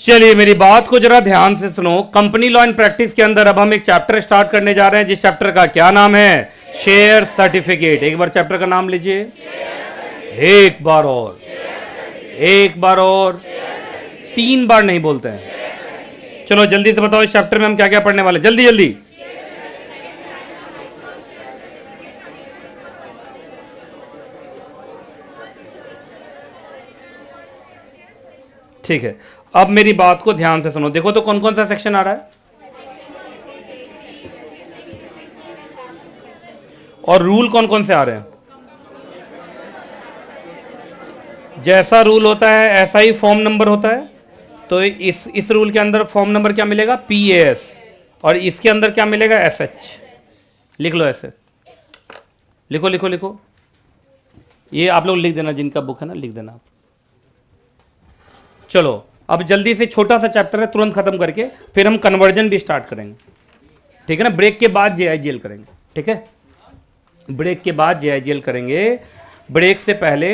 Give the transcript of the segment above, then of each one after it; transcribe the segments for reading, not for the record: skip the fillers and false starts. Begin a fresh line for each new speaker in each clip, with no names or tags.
चलिए मेरी बात को जरा ध्यान से सुनो। कंपनी लॉ एंड प्रैक्टिस के अंदर अब हम एक चैप्टर स्टार्ट करने जा रहे हैं, जिस चैप्टर का क्या नाम है? Share certificate. एक बार चैप्टर का नाम लीजिए, एक बार और, एक बार और, 3 बार नहीं बोलते हैं। चलो जल्दी से बताओ इस चैप्टर में हम क्या क्या पढ़ने वाले, जल्दी जल्दी। ठीक है, अब मेरी बात को ध्यान से सुनो। देखो तो कौन कौन सा सेक्शन आ रहा है और रूल कौन कौन से आ रहे हैं। जैसा रूल होता है ऐसा ही फॉर्म नंबर होता है। तो इस रूल के अंदर फॉर्म नंबर क्या मिलेगा? PAS। और इसके अंदर क्या मिलेगा? SH। लिख लो ऐसे, लिखो लिखो लिखो। ये आप लोग लिख देना, जिनका बुक है ना लिख देना आप। चलो अब जल्दी से, छोटा सा चैप्टर है, तुरंत खत्म करके फिर हम कन्वर्जन भी स्टार्ट करेंगे, ठीक है ना। ब्रेक के बाद JIGL करेंगे, ठीक है। ब्रेक के बाद JIGL करेंगे। ब्रेक से पहले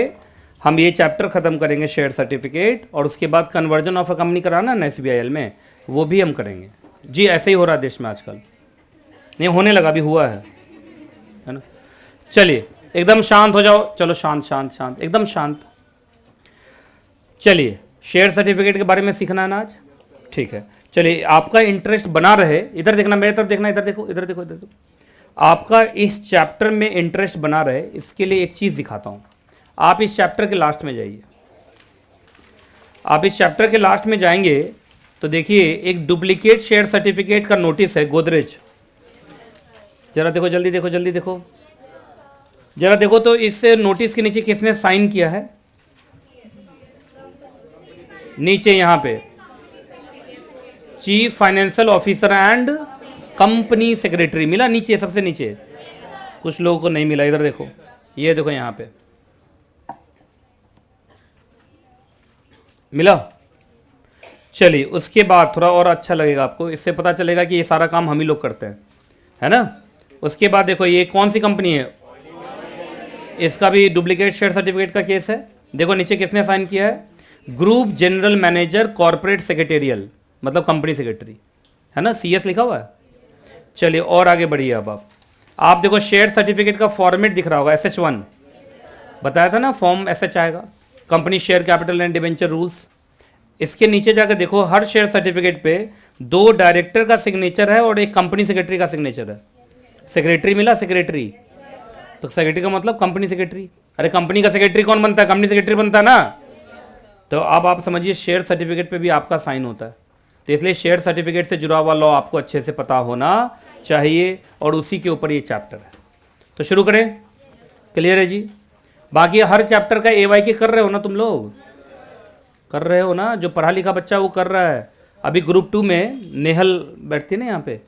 हम ये चैप्टर खत्म करेंगे शेयर सर्टिफिकेट, और उसके बाद कन्वर्जन ऑफ अ कंपनी कराना ना SBIL में, वो भी हम करेंगे। जी ऐसे ही हो रहा है देश में आजकल, नहीं होने लगा, भी हुआ है ना। चलिए एकदम शांत हो जाओ, चलो शांत शांत शांत, एकदम शांत। चलिए शेयर सर्टिफिकेट के बारे में सीखना है ना आज, ठीक है। चलिए आपका इंटरेस्ट बना रहे, इधर देखना, मेरे तरफ देखना, इधर देखो इधर देखो इधर देखो। आपका इस चैप्टर में इंटरेस्ट बना रहे, इसके लिए एक चीज़ दिखाता हूँ। आप इस चैप्टर के लास्ट में जाइए। आप इस चैप्टर के लास्ट में जाएंगे तो देखिए एक डुप्लीकेट शेयर सर्टिफिकेट का नोटिस है, गोदरेज। जरा देखो, जल्दी देखो, जल्दी देखो, जरा देखो तो इस नोटिस के नीचे किसने साइन किया है? नीचे यहाँ पे chief financial officer and company secretary मिला, नीचे सबसे नीचे। कुछ लोगों को नहीं मिला, इधर देखो, ये देखो यहाँ पे मिला। चलिए उसके बाद थोड़ा और अच्छा लगेगा आपको, इससे पता चलेगा कि ये सारा काम हम ही लोग करते हैं, है ना। उसके बाद देखो ये कौन सी कंपनी है, इसका भी डुप्लीकेट शेयर सर्टिफिकेट का केस है। देखो नीचे किसने साइन किया है? Group general manager corporate secretarial, मतलब कंपनी सेक्रेटरी, है ना, CS लिखा हुआ है। चलिए और आगे बढ़िए। अब आप देखो शेयर सर्टिफिकेट का फॉर्मेट दिख रहा होगा, SH1 बताया था ना, फॉर्म SH आएगा, company share capital and debenture rules. इसके नीचे जाकर देखो, हर शेयर सर्टिफिकेट पे 2 डायरेक्टर का सिग्नेचर है और एक कंपनी सेक्रेटरी का सिग्नेचर है। सेक्रेटरी मिला, सेक्रेटरी, तो सेक्रेटरी का मतलब कंपनी सेक्रेटरी। अरे कंपनी का सेक्रेटरी कौन बनता है? कंपनी सेक्रेटरी बनता है ना। तो अब आप समझिए शेयर सर्टिफिकेट पे भी आपका साइन होता है, तो इसलिए शेयर सर्टिफिकेट से जुड़ा हुआ लॉ आपको अच्छे से पता होना चाहिए, और उसी के ऊपर ये चैप्टर है। तो शुरू करें, क्लियर है जी। बाकी हर चैप्टर का AYK कर रहे हो ना, तुम लोग कर रहे हो ना, जो पढ़ा लिखा बच्चा वो कर रहा है। अभी ग्रुप 2 में नेहल बैठती है ना यहाँ पे,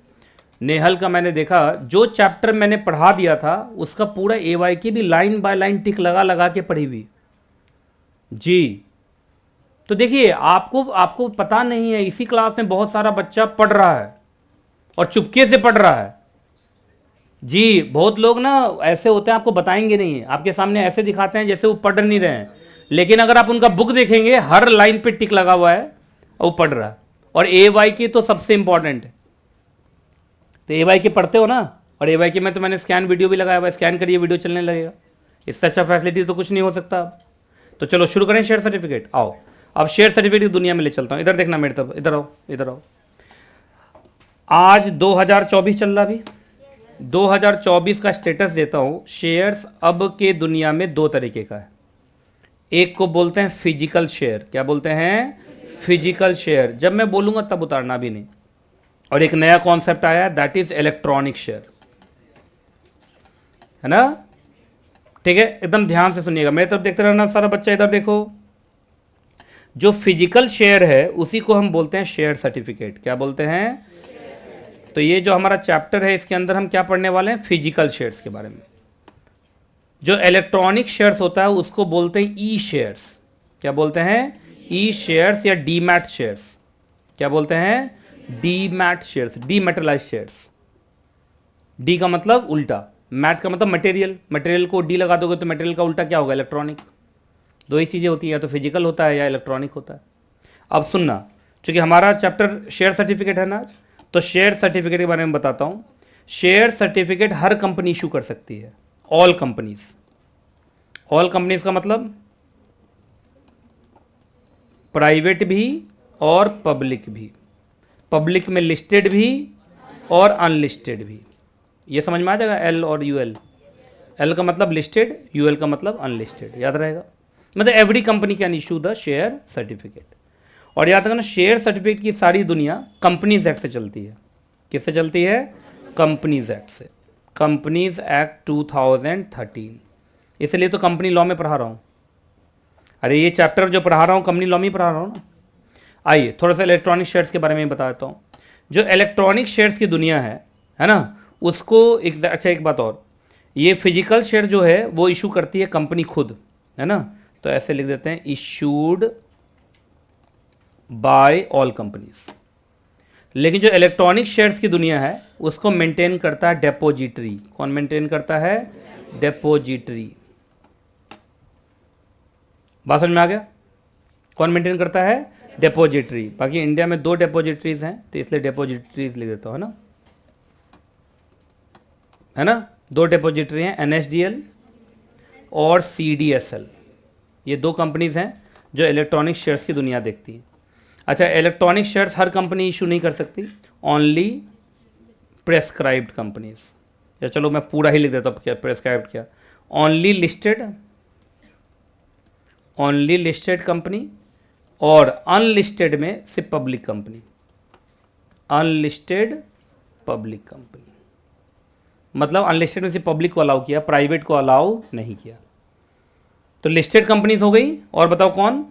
नेहल का मैंने देखा, जो चैप्टर मैंने पढ़ा दिया था उसका पूरा AYK भी लाइन बाय लाइन टिक लगा लगा के पढ़ी हुई जी। तो देखिए आपको पता नहीं है, इसी क्लास में बहुत सारा बच्चा पढ़ रहा है और चुपके से पढ़ रहा है जी। बहुत लोग ना ऐसे होते हैं, आपको बताएंगे नहीं, आपके सामने ऐसे दिखाते हैं जैसे वो पढ़ नहीं रहे हैं, लेकिन अगर आप उनका बुक देखेंगे हर लाइन पे टिक लगा हुआ है और वो पढ़ रहा है। और AYK तो सबसे इंपॉर्टेंट है। तो AYK पढ़ते हो ना, और AYK में तो मैंने स्कैन वीडियो भी लगाया हुआ है, स्कैन करिए वीडियो चलने लगेगा। इससे अच्छा फैसिलिटी तो कुछ नहीं हो सकता। तो चलो शुरू करें शेयर सर्टिफिकेट। आओ अब शेयर सर्टिफिकेट की दुनिया में ले चलता हूँ, इधर देखना मेरे तरफ, इधर आओ इधर आओ। आज 2024 चल रहा, अभी 2024 का स्टेटस देता हूँ। शेयर्स अब के दुनिया में 2 तरीके का है। एक को बोलते हैं फिजिकल शेयर, क्या बोलते हैं? फिजिकल शेयर, जब मैं बोलूँगा तब उतारना भी नहीं। और एक नया कॉन्सेप्ट आया है, दैट इज इलेक्ट्रॉनिक शेयर, है ना, ठीक है। एकदम ध्यान से सुनिएगा, मेरी तरफ देखते रहना सारा बच्चा, इधर देखो। जो फिजिकल शेयर है उसी को हम बोलते हैं शेयर सर्टिफिकेट। क्या बोलते हैं? तो ये जो हमारा चैप्टर है इसके अंदर हम क्या पढ़ने वाले हैं? फिजिकल शेयर्स के बारे में। जो इलेक्ट्रॉनिक शेयर्स होता है उसको बोलते हैं ई शेयर्स। क्या बोलते हैं? ई शेयर्स या डीमैट शेयर्स। क्या बोलते हैं? Demat shares, dematerialise shares. D का मतलब उल्टा, मैट का मतलब मटेरियल, मटेरियल को डी लगा दोगे तो मटेरियल का उल्टा क्या होगा? इलेक्ट्रॉनिक। 2 ही चीज़ें होती है, या तो फिजिकल होता है या इलेक्ट्रॉनिक होता है। अब सुनना, चूंकि हमारा चैप्टर शेयर सर्टिफिकेट है ना आज, तो शेयर सर्टिफिकेट के बारे में बताता हूँ। शेयर सर्टिफिकेट हर कंपनी इशू कर सकती है, ऑल कंपनीज। ऑल कंपनीज का मतलब प्राइवेट भी और पब्लिक भी, पब्लिक में लिस्टेड भी और अनलिस्टेड भी। ये समझ में आ जाएगा, एल और यूएल। एल का मतलब लिस्टेड, यूएल का मतलब अनलिस्टेड, याद रहेगा। मतलब every company can issue the share certificate. और याद रखना, शेयर सर्टिफिकेट की सारी दुनिया कंपनीज एक्ट से चलती है। किससे चलती है? कंपनीज एक्ट से, कंपनीज एक्ट 2013। इसलिए तो कंपनी लॉ में पढ़ा रहा हूँ। अरे ये चैप्टर जो पढ़ा रहा हूँ कंपनी लॉ में ही पढ़ा रहा हूँ ना। आइए थोड़ा सा इलेक्ट्रॉनिक शेयर्स के बारे में बता देता हूँ। जो इलेक्ट्रॉनिक शेयर्स की दुनिया है ना, उसको एक बात और, ये फिजिकल शेयर जो है वो इशू करती है कंपनी खुद, है ना। तो ऐसे लिख देते हैं, इशूड बाय ऑल कंपनीज। लेकिन जो इलेक्ट्रॉनिक शेयर्स की दुनिया है उसको मेंटेन करता है डेपोजिटरी। कौन मेंटेन करता है? डेपोजिटरी। बात समझ में आ गया? कौन मेंटेन करता है? डेपोजिटरी। बाकी इंडिया में 2 डेपोजिटरीज हैं, तो इसलिए डेपोजिटरीज लिख देता हूँ, है ना। 2 डेपोजिटरी हैं, एनएसडीएल और सीडीएसएल। ये 2 कंपनीज हैं जो इलेक्ट्रॉनिक शेयर्स की दुनिया देखती है। अच्छा, इलेक्ट्रॉनिक शेयर्स हर कंपनी इशू नहीं कर सकती, ओनली प्रेस्क्राइब्ड कंपनीज। या चलो मैं पूरा ही लिख देता हूँ, क्या प्रेस्क्राइब्ड क्या, ओनली लिस्टेड कंपनी, और अनलिस्टेड में सिर्फ public company, unlisted public company. मतलब अनलिस्टेड में सिर्फ पब्लिक को अलाउ किया, प्राइवेट को अलाउ नहीं किया। तो लिस्टेड कंपनीज हो गई, और बताओ कौन?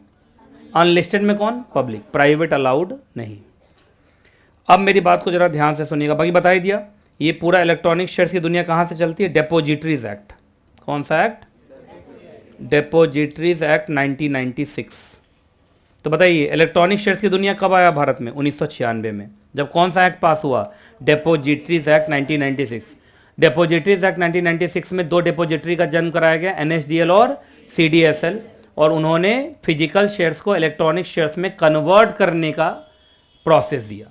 अनलिस्टेड में कौन? पब्लिक। प्राइवेट अलाउड नहीं। अब मेरी बात को जरा ध्यान से सुनिएगा। बाकी बता ही दिया, ये पूरा इलेक्ट्रॉनिक शेयर्स की दुनिया कहाँ से चलती है? डेपोजिटरीज एक्ट। कौन सा एक्ट? डेपोजिटरीज एक्ट 1996। तो बताइए इलेक्ट्रॉनिक शेयर्स की दुनिया कब आया भारत में? 1996 में। जब कौन सा एक्ट पास हुआ? डेपोजिटरीज एक्ट 1996। डेपोजिटरीज एक्ट 1996 में 2 डेपोजिटरी का जन्म कराया गया, एनएसडीएल और सीडीएसएल, और उन्होंने फिजिकल शेयर्स को इलेक्ट्रॉनिक शेयर्स में कन्वर्ट करने का प्रोसेस दिया।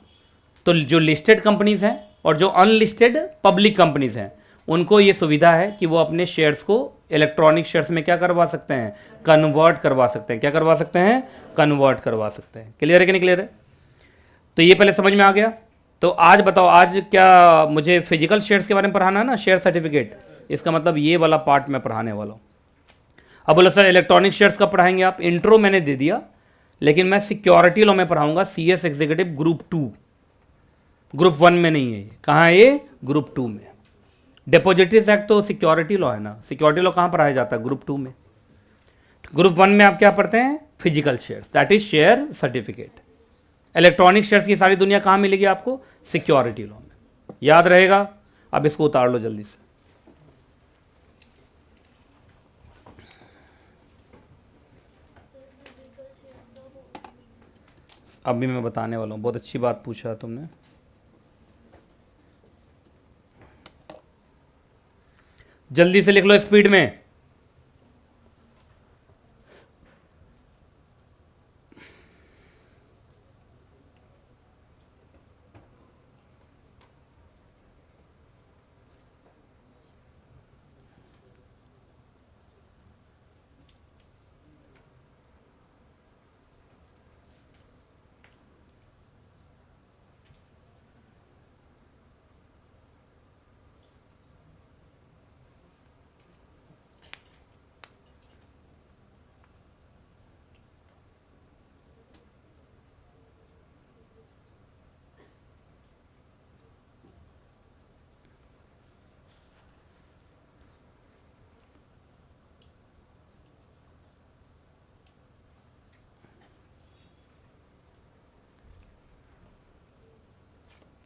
तो जो लिस्टेड कंपनीज हैं और जो अनलिस्टेड पब्लिक कंपनीज हैं, उनको ये सुविधा है कि वो अपने शेयर्स को इलेक्ट्रॉनिक शेयर्स में क्या करवा सकते हैं? कन्वर्ट करवा सकते हैं। क्या करवा सकते हैं? कन्वर्ट करवा सकते हैं। क्लियर है कि नहीं क्लियर है? तो ये पहले समझ में आ गया। तो आज बताओ, आज क्या मुझे फिजिकल शेयर्स के बारे में पढ़ाना है ना, शेयर सर्टिफिकेट, इसका मतलब ये वाला पार्ट मैं पढ़ाने वाला हूँ। अब बोला सर इलेक्ट्रॉनिक शेयर्स कब पढ़ाएंगे आप? इंट्रो मैंने दे दिया, लेकिन मैं सिक्योरिटी लॉ में पढ़ाऊंगा, सीएस एग्जीक्यूटिव ग्रुप 2, ग्रुप 1 में नहीं है ये। कहाँ है ये? ग्रुप 2 में। डिपॉजिटरीज एक्ट तो सिक्योरिटी लॉ है ना, सिक्योरिटी लॉ कहाँ पढ़ाया जाता है? ग्रुप 2 में। ग्रुप 1 में आप क्या पढ़ते हैं? Physical shares, that is share certificate. Electronic shares की सारी दुनिया कहाँ मिलेगी आपको? सिक्योरिटी लॉ में। याद रहेगा? अब इसको उतार लो जल्दी से। अभी मैं बताने वाला हूँ, बहुत अच्छी बात पूछा तुमने। जल्दी से लिख लो स्पीड में।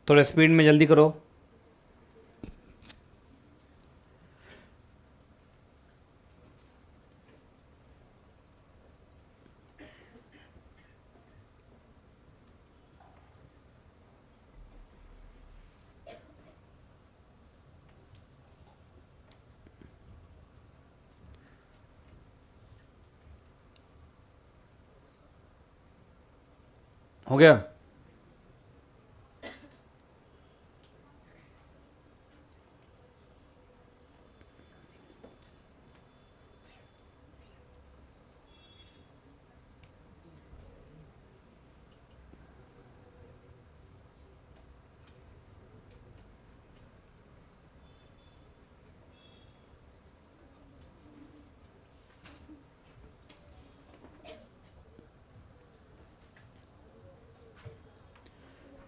थोड़ा स्पीड में जल्दी करो। हो गया?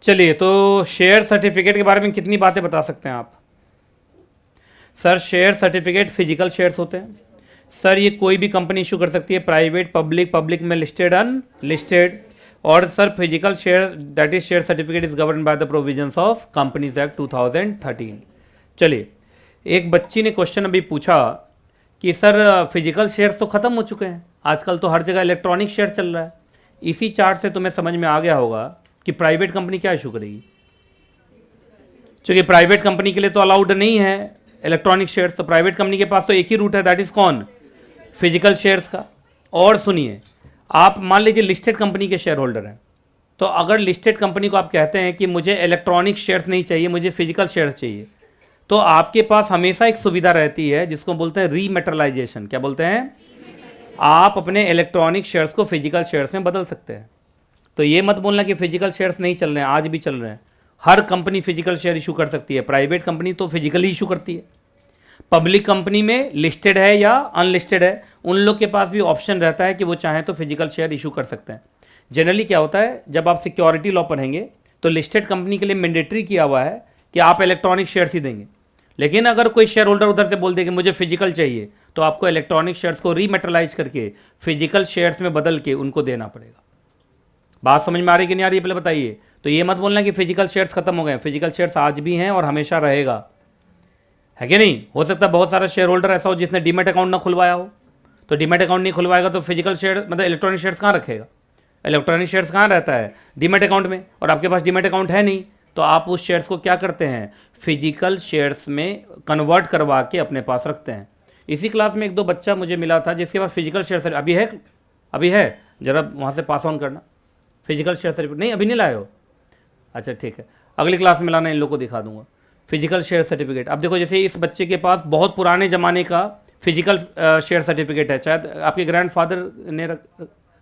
चलिए, तो शेयर सर्टिफिकेट के बारे में कितनी बातें बता सकते हैं आप? Sir, share certificate physical shares होते हैं। सर, ये कोई भी कंपनी इशू कर सकती है, प्राइवेट, पब्लिक, पब्लिक में लिस्टेड, अनलिस्टेड। और sir, physical share that is share certificate is govern by the provisions of companies act 2013। चलिए, एक बच्ची ने क्वेश्चन अभी पूछा कि सर फिजिकल शेयर्स तो ख़त्म हो चुके हैं, आजकल तो हर जगह इलेक्ट्रॉनिक शेयर चल रहा है। इसी चार्ट से तुम्हें समझ में आ गया होगा कि प्राइवेट कंपनी क्या इशू करेगी, क्योंकि प्राइवेट कंपनी के लिए तो अलाउड नहीं है इलेक्ट्रॉनिक शेयर्स। तो प्राइवेट कंपनी के पास तो एक ही रूट है, दैट इज कौन? फिजिकल शेयर्स का। और सुनिए, आप मान लीजिए लिस्टेड कंपनी के शेयर होल्डर हैं, तो अगर लिस्टेड कंपनी को आप कहते हैं कि मुझे इलेक्ट्रॉनिक शेयर्स नहीं चाहिए, मुझे फिजिकल शेयर्स चाहिए, तो आपके पास हमेशा एक सुविधा रहती है जिसको बोलते हैं रीमेटरलाइजेशन। क्या बोलते हैं? आप अपने इलेक्ट्रॉनिक शेयर्स को फिजिकल शेयर्स में बदल सकते हैं। तो ये मत बोलना कि फिजिकल शेयर्स नहीं चल रहे हैं, आज भी चल रहे हैं। हर कंपनी फिजिकल शेयर इशू कर सकती है। प्राइवेट कंपनी तो फिजिकली इशू करती है। पब्लिक कंपनी में लिस्टेड है या अनलिस्टेड है, उन लोग के पास भी ऑप्शन रहता है कि वो चाहें तो फिजिकल शेयर इशू कर सकते हैं। जनरली क्या होता है, जब आप सिक्योरिटी लॉ पढ़ेंगे तो लिस्टेड कंपनी के लिए मैंडेटरी किया हुआ है कि आप इलेक्ट्रॉनिक शेयर्स ही देंगे। लेकिन अगर कोई शेयर होल्डर उधर से बोल दे कि मुझे फिजिकल चाहिए, तो आपको इलेक्ट्रॉनिक शेयर्स को रीमेटलाइज करके फिजिकल शेयर्स में बदल के उनको देना पड़ेगा। बात समझ में आ रही कि नहीं आ रही, पहले बताइए। तो ये मत बोलना कि फिजिकल शेयर्स खत्म हो गए, फिजिकल शेयर्स आज भी हैं और हमेशा रहेगा, है कि नहीं? हो सकता है बहुत सारा शेयर होल्डर ऐसा हो जिसने डीमेट अकाउंट ना खुलवाया हो, तो डीमेट अकाउंट नहीं खुलवाएगा तो फिजिकल शेयर मतलब इलेक्ट्रॉनिक शेयर्स कहाँ रखेगा? इलेक्ट्रॉनिक शेयर्स कहाँ रहता है? डीमेट अकाउंट में। और आपके पास डीमेट अकाउंट है नहीं, तो आप उस शेयर्स को क्या करते हैं? फिजिकल शेयर्स में कन्वर्ट करवा के अपने पास रखते हैं। इसी क्लास में एक दो बच्चा मुझे मिला था जिसके पास फिजिकल शेयर अभी है, जरा वहाँ से पास ऑन करना। फिजिकल शेयर सर्टिफिकेट नहीं, अभी नहीं लाए हो? अच्छा ठीक है, अगली क्लास में लाना, इन लोगों को दिखा दूंगा फिजिकल शेयर सर्टिफिकेट। अब देखो, जैसे इस बच्चे के पास बहुत पुराने ज़माने का फिजिकल शेयर सर्टिफिकेट है, शायद आपके ग्रैंडफादर ने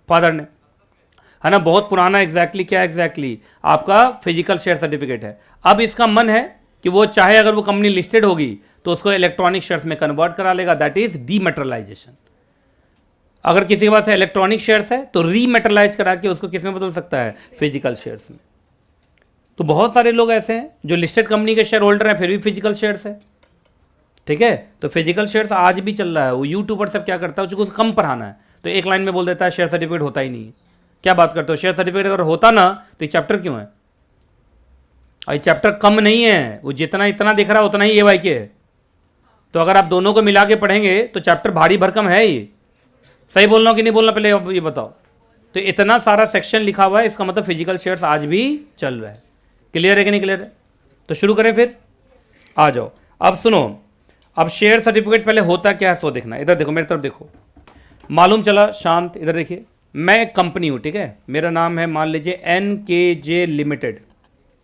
फादर ने, है ना, बहुत पुराना। एग्जैक्टली क्या एग्जैक्टली आपका फिजिकल शेयर सर्टिफिकेट है। अब इसका मन है कि वो चाहे अगर वो कंपनी लिस्टेड होगी तो उसको इलेक्ट्रॉनिक शेयर्स में कन्वर्ट करा लेगा, दैट इज डीमेटरलाइजेशन। अगर किसी के पास इलेक्ट्रॉनिक शेयर्स है तो रीमेटरलाइज करा के उसको किस में बदल सकता है? फिजिकल शेयर्स में। तो बहुत सारे लोग ऐसे हैं जो लिस्टेड कंपनी के शेयर होल्डर हैं फिर भी फिजिकल शेयर्स है, ठीक है? तो फिजिकल शेयर्स आज भी चल रहा है। वो यूट्यूबर सब क्या करता है, उसको कम पढ़ाना है तो एक लाइन में बोल देता है शेयर सर्टिफिकेट होता ही नहीं है। क्या बात करते हो? शेयर सर्टिफिकेट अगर होता ना तो ये चैप्टर क्यों है? और ये चैप्टर कम नहीं है, वो जितना इतना दिख रहा है उतना ही AYK है। तो अगर आप दोनों को मिला के पढ़ेंगे तो चैप्टर भारी भरकम है ये। सही बोल रहा हूं कि नहीं बोलना, पहले अब ये बताओ। तो इतना सारा सेक्शन लिखा हुआ है, इसका मतलब फिजिकल शेयर्स आज भी चल रहा है। क्लियर है कि नहीं क्लियर है? तो शुरू करें फिर, आ जाओ। अब सुनो, अब शेयर सर्टिफिकेट पहले होता क्या है सो देखना। इधर देखो, मेरी तरफ देखो। मालूम चला, शांत, इधर देखिए। मैं एक कंपनी हूं, ठीक है? मेरा नाम है मान लीजिए NKJ लिमिटेड।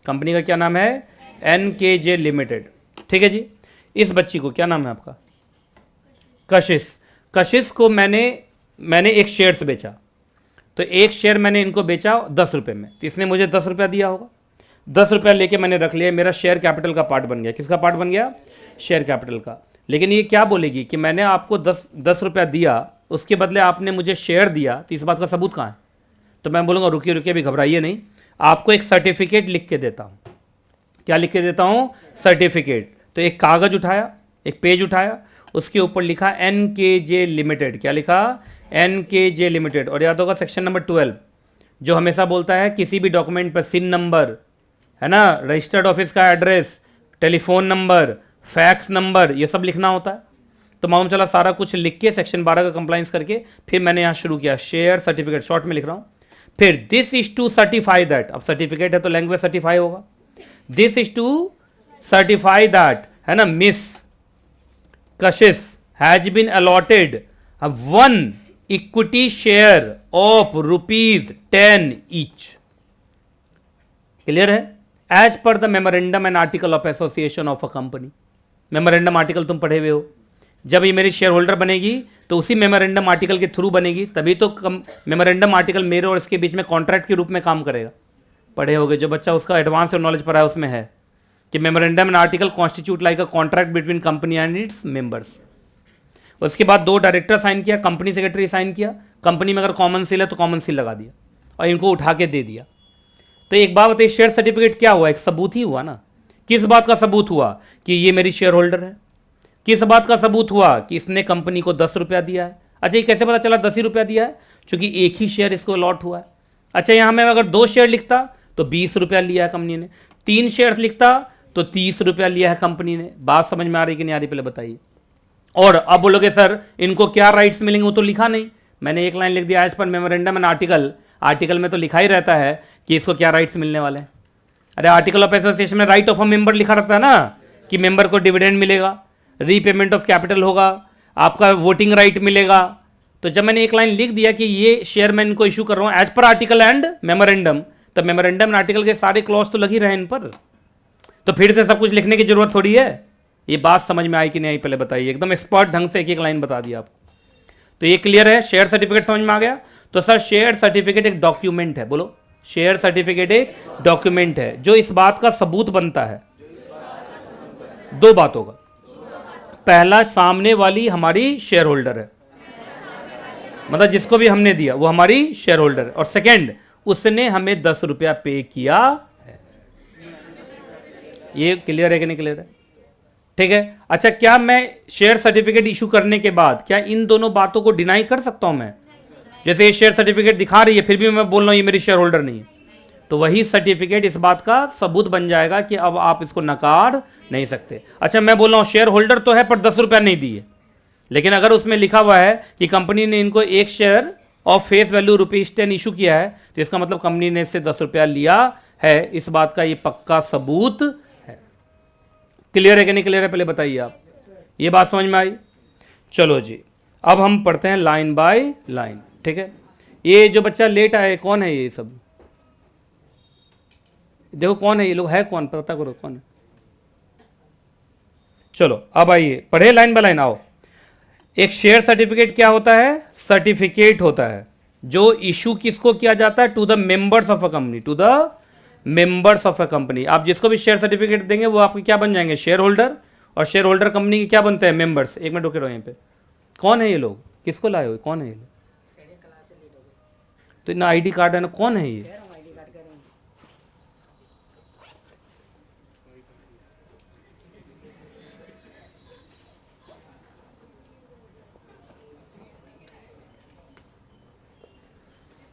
कंपनी का क्या नाम है? NKJ लिमिटेड, ठीक है जी। इस बच्ची को क्या नाम है आपका? कशिश। कशिश को मैंने एक शेयर्स बेचा, तो एक शेयर मैंने इनको बेचा 10 रुपये में, तो इसने मुझे 10 रुपया दिया होगा। 10 रुपया लेके मैंने रख लिया, मेरा शेयर कैपिटल का पार्ट बन गया। किसका पार्ट बन गया? शेयर कैपिटल का। लेकिन ये क्या बोलेगी कि मैंने आपको 10 रुपया दिया, उसके बदले आपने मुझे शेयर दिया, तो इस बात का सबूत कहाँ है? तो मैं बोलूँगा रुकिए रुकिए, अभी घबराइए नहीं, आपको एक सर्टिफिकेट लिख के देता हूँ। क्या लिख के देता हूँ? सर्टिफिकेट। तो एक कागज़ उठाया, एक पेज उठाया, उसके ऊपर लिखा NKJ लिमिटेड। क्या लिखा? NKJ limited. और याद होगा सेक्शन नंबर 12 जो हमेशा बोलता है किसी भी डॉक्यूमेंट पर सिन नंबर, है ना, रजिस्टर्ड ऑफिस का address, telephone number, fax number, ये सब लिखना होता है। तो मालूम चला सारा कुछ लिख के सेक्शन 12 का कंप्लाइंस करके फिर मैंने यहाँ शुरू किया शेयर सर्टिफिकेट, शॉर्ट में लिख रहा हूँ। फिर this is to certify that, अब सर्टिफिकेट है तो लैंग्वेज सर्टिफाई होगा। This is to certify that, है ना, miss Kashish has been allotted 1 equity share of ₹10 each. Clear है? As per the memorandum and article of association of a company. Memorandum article तुम पढ़े हुए हो, जब ये मेरी शेयर होल्डर बनेगी तो उसी मेमोरेंडम आर्टिकल के थ्रू बनेगी, तभी तो मेमोरेंडम आर्टिकल मेरे और इसके बीच में कॉन्ट्रैक्ट के रूप में काम करेगा। पढ़े होगे, जो बच्चा उसका एडवांस नॉलेज पढ़ा है उसमें है कि memorandum and article constitute like a contract between company and its members. उसके बाद 2 डायरेक्टर साइन किया, कंपनी सेक्रेटरी साइन किया, कंपनी में अगर कॉमन सील है तो कॉमन सील लगा दिया और इनको उठा के दे दिया। तो एक बात बताइए, शेयर सर्टिफिकेट क्या हुआ? एक सबूत ही हुआ ना। किस बात का सबूत हुआ? कि ये मेरी शेयर होल्डर है। किस बात का सबूत हुआ? कि इसने कंपनी को 10 रुपया दिया है। अच्छा, ये कैसे पता चला 10 ही रुपया दिया है? क्योंकि एक ही शेयर इसको अलॉट हुआ है। अच्छा, यहां में अगर 2 शेयर लिखता तो 20 रुपया लिया है कंपनी ने, 3 शेयर लिखता तो 30 रुपया लिया है कंपनी ने। बात समझ में आ रही कि नहीं आ रही, पहले बताइए। और अब बोलोगे सर इनको क्या राइट्स मिलेंगे, वो तो लिखा नहीं। मैंने एक लाइन लिख दिया, as per memorandum and article में तो लिखा ही रहता है कि इसको क्या राइट्स मिलने वाले हैं। अरे आर्टिकल ऑफ एसोसिएशन में राइट ऑफ अ मेंबर लिखा रहता है ना, कि मेंबर को डिविडेंड मिलेगा, रीपेमेंट ऑफ कैपिटल होगा, आपका वोटिंग राइट मिलेगा। तो जब मैंने एक लाइन लिख दिया कि ये शेयर मैं इनको इशू कर रहा हूं as per article and memorandum, तो मेमोरेंडम एंड आर्टिकल के सारे क्लॉज तो लग ही रहे हैं इन पर, तो फिर से सब कुछ लिखने की जरूरत थोड़ी है। ये बात समझ में आई कि नहीं आई, पहले बताइए। एकदम एक्सपर्ट ढंग से एक एक लाइन बता दिया आपको। तो ये क्लियर है, शेयर सर्टिफिकेट समझ में आ गया। तो सर शेयर सर्टिफिकेट एक डॉक्यूमेंट है, बोलो, शेयर सर्टिफिकेट एक डॉक्यूमेंट है जो इस बात का सबूत बनता है 2 बातों का। पहला, सामने वाली हमारी शेयर होल्डर है, मतलब जिसको भी हमने दिया वो हमारी शेयर होल्डर है। और सेकंड, उसने हमें 10 रुपया पे किया है। ये क्लियर है कि नहीं क्लियर है? ठीक है। अच्छा, क्या मैं शेयर सर्टिफिकेट इशू करने के बाद क्या इन दोनों बातों को डिनाई कर सकता हूं मैं? जैसे ये शेयर सर्टिफिकेट दिखा रही है फिर भी मैं बोल रहा हूं ये मेरी शेयर होल्डर नहीं है, तो वही सर्टिफिकेट इस बात का सबूत बन जाएगा कि अब आप इसको नकार नहीं सकते। अच्छा, मैं बोल रहा हूं शेयर होल्डर तो है पर 10 रुपया नहीं दिए, लेकिन अगर उसमें लिखा हुआ है कि कंपनी ने इनको 1 share of face value ₹10 issue किया है, तो इसका मतलब कंपनी ने इससे 10 रुपया लिया है। इस बात का ये पक्का सबूत है। क्लियर है कि नहीं क्लियर है, पहले बताइए आप। ये बात समझ में आई? चलो जी, अब हम पढ़ते हैं लाइन बाय लाइन। ठीक है। ये जो बच्चा लेट आए कौन है? ये सब देखो कौन है ये लोग, है कौन, पता करो कौन है। चलो अब आइए पढ़े लाइन बाय लाइन। आओ, एक शेयर सर्टिफिकेट क्या होता है? सर्टिफिकेट होता है जो इशू किसको किया जाता है? To the members of a company, to the members of a company. आप जिसको भी शेयर सर्टिफिकेट देंगे वो आपके क्या बन जाएंगे? Share holder. और शेयर होल्डर कंपनी के क्या बनते हैं? मेंबर्स। एक मिनट रुके रहो, यहाँ पे कौन है ये लोग, किसको लाए हो, कौन है ये लोग? तो इतना आईडी कार्ड है ना, कौन है ये?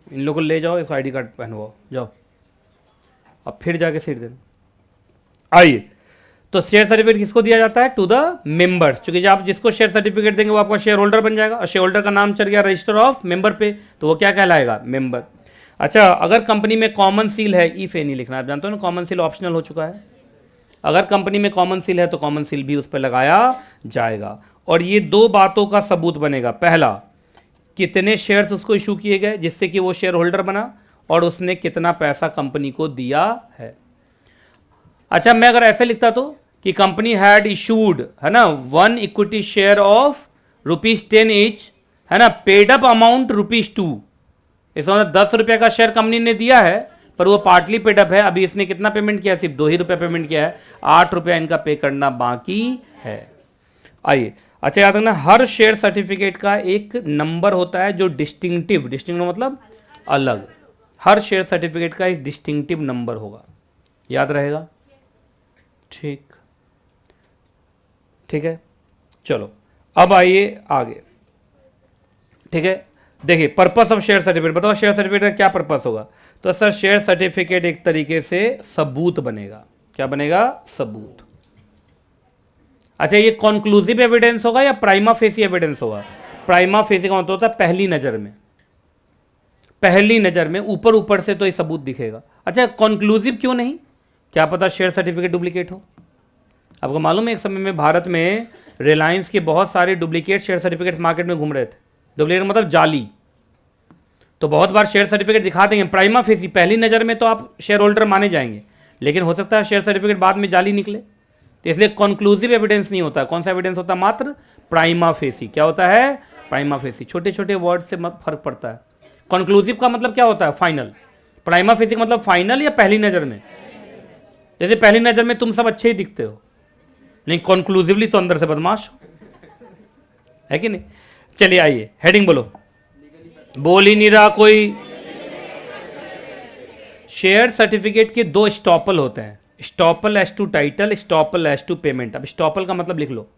इन लोगों को ले जाओ, इसको आईडी कार्ड पहनवाओ, जाओ। अब फिर जाके सीट देना। आइए, तो शेयर सर्टिफिकेट किसको दिया जाता है? To the member. क्योंकि जब आप जिसको शेयर सर्टिफिकेट देंगे वो आपका शेयर होल्डर बन जाएगा, और शेयर होल्डर का नाम चल गया रजिस्टर ऑफ मेंबर पे, तो वो क्या कहलाएगा? मेंबर। अच्छा, अगर कंपनी में कॉमन सील है, ई पे नहीं लिखना, आप जानते हो ना कॉमन सील ऑप्शनल हो चुका है। अगर कंपनी में कॉमन सील है तो कॉमन सील भी उस पर लगाया जाएगा। और ये 2 बातों का सबूत बनेगा। पहला, कितने शेयर्स उसको इशू किए गए जिससे कि वो शेयर होल्डर बना, और उसने कितना पैसा कंपनी को दिया है। अच्छा, मैं अगर ऐसे लिखता तो कि कंपनी हैड इशूड, है ना, 1 इक्विटी शेयर ऑफ ₹10 ईच, है ना, पेड अप अमाउंट ₹2। इसका मतलब 10 रुपये का शेयर कंपनी ने दिया है, पर वो पार्टली पेड अप है। अभी इसने कितना पेमेंट किया? सिर्फ 2 ही रुपये पेमेंट किया है, 8 रुपया इनका पे करना बाकी है। आइए, अच्छा याद रखना, हर शेयर सर्टिफिकेट का एक नंबर होता है जो डिस्टिंक्टिव मतलब अलग। हर शेयर सर्टिफिकेट का एक डिस्टिंक्टिव नंबर होगा, याद रहेगा? ठीक, ठीक है। चलो अब आइए आगे। ठीक है, देखिए पर्पस ऑफ शेयर सर्टिफिकेट बताओ, शेयर सर्टिफिकेट का क्या पर्पस होगा? तो सर शेयर सर्टिफिकेट एक तरीके से सबूत बनेगा। क्या बनेगा? सबूत। अच्छा, ये कॉन्क्लूसिव एविडेंस होगा या प्राइमा फेसी एविडेंस होगा? प्राइमा फेसी का मतलब होता है पहली नजर में, पहली नजर में ऊपर ऊपर से तो ये सबूत दिखेगा। अच्छा, कॉन्क्लूसिव क्यों नहीं? क्या पता शेयर सर्टिफिकेट डुप्लीकेट हो। आपको मालूम है एक समय में भारत में रिलायंस के बहुत सारे डुप्लीकेट शेयर सर्टिफिकेट मार्केट में घूम रहे थे। डुप्लीकेट मतलब जाली। तो बहुत बार शेयर सर्टिफिकेट दिखा देंगे प्राइमा फेसी, पहली नज़र में तो आप शेयर होल्डर माने जाएंगे, लेकिन हो सकता है शेयर सर्टिफिकेट बाद में जाली निकले, तो इसलिए कंक्लूसिव एविडेंस नहीं होता। कौन सा एविडेंस होता है? मात्र प्राइमा फेसी। क्या होता है? Prima facie. छोटे छोटे वर्ड से फर्क पड़ता है। कंक्लूसिव का मतलब क्या होता है? फाइनल। प्राइमा फेसी का मतलब फाइनल या पहली नजर में। जैसे पहली नजर में तुम सब अच्छे ही दिखते हो, लेकिन कंक्लूसिवली तो अंदर से बदमाश हो, है कि नहीं? चलिए आइए हेडिंग बोलो। बोल ही नहीं रहा कोई। शेयर सर्टिफिकेट के दो स्टॉपल होते हैं, estoppel as to title, estoppel as to payment. अब स्टॉपल का मतलब लिख लो।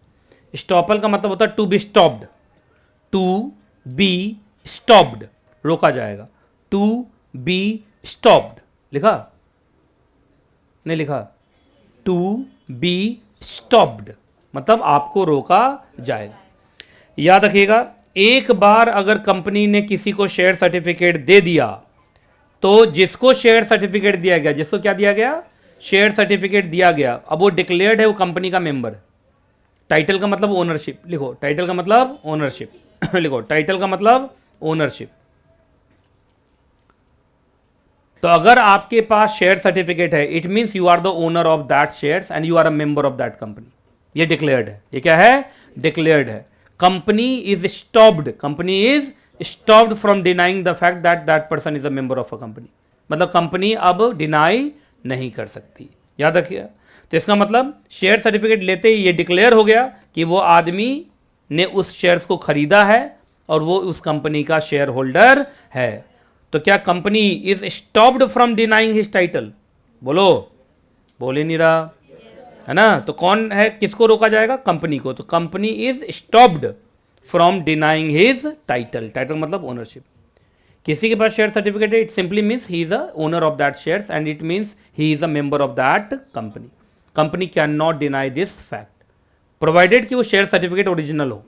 स्टॉपल का मतलब होता है to be stopped, to be stopped, रोका जाएगा। टू बी स्टॉप्ड लिखा? नहीं लिखा? टू बी स्टॉप्ड मतलब आपको रोका जाएगा। याद रखिएगा, एक बार अगर कंपनी ने किसी को शेयर सर्टिफिकेट दे दिया, तो जिसको शेयर सर्टिफिकेट दिया गया, जिसको क्या दिया गया? शेयर सर्टिफिकेट दिया गया, अब वो डिक्लेयर्ड है, वो कंपनी का मेंबर। टाइटल का मतलब ओनरशिप, लिखो। टाइटल का मतलब ओनरशिप लिखो। टाइटल का मतलब ओनरशिप। तो अगर आपके पास शेयर सर्टिफिकेट है, it means you are the owner of that shares and you are a member of that company. ये डिक्लेयर्ड है। ये क्या है? डिक्लेयर्ड है। Company is stopped, company is stopped from denying the fact that that person is a member of a company. मतलब company अब deny नहीं कर सकती। याद रखिए। तो इसका मतलब शेयर सर्टिफिकेट लेते ही ये डिक्लेयर हो गया कि वो आदमी ने उस शेयर्स को खरीदा है और वो उस कंपनी का शेयर होल्डर है। तो क्या company is stopped from denying his title? बोलो। बोल ही नहीं रहा, है ना? तो कौन है, किसको रोका जाएगा? कंपनी को। तो company is stopped from denying his title. Title मतलब ओनरशिप। किसी के पास शेयर सर्टिफिकेट है, it simply means he is a owner of that shares and it means he is a member of that company. Company can not deny this fact provided कि वो share certificate original हो।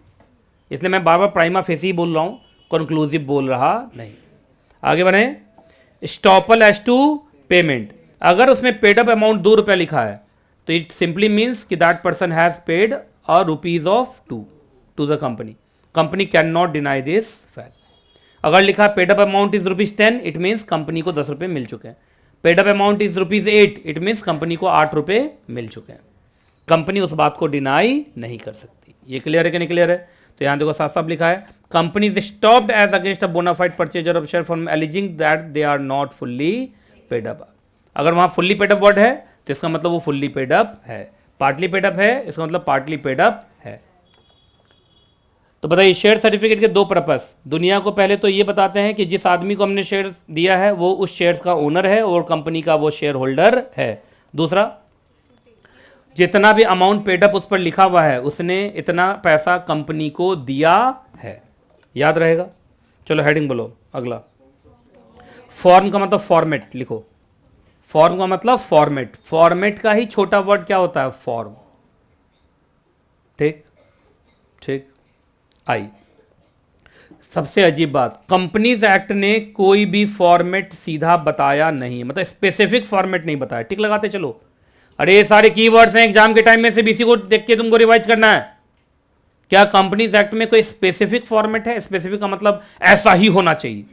इसलिए मैं बार बार prima facie बोल रहा हूं, conclusive बोल रहा नहीं। आगे बढ़े। Estoppel as to payment. अगर उसमें पेड अप अमाउंट 2 रुपया लिखा है, तो इट सिंपली मीन्स कि that person has paid a rupees of 2 to the company. Company can not deny this fact. अगर लिखा paid up amount is ₹10, it means company को 10 रुपये मिल चुके हैं। Paid up amount is ₹8, it means company को 8 रुपये मिल चुके हैं। कंपनी उस बात को डिनाई नहीं कर सकती। ये क्लियर है कि नहीं क्लियर है? तो यहां देखो साफ साफ लिखा है, company is stopped as against a bona fide purchaser of share from alleging that they are not fully paid up. अगर वहां फुल्ली पेड अप वर्ड है तो इसका मतलब वो फुल्ली पेड अप है। पार्टली पेड अप है, इसका मतलब पार्टली पेड अप है। तो बताइए, शेयर सर्टिफिकेट के 2 पर्पस। दुनिया को पहले तो ये बताते हैं कि जिस आदमी को हमने शेयर दिया है वो उस शेयर्स का ओनर है और कंपनी का वो शेयर होल्डर है। दूसरा, जितना भी अमाउंट पेड अप उस पर लिखा हुआ है, उसने इतना पैसा कंपनी को दिया है। याद रहेगा? चलो हेडिंग बोलो अगला। फॉर्म का मतलब फॉर्मेट लिखो। फॉर्म का मतलब फॉर्मेट। फॉर्मेट का ही छोटा वर्ड क्या होता है? फॉर्म। ठीक ठीक। आई सबसे अजीब बात, कंपनीज एक्ट ने कोई भी फॉर्मेट सीधा बताया नहीं है, मतलब स्पेसिफिक फॉर्मेट नहीं बताया। टिक लगाते चलो। अरे ये सारे कीवर्ड्स हैं, एग्जाम के टाइम में से बीसी को देख के तुमको रिवाइज करना है। क्या कंपनीज एक्ट में कोई स्पेसिफिक फॉर्मेट है? स्पेसिफिक का मतलब ऐसा ही होना चाहिए,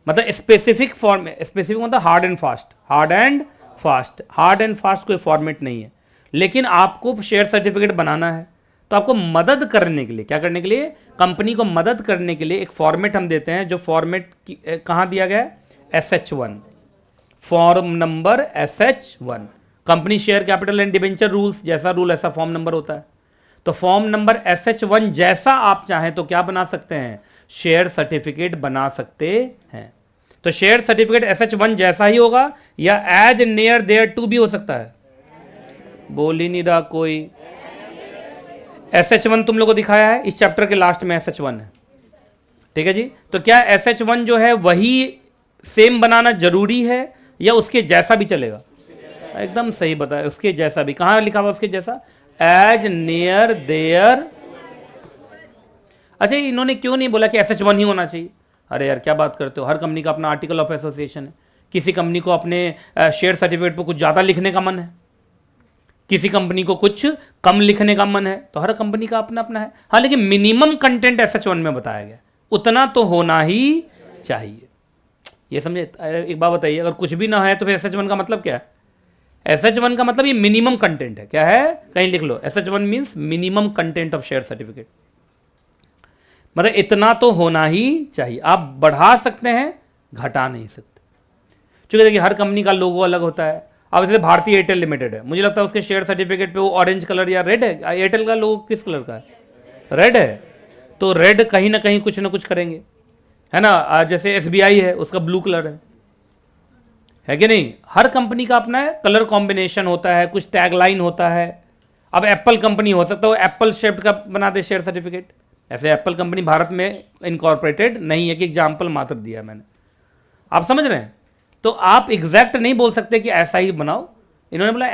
मतलब स्पेसिफिक फॉर्म। स्पेसिफिक मतलब hard and fast. Hard and fast. Hard and fast कोई फॉर्मेट नहीं है। लेकिन आपको शेयर सर्टिफिकेट बनाना है तो आपको मदद करने के लिए, क्या करने के लिए? कंपनी को मदद करने के लिए एक फॉर्मेट हम देते हैं, जो फॉर्मेट कहां दिया गया है? SH1। Form number SH1। Company share capital and debenture rules, जैसा रूल ऐसा फॉर्म नंबर होता है। तो फॉर्म नंबर SH1 जैसा आप चाहें तो क्या बना सकते हैं? शेयर सर्टिफिकेट बना सकते हैं। तो शेयर सर्टिफिकेट SH1 जैसा ही होगा या एज नियर देयर टू भी हो सकता है? बोल ही नहीं रहा कोई। SH1 तुम लोगों को दिखाया है, इस चैप्टर के लास्ट में SH1 है। ठीक है जी। तो क्या SH1 जो है वही सेम बनाना जरूरी है या उसके जैसा भी चलेगा? एकदम सही बताया, उसके जैसा भी। कहां लिखा हुआ उसके जैसा? As near there. अच्छा, इन्होंने क्यों नहीं बोला कि SH1 ही होना चाहिए? अरे यार क्या बात करते हो, हर कंपनी का अपना आर्टिकल ऑफ एसोसिएशन है। किसी कंपनी को अपने शेयर सर्टिफिकेट पर कुछ ज़्यादा लिखने का मन है, किसी कंपनी को कुछ कम लिखने का मन है, तो हर कंपनी का अपना अपना है। हाँ, लेकिन मिनिमम कंटेंट SH1 में बताया गया, उतना तो होना ही चाहिए। ये समझे? एक बात बताइए, अगर कुछ भी ना है तो फिर SH1 का मतलब क्या है? SH1 का मतलब ये मिनिमम कंटेंट है, क्या है, कहीं लिख लो, SH1 means minimum content of share certificate, मतलब इतना तो होना ही चाहिए। आप बढ़ा सकते हैं, घटा नहीं सकते, क्योंकि देखिए हर कंपनी का लोगो अलग होता है। अब जैसे भारतीय एयरटेल लिमिटेड है, मुझे लगता है उसके शेयर सर्टिफिकेट पे वो ऑरेंज कलर या रेड है, एयरटेल का लोगो किस कलर का है, रेड है, तो रेड कहीं ना कहीं कुछ ना कुछ करेंगे, है ना। आज जैसे SBI है, उसका ब्लू कलर है कि नहीं। हर कंपनी का अपना कलर कॉम्बिनेशन होता है, कुछ टैगलाइन होता है। अब एप्पल कंपनी हो सकता है वो एप्पल शेप्ड का बना दे शेयर सर्टिफिकेट, ऐसे एप्पल कंपनी भारत में इनकॉर्पोरेटेड नहीं है, कि एग्जाम्पल मात्र दिया मैंने, आप समझ रहे हैं। तो आप एग्जैक्ट नहीं बोल सकते कि ऐसा ही बनाओ, इन्होंने बोला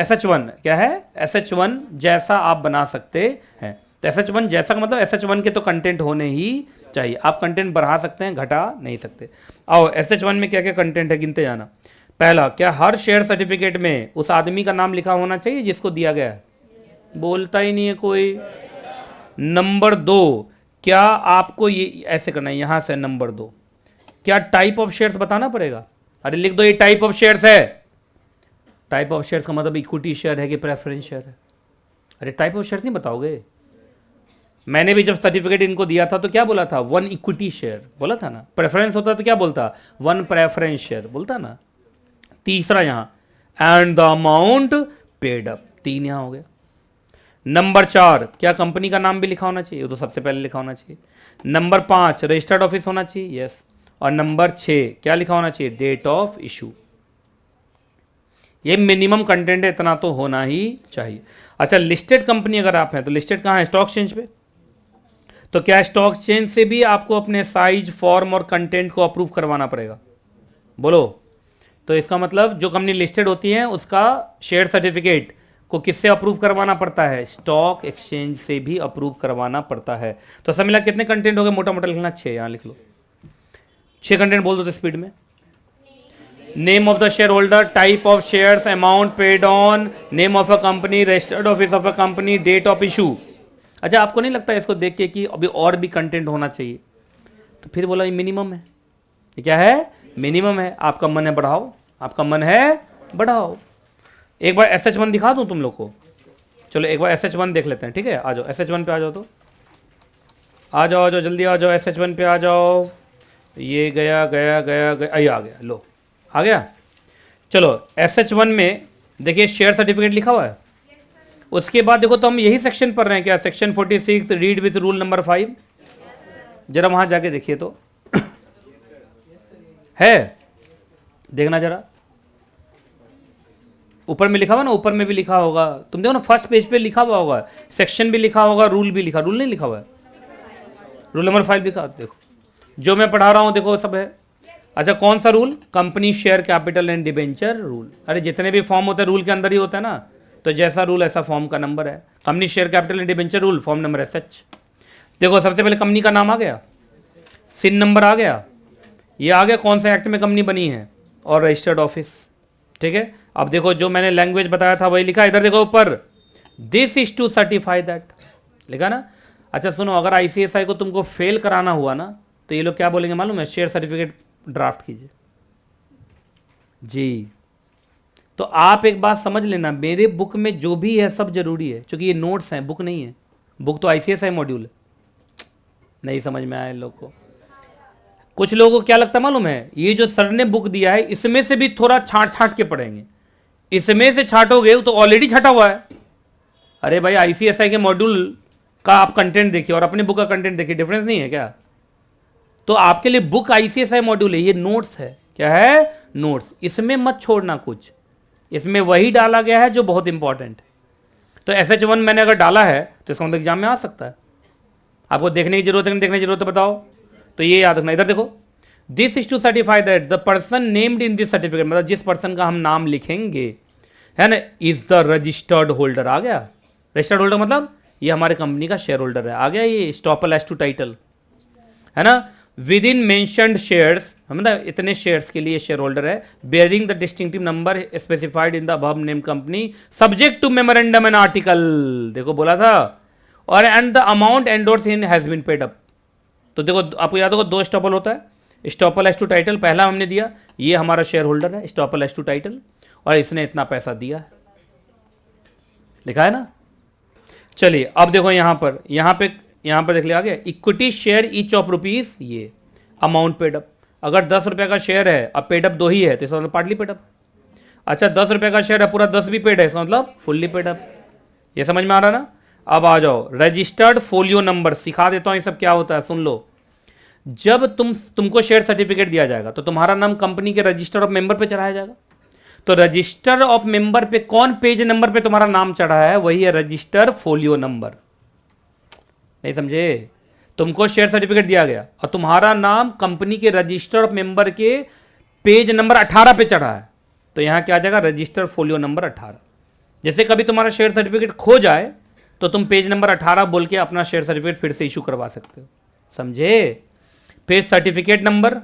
SH1 क्या है, SH1 जैसा आप बना सकते हैं। तो SH1 जैसा का मतलब SH1 के तो कंटेंट होने ही चाहिए, आप कंटेंट बढ़ा सकते हैं, घटा नहीं सकते। आओ SH1 में क्या क्या कंटेंट है गिनते जाना। पहला, क्या हर शेयर सर्टिफिकेट में उस आदमी का नाम लिखा होना चाहिए जिसको दिया गया है, बोलता ही नहीं है कोई। नंबर 2, क्या आपको ये ऐसे करना है, यहां से नंबर 2, क्या टाइप ऑफ शेयर्स बताना पड़ेगा, अरे लिख दो ये टाइप ऑफ शेयर्स है। टाइप ऑफ शेयर्स का मतलब इक्विटी शेयर है कि प्रेफरेंस शेयर है, अरे टाइप ऑफ शेयर्स नहीं बताओगे। मैंने भी जब सर्टिफिकेट इनको दिया था तो क्या बोला था, 1 इक्विटी शेयर बोला था ना, प्रेफरेंस होता तो क्या बोलता, 1 प्रेफरेंस शेयर बोलता ना। तीसरा यहां, and the amount paid up, 3 यहां हो गया। नंबर 4, क्या कंपनी का नाम भी लिखा होना चाहिए, वो तो सबसे पहले लिखा होना चाहिए। नंबर 5, रजिस्टर्ड ऑफिस होना चाहिए, यस। और नंबर 6, क्या लिखा होना चाहिए, डेट ऑफ इशू। ये मिनिमम कंटेंट है, इतना तो होना ही चाहिए। अच्छा, लिस्टेड कंपनी अगर आप हैं तो लिस्टेड कहाँ है, स्टॉक एक्सचेंज पे, तो क्या स्टॉक एक्सचेंज से भी आपको अपने साइज, फॉर्म और कंटेंट को अप्रूव करवाना पड़ेगा, बोलो। तो इसका मतलब जो कंपनी लिस्टेड होती है उसका शेयर सर्टिफिकेट को किससे अप्रूव करवाना पड़ता है, स्टॉक एक्सचेंज से भी अप्रूव करवाना पड़ता है। तो सब मिला कितने कंटेंट हो गए, मोटा मोटा लिखना 6, यहां लिख लो 6 कंटेंट बोल दो तो स्पीड में। Name of the share holder, type of shares, amount paid on, name of a company, registered office of a company, date of issue. अच्छा, आपको नहीं लगता इसको देख के कि अभी और भी कंटेंट होना चाहिए, तो फिर बोला ये मिनिमम है, ये क्या है, मिनिमम है। आपका मन है बढ़ाओ, आपका मन है बढ़ाओ। एक बार SH1 दिखा दूं तुम लोग को, चलो एक बार SH1 देख लेते हैं, ठीक है। आ जाओ SH1 पे, आ जाओ, तो आ जाओ, आ जाओ, जल्दी आ जाओ, SH1 पे आ जाओ। ये गया गया गया गया, ये आ गया, लो आ गया। चलो SH1 में देखिए शेयर सर्टिफिकेट लिखा हुआ है, उसके बाद देखो तो हम यही सेक्शन पढ़ रहे हैं क्या, section 46, read with rule number 5, जरा वहां जाके देखिए तो है, देखना जरा, ऊपर में लिखा हुआ ना, ऊपर में भी लिखा होगा, तुम देखो ना फर्स्ट पेज पे लिखा हुआ होगा, सेक्शन भी लिखा होगा, रूल भी लिखा, रूल नहीं लिखा हुआ है, रूल नंबर 5 लिखा, देखो जो मैं पढ़ा रहा हूं देखो सब है। अच्छा, कौन सा rule, company share capital and debenture rule. अरे जितने भी फॉर्म होते हैं रूल के अंदर ही होता है ना, तो जैसा रूल ऐसा फॉर्म का नंबर है। Company share capital and debenture rule, form number SH। देखो सबसे पहले कंपनी का नाम आ गया, सिन नंबर आ गया, ये आ गया कौन सा एक्ट में कंपनी बनी है, और रजिस्टर्ड ऑफिस, ठीक है। अब देखो जो मैंने लैंग्वेज बताया था वही लिखा, इधर देखो ऊपर, this is to certify that, लिखा ना। अच्छा सुनो, अगर ICSI को तुमको फेल कराना हुआ ना, तो ये लोग क्या बोलेंगे मालूम है, शेयर सर्टिफिकेट ड्राफ्ट कीजिए जी। तो आप एक बात समझ लेना, मेरे बुक में जो भी है सब जरूरी है, क्योंकि ये नोट्स हैं, बुक नहीं है। बुक तो ICSI मॉड्यूल है, नहीं समझ में आया लोग को। कुछ लोगों को क्या लगता है मालूम है, ये जो सर ने बुक दिया है इसमें से भी थोड़ा छांट छांट के पढ़ेंगे, इसमें से छांटोगे तो ऑलरेडी छटा हुआ है। अरे भाई ICSI के मॉड्यूल का आप कंटेंट देखिए और अपने बुक का कंटेंट देखिए, डिफरेंस नहीं है क्या। तो आपके लिए बुक ICSI मॉड्यूल है, ये नोट्स है, क्या है, नोट्स, इसमें मत छोड़ना कुछ, इसमें वही डाला गया है जो बहुत इंपॉर्टेंट है। तो SH1 मैंने अगर डाला है तो इसका मतलब एग्जाम में आ सकता है, आपको देखने की जरूरत है, नहीं देखने की जरूरत है बताओ। तो ये याद रखना, इधर देखो, this is to certify that the person named in this certificate, मतलब जिस पर्सन का हम नाम लिखेंगे, है ना, इज द रजिस्टर्ड होल्डर। आ गया रजिस्टर्ड होल्डर, मतलब ये हमारे कंपनी का शेयर होल्डर है, आ गया ये स्टॉपल एज टू टाइटल, है ना। विद इन मेंशनड शेयर्स, मतलब इतने शेयर्स के लिए शेयर होल्डर है, bearing the distinctive number specified in the above name company, subject to memorandum and article, देखो बोला था, और and the amount endorse in has been paid up. तो देखो आपको याद होगा 2 स्टॉपल होता है, स्टॉपल एज टू टाइटल पहला हमने दिया, ये हमारा शेयर होल्डर है, स्टॉपल एज टू टाइटल, और इसने इतना पैसा दिया है, लिखा है ना। चलिए अब देखो यहाँ पर देख लिया, आ गया equity share each of rupees, ये अमाउंट पेड अप। अगर 10 रुपये का शेयर है, अब पेड अप 2 ही है, तो इसका मतलब पार्टली पेड अप। अच्छा 10 रुपये का शेयर है, पूरा 10 भी पेड है, इसका मतलब फुल्ली पेड अप। ये समझ में आ रहा ना। अब आ जाओ रजिस्टर्ड फोलियो नंबर, सिखा देता हूं ये सब क्या होता है, सुन लो। जब तुमको शेयर सर्टिफिकेट दिया जाएगा तो तुम्हारा नाम कंपनी के रजिस्टर ऑफ मेंबर पे चढ़ाया जाएगा। तो रजिस्टर ऑफ मेंबर पे कौन पेज नंबर पे तुम्हारा नाम चढ़ा है, वही है रजिस्टर फोलियो नंबर। नहीं समझे। तुमको शेयर सर्टिफिकेट दिया गया और तुम्हारा नाम कंपनी के रजिस्टर ऑफ मेंबर के पेज नंबर 18 पे चढ़ा है, तो यहां क्या आ जाएगा, रजिस्टर फोलियो नंबर 18। जैसे कभी तुम्हारा शेयर सर्टिफिकेट खो जाए तो तुम पेज नंबर 18 बोल के अपना शेयर सर्टिफिकेट फिर से इशू करवा सकते हो, समझे। पेज सर्टिफिकेट नंबर,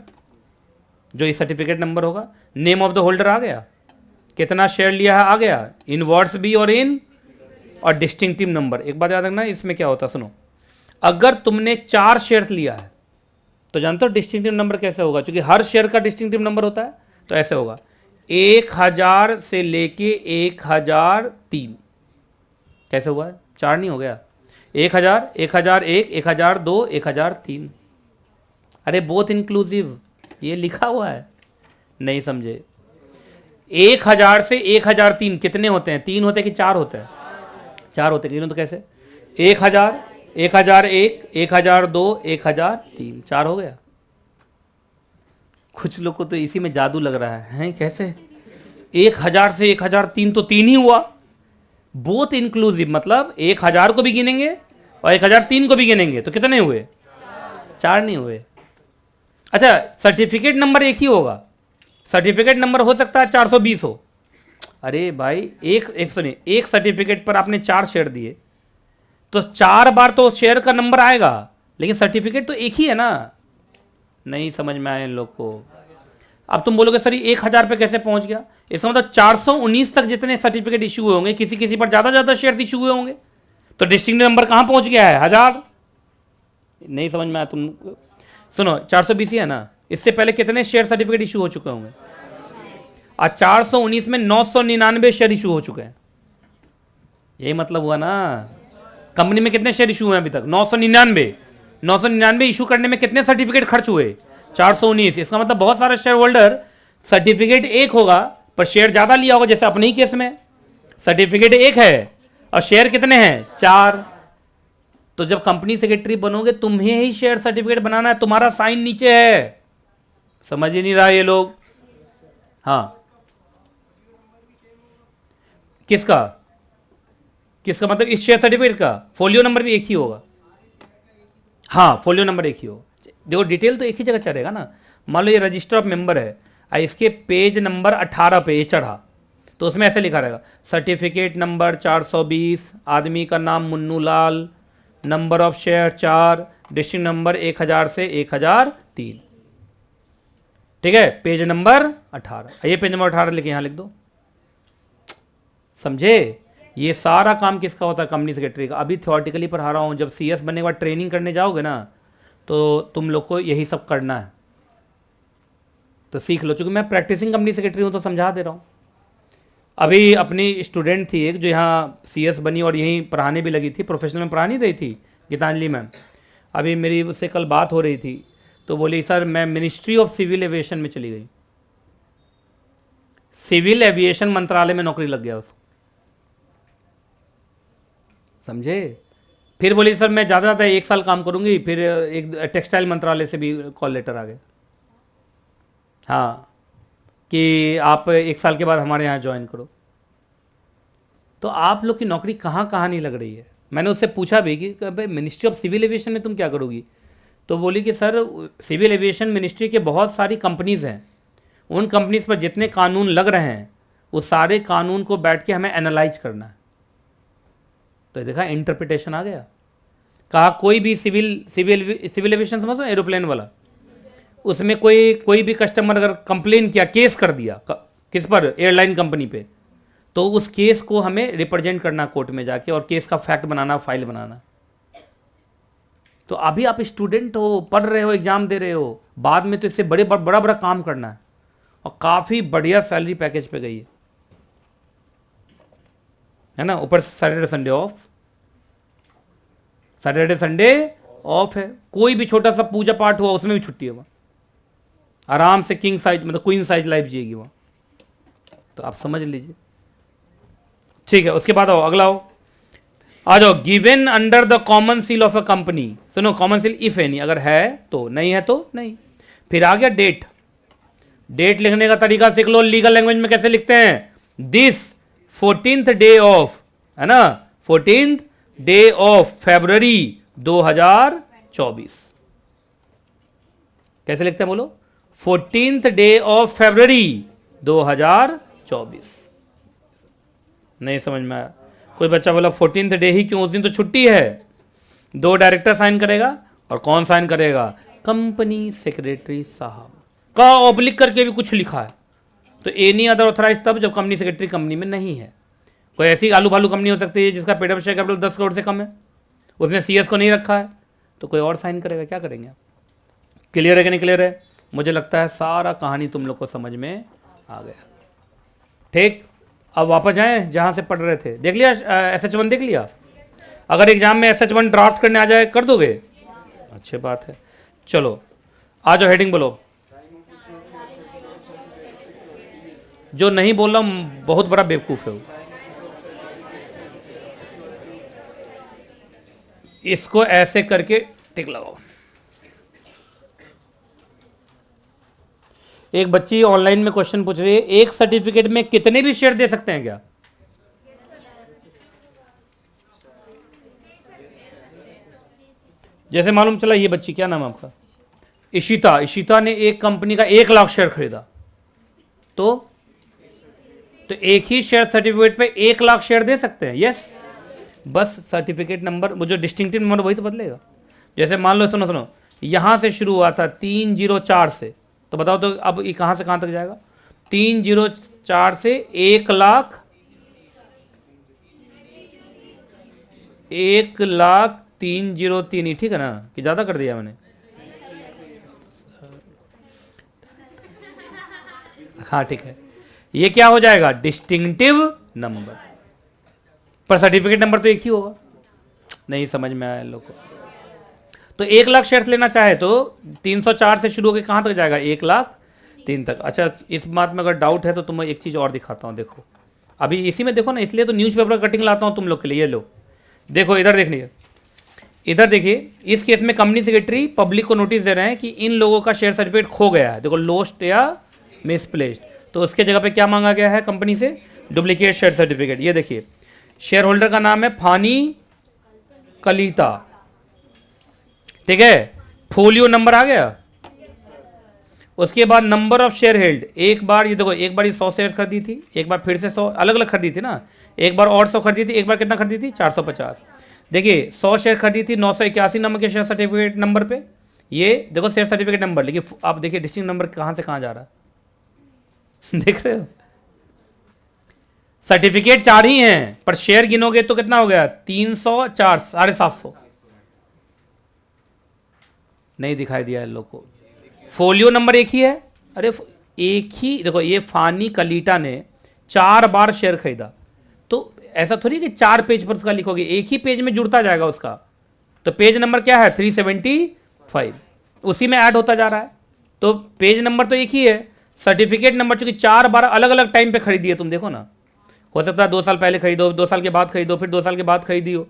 जो ये सर्टिफिकेट नंबर होगा, नेम ऑफ द होल्डर आ गया, कितना शेयर लिया है आ गया, इन वर्ड्स भी और डिस्टिंक्टिव नंबर। एक बात याद रखना, इसमें क्या होता है सुनो, अगर तुमने 4 शेयर लिया है तो जानते हो डिस्टिंक्टिव नंबर कैसे होगा, क्योंकि हर शेयर का डिस्टिंक्टिव नंबर होता है। तो ऐसे होगा 1000 से लेके 1003, कैसे हुआ है, 4 नहीं हो गया, 1000, 1001, 1002, 1003। अरे बोथ इंक्लूसिव, ये लिखा हुआ है, नहीं समझे। 1000 से 1003 कितने होते हैं, 3 होते हैं कि 4 होते हैं, 4 होते हैं। तो कैसे 1000, 1001, 1002, 1003, 4 हो गया। कुछ लोग को तो इसी में जादू लग रहा है कैसे 1000 से 1003 तो 3 ही हुआ। बोथ इंक्लूसिव मतलब 1000 को भी गिनेंगे और 1003 को भी गिनेंगे, तो कितने हुए, 4 नहीं हुए। अच्छा सर्टिफिकेट नंबर एक ही होगा, सर्टिफिकेट नंबर हो सकता है 420 हो। अरे भाई एक सुनिए, एक सर्टिफिकेट पर आपने 4 शेयर दिए तो 4 बार तो शेयर का नंबर आएगा, लेकिन सर्टिफिकेट तो एक ही है ना। नहीं समझ में आया इन लोग को। अब तुम बोलोगे सर 1000 पे कैसे पहुंच गया, इसका मतलब 419 तक जितने सर्टिफिकेट इशू हुए होंगे, किसी किसी पर ज्यादा शेयर इशू हुए होंगे, तो डिस्टिंक्टिव नंबर कहां पहुंच गया है, 1000। नहीं समझ में आया तुम सुनो, 420 ही है ना, इससे पहले कितने शेयर सर्टिफिकेट इशू हो चुके होंगे, आज 419 में 999 शेयर इशू हो चुके हैं। यही मतलब हुआ ना। कंपनी में कितने शेयर इशू हुए अभी तक, 999 इशू करने में कितने सर्टिफिकेट खर्च हुए, 419। इसका मतलब बहुत सारे शेयर होल्डर, सर्टिफिकेट एक होगा पर शेयर ज्यादा लिया होगा, जैसे अपने ही केस में सर्टिफिकेट एक है और शेयर कितने हैं, 4। तो जब कंपनी सेक्रेटरी बनोगे तुम्हें ही शेयर सर्टिफिकेट बनाना है, तुम्हारा साइन नीचे है। समझ ही नहीं रहा ये लोग। हाँ किसका मतलब इस शेयर सर्टिफिकेट का फोलियो नंबर भी एक ही होगा। हाँ फोलियो नंबर एक ही होगा। देखो डिटेल तो एक ही जगह चढ़ेगा ना। मान लो ये रजिस्टर ऑफ मेंबर है, इसके पेज नंबर 18 पे ये चढ़ा, तो उसमें ऐसे लिखा रहेगा सर्टिफिकेट नंबर 420, आदमी का नाम Munnu Lal, number of share 4, district number 1000 से 1003। ठीक है, पेज नंबर 18, ये पेज नंबर 18 लिखे यहां लिख दो। समझे। ये सारा काम किसका होता है, कंपनी सेक्रेटरी का। अभी थ्योरेटिकली पढ़ा रहा हूं, जब सीएस बनने के बाद ट्रेनिंग करने जाओगे ना तो तुम लोग को यही सब करना है, तो सीख लो। चूंकि मैं प्रैक्टिसिंग कंपनी सेक्रेटरी हूं तो समझा दे रहा हूं। अभी अपनी स्टूडेंट थी एक जो यहाँ सीएस बनी और यहीं पढ़ाने भी लगी थी, प्रोफेशनल में पढ़ा नहीं रही थी, गीतांजलि मैम। अभी मेरी उससे कल बात हो रही थी तो बोली सर मैं मिनिस्ट्री ऑफ सिविल एविएशन में चली गई, सिविल एविएशन मंत्रालय में नौकरी लग गया उसको। समझे। फिर बोली सर मैं ज़्यादा 1 साल काम करूंगी, फिर एक टेक्सटाइल मंत्रालय से भी कॉल लेटर आ गया, हाँ कि आप 1 साल के बाद हमारे यहाँ ज्वाइन करो। तो आप लोग की नौकरी कहाँ कहाँ नहीं लग रही है। मैंने उससे पूछा भी कि भाई मिनिस्ट्री ऑफ सिविल एविएशन में तुम क्या करोगी, तो बोली कि सर सिविल एविएशन मिनिस्ट्री के बहुत सारी कंपनीज़ हैं, उन कंपनीज़ पर जितने कानून लग रहे हैं उस सारे कानून को बैठ के हमें एनालाइज करना है। तो देखा इंटरप्रिटेशन आ गया। कहा कोई भी सिविल एविएशन समझो, एरोप्लेन वाला, उसमें कोई भी कस्टमर अगर कंप्लेन किया, केस कर दिया किस पर, एयरलाइन कंपनी पे, तो उस केस को हमें रिप्रेजेंट करना कोर्ट में जाके और केस का फैक्ट बनाना, फाइल बनाना। तो अभी आप स्टूडेंट हो, पढ़ रहे हो, एग्जाम दे रहे हो, बाद में तो इससे बड़ा काम करना है और काफ़ी बढ़िया सैलरी पैकेज पे गई है। है ना, ऊपर Saturday Sunday off, Saturday Sunday off है। कोई भी छोटा सा पूजा पाठ हुआ उसमें भी छुट्टी है वहाँ, आराम से किंग साइज मतलब क्वीन साइज लाइफ जिएगी वहाँ। तो आप समझ लीजिए, ठीक है। उसके बाद आओ, अगला आ जाओ, given under the common seal of a company. सुनो, कॉमन सील इफ एनी, अगर है तो, नहीं है तो नहीं। फिर आ गया डेट। डेट लिखने का तरीका सीख लो, लीगल लैंग्वेज में कैसे लिखते हैं, दिस 14th डे ऑफ, है ना, 14th डे ऑफ फरवरी 2024। कैसे लिखते हैं बोलो, 14th डे ऑफ फरवरी 2024। नहीं समझ में आया? कोई बच्चा बोला 14th डे ही क्यों, उस दिन तो छुट्टी है। दो डायरेक्टर साइन करेगा, और कौन साइन करेगा, कंपनी सेक्रेटरी साहब का ऑब्लिक करके भी कुछ लिखा है। तो एनी अदर ऑथराइज तब जब कंपनी सेक्रेटरी कंपनी में नहीं है। कोई ऐसी आलू भालू कंपनी हो सकती है जिसका paid up share capital 10 crore से कम है, उसने सीएस को नहीं रखा है, तो कोई और साइन करेगा, क्या करेंगे आप? क्लियर है कि नहीं क्लियर है? मुझे लगता है सारा कहानी तुम लोग को समझ में आ गया। ठीक, अब वापस जाएं जहां से पढ़ रहे थे। देख लिया SH1 देख लिया? अगर एग्जाम में SH1 ड्राफ्ट करने आ जाए कर दोगे? अच्छी बात है। चलो आ जाओ, हेडिंग बोलो। जो नहीं बोल रहा बहुत बड़ा बेवकूफ है वो। इसको ऐसे करके टिक लगाओ। एक बच्ची ऑनलाइन में क्वेश्चन पूछ रही है, एक सर्टिफिकेट में कितने भी शेयर दे सकते हैं क्या? जैसे मालूम चला, ये बच्ची, क्या नाम है आपका? इशिता। इशिता ने एक कंपनी का 1 लाख शेयर खरीदा, तो एक ही शेयर सर्टिफिकेट पे 1 लाख शेयर दे सकते हैं। यस, बस सर्टिफिकेट नंबर, वो जो डिस्टिंक्टिव नंबर वही तो बदलेगा। जैसे मान लो, सुनो सुनो, यहां से शुरू हुआ था 304 से, तो बताओ तो अब ये कहां से कहां तक जाएगा? 304 से 1 लाख, 1,03,03, ठीक है ना? कि ज्यादा कर दिया मैंने? हाँ ठीक है। ये क्या हो जाएगा? Distinctive number. पर सर्टिफिकेट नंबर तो एक ही होगा। नहीं समझ में आया लोगों को? तो 1 लाख शेयर्स लेना चाहे तो 304 से शुरू होकर कहां तक जाएगा? 1,03 तक। अच्छा, इस बात में अगर डाउट है तो तुम्हें एक चीज और दिखाता हूं। देखो अभी इसी में देखो ना, इसलिए तो न्यूज़पेपर कटिंग लाता हूं तुम लोग के लिए। ये लो, देखो इधर देखिए, इधर देखिए। इस केस में कंपनी सेक्रेटरी पब्लिक को नोटिस दे रहे हैं कि इन लोगों का शेयर सर्टिफिकेट खो गया है। देखो, लोस्ट या मिसप्लेस्ड। तो उसके जगह पे क्या मांगा गया है कंपनी से? Duplicate share certificate. ये देखिए, शेयर होल्डर का नाम है फानी कलीता, ठीक है। फोलियो नंबर आ गया। उसके बाद नंबर ऑफ शेयर हेल्ड, एक बार ये देखो, एक बार ये 100 शेयर खरीदी थी, एक बार फिर से 100, अलग अलग खरीदी थी ना। एक बार और 100 खरीदी थी, एक बार कितना खरीदी थी? 450। देखिए 100 शेयर खरीदी थी 981 नंबर के शेयर सर्टिफिकेट नंबर पे। ये देखो शेयर सर्टिफिकेट नंबर, लेकिन आप देखिए डिस्टिंक्ट नंबर कहां से कहां जा रहा है देख रहे हो? सर्टिफिकेट 4 ही हैं, पर शेयर गिनोगे तो कितना हो गया? 304, 750। नहीं दिखाई दिया इन लोग को? फोलियो नंबर एक ही है। अरे एक ही, देखो ये फानी कलीटा ने 4 बार शेयर खरीदा, तो ऐसा थोड़ी कि 4 पेज पर उसका लिखोगे, एक ही पेज में जुड़ता जाएगा उसका। तो पेज नंबर क्या है? 375, उसी में ऐड होता जा रहा है। तो पेज नंबर तो एक ही है, सर्टिफिकेट नंबर चूंकि 4 बार अलग अलग टाइम पे खरीदी है। तुम देखो ना, हो सकता है 2 साल पहले खरीदो, 2 साल के बाद खरीदो, फिर 2 साल के बाद खरीदी हो,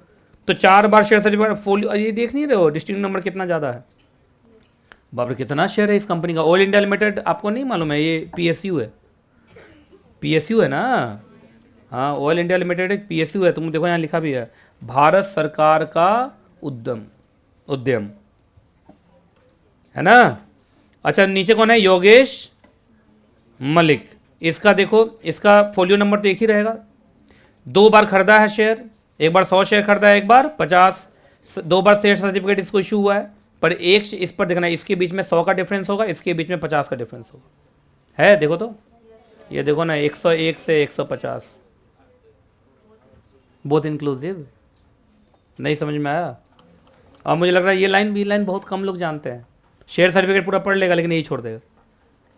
तो 4 बार शेयर सर्टिफिकेट फोलियो। ये देख नहीं रहे हो डिस्टिंक्ट नंबर कितना ज़्यादा है? बाप रे, कितना शेयर है इस कंपनी का। ऑयल इंडिया लिमिटेड आपको नहीं मालूम है? ये PSU है, PSU है ना। हाँ, ऑयल इंडिया लिमिटेड एक PSU है। तुम देखो यहाँ लिखा भी है, भारत सरकार का उद्यम है ना। अच्छा, नीचे कौन है? योगेश मलिक। इसका देखो, इसका फोलियो नंबर तो एक ही रहेगा। 2 बार खरीदा है शेयर, एक बार 100 शेयर खरीदा है, एक बार 50। 2 बार शेयर सर्टिफिकेट इसको इशू हुआ है, पर एक इस पर देखना, इसके बीच में 100 का डिफरेंस होगा, इसके बीच में 50 का डिफरेंस होगा। है देखो तो, ये देखो ना, 101 से 150, बहुत इंक्लूसिव। नहीं समझ में आया? और मुझे लग रहा है ये लाइन बहुत कम लोग जानते हैं। शेयर सर्टिफिकेट पूरा पढ़ लेगा लेकिन यही छोड़ देगा।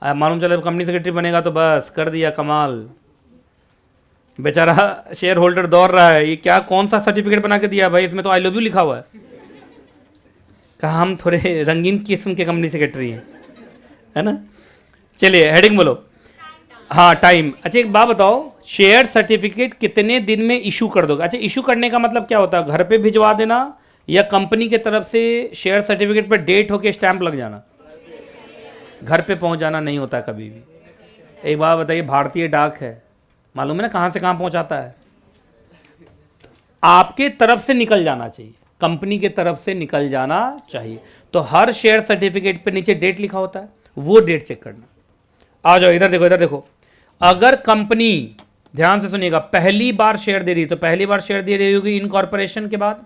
मालूम चला कंपनी सेक्रेटरी बनेगा तो बस कर दिया कमाल। बेचारा शेयर होल्डर दौड़ रहा है, ये क्या कौन सा सर्टिफिकेट बना के दिया भाई, इसमें तो आई लव यू लिखा हुआ है। कहा हम थोड़े रंगीन किस्म के कंपनी सेक्रेटरी हैं, है ना। चलिए हेडिंग बोलो। हाँ टाइम। अच्छा एक बात बताओ, शेयर सर्टिफिकेट कितने दिन में इशू कर दोगे? अच्छा इशू करने का मतलब क्या होता है, घर पे भिजवा देना या कंपनी के तरफ से शेयर सर्टिफिकेट पर डेट होके स्टैंप लग जाना? घर पे पहुंच जाना नहीं होता कभी भी। एक बात बताइए, भारतीय डाक है, मालूम है ना कहाँ से कहाँ पहुंचाता है? आपके तरफ से निकल जाना चाहिए, कंपनी के तरफ से निकल जाना चाहिए। तो हर शेयर सर्टिफिकेट पे नीचे डेट लिखा होता है, वो डेट चेक करना। आ जाओ इधर देखो, इधर देखो। अगर कंपनी, ध्यान से सुनिएगा, पहली बार शेयर दे रही, तो पहली बार शेयर दे रही होगी इनकॉर्पोरेशन के बाद,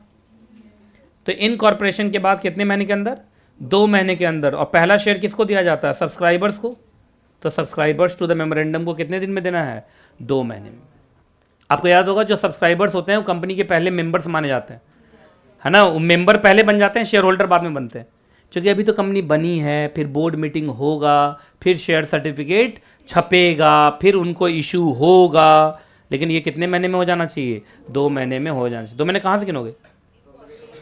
तो इनकॉर्पोरेशन के बाद कितने महीने के अंदर? 2 महीने के अंदर। और पहला शेयर किसको दिया जाता है? सब्सक्राइबर्स को। तो सब्सक्राइबर्स टू द मेमोरेंडम को कितने दिन में देना है? 2 महीने में। आपको याद होगा जो सब्सक्राइबर्स होते हैं वो कंपनी के पहले मेंबर्स माने जाते हैं, है ना। वो मेंबर पहले बन जाते हैं, शेयर होल्डर बाद में बनते हैं। क्योंकि अभी तो कंपनी बनी है, फिर बोर्ड मीटिंग होगा, फिर शेयर सर्टिफिकेट छपेगा, फिर उनको इशू होगा। लेकिन ये कितने महीने में हो जाना चाहिए? 2 महीने में हो जाना चाहिए। 2 महीने कहाँ से गिनोगे?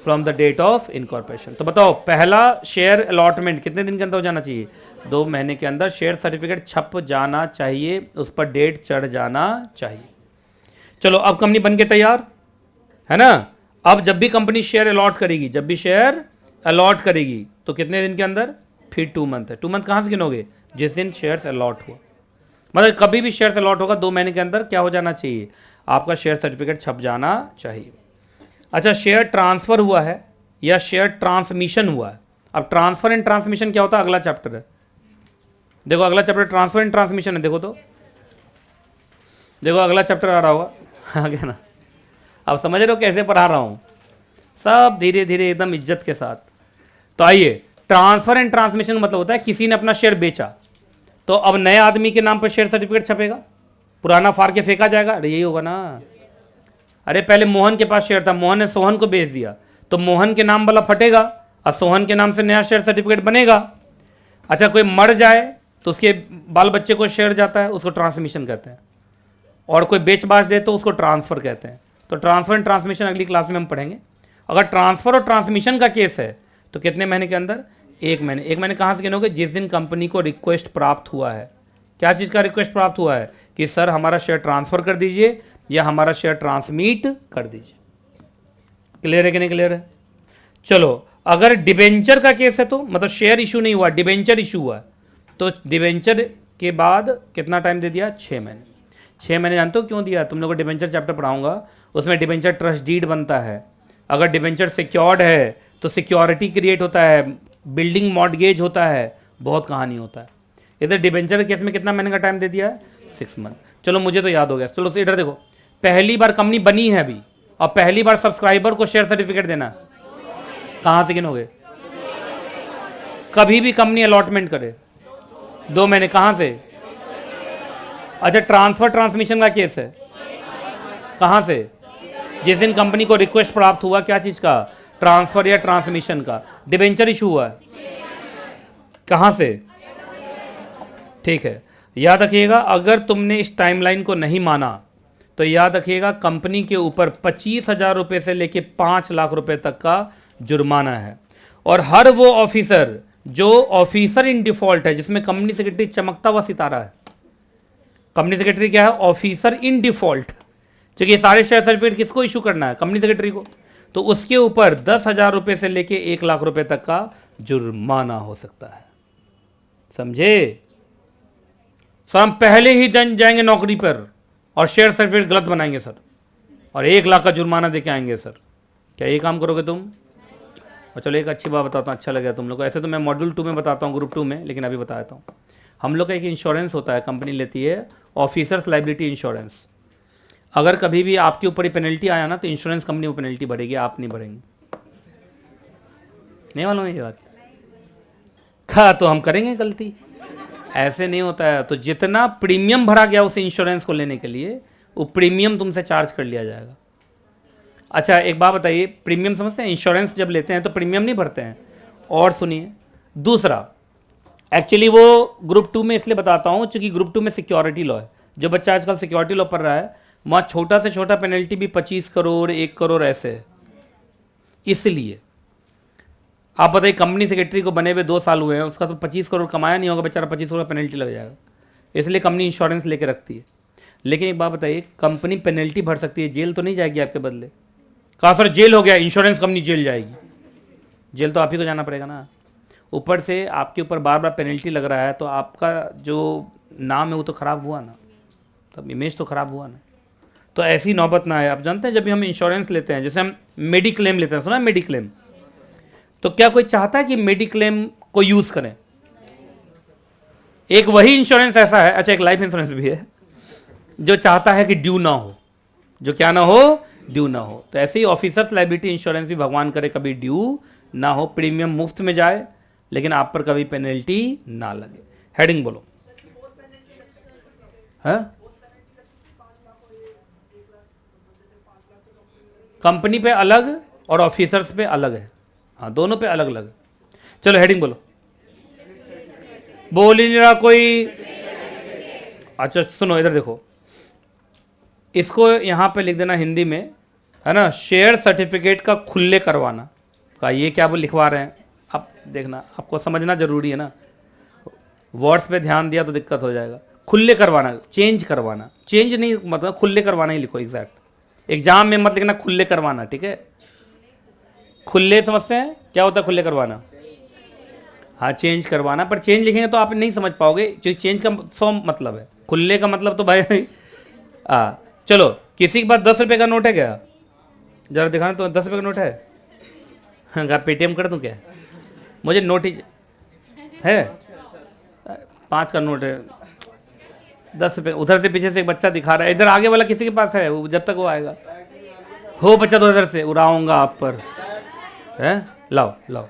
From the date of incorporation. तो बताओ पहला शेयर अलॉटमेंट कितने दिन के अंदर हो जाना चाहिए? 2 महीने के अंदर शेयर सर्टिफिकेट छप जाना चाहिए, उस पर डेट चढ़ जाना चाहिए। चलो अब कंपनी बन के तैयार है ना। अब जब भी कंपनी शेयर अलॉट करेगी, जब भी शेयर अलॉट करेगी तो कितने दिन के अंदर? फिर 2 मंथ है। 2 मंथ कहाँ से गिनोगे? जिस दिन शेयर्स अलॉट हुआ। मतलब कभी भी शेयर्स अलॉट होगा 2 महीने के अंदर क्या हो जाना चाहिए? आपका शेयर सर्टिफिकेट छप जाना चाहिए। अच्छा शेयर ट्रांसफर हुआ है या शेयर ट्रांसमिशन हुआ है? अब ट्रांसफर एंड ट्रांसमिशन क्या होता है, अगला चैप्टर है। देखो अगला चैप्टर ट्रांसफर एंड ट्रांसमिशन है। देखो तो देखो अगला चैप्टर आ रहा होगा, आ गया ना। अब समझ रहे हो कैसे पढ़ा रहा हूँ, सब धीरे धीरे एकदम इज्जत के साथ। तो आइए, ट्रांसफर एंड ट्रांसमिशन मतलब होता है किसी ने अपना शेयर बेचा, तो अब नए आदमी के नाम पर शेयर सर्टिफिकेट छपेगा, पुराना फाड़ के फेंका जाएगा। अरे यही होगा ना। अरे पहले मोहन के पास शेयर था, मोहन ने सोहन को बेच दिया, तो मोहन के नाम वाला फटेगा और सोहन के नाम से नया शेयर सर्टिफिकेट बनेगा। अच्छा कोई मर जाए तो उसके बाल बच्चे को शेयर जाता है, उसको ट्रांसमिशन कहते हैं। और कोई बेच बाच दे तो उसको ट्रांसफर कहते हैं। तो ट्रांसफर एंड ट्रांसमिशन अगली क्लास में हम पढ़ेंगे। अगर ट्रांसफर और ट्रांसमिशन का केस है तो कितने महीने के अंदर? 1 महीने। 1 महीने कहाँ से गिनोगे? जिस दिन कंपनी को रिक्वेस्ट प्राप्त हुआ है। क्या चीज़ का रिक्वेस्ट प्राप्त हुआ है? कि सर हमारा शेयर ट्रांसफर कर दीजिए या हमारा शेयर ट्रांसमिट कर दीजिए। क्लियर है कि नहीं क्लियर है? चलो अगर डिबेंचर का केस है तो मतलब शेयर इशू नहीं हुआ, डिबेंचर इशू हुआ, तो डिबेंचर के बाद कितना टाइम दे दिया? 6 महीने। 6 महीने जानते हो क्यों दिया? तुम लोगों को डिबेंचर चैप्टर पढ़ाऊंगा, उसमें डिबेंचर ट्रस्ट डीड बनता है। अगर डिबेंचर सिक्योर्ड है तो सिक्योरिटी क्रिएट होता है, बिल्डिंग मॉर्टगेज होता है, बहुत कहानी होता है। इधर डिबेंचर के केस में कितना महीने का टाइम दे दिया है? 6 मंथ। चलो मुझे तो याद हो गया। चलो इधर देखो, पहली बार कंपनी बनी है अभी और पहली बार सब्सक्राइबर को शेयर सर्टिफिकेट देना, कहाँ से गिनोगे? कभी भी कंपनी अलॉटमेंट करे 2 महीने, कहाँ से? अच्छा ट्रांसफर ट्रांसमिशन का केस है, कहाँ से? जिस दिन कंपनी को रिक्वेस्ट प्राप्त हुआ, क्या चीज का? ट्रांसफर या ट्रांसमिशन का। डिबेंचर इशू हुआ है, कहाँ से? ठीक है, याद रखिएगा। अगर तुमने इस टाइमलाइन को नहीं माना तो याद रखिएगा कंपनी के ऊपर 25,000 रुपये से लेके 5 लाख रुपए तक का जुर्माना है। और हर वो ऑफिसर जो ऑफिसर इन डिफॉल्ट है, जिसमें कंपनी सेक्रेटरी चमकता हुआ सितारा है। कंपनी सेक्रेटरी क्या है? Officer in default. क्योंकि सारे शेयर सर्टिफिकेट किसको इशू करना है? कंपनी सेक्रेटरी को। तो उसके ऊपर 10,000 रुपये से लेके 1 लाख रुपए तक का जुर्माना हो सकता है। समझे? सर हम पहले ही जाएंगे नौकरी पर और शेयर सर्टिफिकेट गलत बनाएंगे सर, और 1 लाख का जुर्माना देके आएंगे सर, क्या ये काम करोगे तुम? और चलो एक अच्छी बात बताता हूँ, अच्छा लगा तुम लोग को। ऐसे तो मैं मॉड्यूल 2 में बताता हूँ, ग्रुप 2 में, लेकिन अभी बता देता हूँ। हम लोग का एक इंश्योरेंस होता है, कंपनी लेती है, ऑफिसर्स लाइबिलिटी इंश्योरेंस। अगर कभी भी आपके ऊपर ही पेनल्टी आया ना तो इंश्योरेंस कंपनी वो पेनल्टी भरेगी, आप नहीं भरेंगे। नहीं मालूम है ये बात? खा तो हम करेंगे गलती, ऐसे नहीं होता है। तो जितना प्रीमियम भरा गया उस इंश्योरेंस को लेने के लिए, वो प्रीमियम तुमसे चार्ज कर लिया जाएगा। अच्छा एक बात बताइए, प्रीमियम समझते हैं? इंश्योरेंस जब लेते हैं तो प्रीमियम नहीं भरते हैं। और सुनिए दूसरा, एक्चुअली वो ग्रुप 2 में इसलिए बताता हूँ क्योंकि ग्रुप 2 में सिक्योरिटी लॉ है। जो बच्चा आजकल सिक्योरिटी लॉ पढ़ रहा है वहाँ छोटा से छोटा पेनल्टी भी 25 करोड़ 1 करोड़ ऐसे है। इसलिए आप बताइए, कंपनी सेक्रेटरी को बने हुए 2 साल हुए हैं, उसका तो 25 करोड़ कमाया नहीं होगा बेचारा, 25 करोड़ पेनल्टी लग जाएगा। इसलिए कंपनी इंश्योरेंस लेके रखती है। लेकिन एक बात बताइए, कंपनी पेनल्टी भर सकती है, जेल तो नहीं जाएगी आपके बदले। कहा सर जेल हो गया, इंश्योरेंस कंपनी जेल जाएगी? जेल तो आप ही को जाना पड़ेगा ना। ऊपर से आपके ऊपर बार बार पेनल्टी लग रहा है, तो आपका जो नाम है वो तो ख़राब हुआ ना, तब इमेज तो ख़राब हुआ ना। तो ऐसी नौबत ना आए। आप जानते हैं जब भी हम इंश्योरेंस लेते हैं, जैसे हम मेडिक्लेम लेते हैं, सुना है मेडिक्लेम? तो क्या कोई चाहता है कि मेडिक्लेम को यूज़ करें? एक वही इंश्योरेंस ऐसा है, अच्छा एक लाइफ इंश्योरेंस भी है, जो चाहता है कि ड्यू ना हो, जो क्या ना हो, ड्यू ना हो। तो ऐसे ही ऑफिसर्स लायबिलिटी इंश्योरेंस भी भगवान करे कभी ड्यू ना हो, प्रीमियम मुफ्त में जाए, लेकिन आप पर कभी पेनल्टी ना लगे। हेडिंग बोलो। है कंपनी पे अलग और ऑफिसर्स पे अलग है, हाँ दोनों पे अलग अलग। चलो हेडिंग बोलो। बोल ही नहीं रहा कोई। अच्छा सुनो इधर देखो, इसको यहाँ पे लिख देना हिंदी में, है ना, शेयर सर्टिफिकेट का खुले करवाना का। ये क्या वो लिखवा रहे हैं आप देखना, आपको समझना जरूरी है ना। वर्ड्स पे ध्यान दिया तो दिक्कत हो जाएगा। खुले करवाना, चेंज करवाना, चेंज नहीं मतलब खुले करवाना ही लिखो एग्जैक्ट। एग्जाम में मत लिखना खुले करवाना, ठीक है? खुले समझते हैं क्या होता है खुले करवाना? हाँ चेंज करवाना, पर चेंज लिखेंगे तो आप नहीं समझ पाओगे, क्योंकि चेंज का 100 मतलब है, खुले का मतलब तो भाई चलो किसी के पास 10 रुपये का नोट है क्या? जरा दिखाना तो, 10 रुपये का नोट है? हाँ पेटीएम कर दूँ क्या? मुझे नोट ही है, 5 का नोट है, 10 रुपये। उधर से पीछे से एक बच्चा दिखा रहा है, इधर आगे वाला किसी के पास है? वो जब तक वो आएगा हो बच्चा तो इधर से उड़ाऊंगा आप पर, है? लाओ लाओ।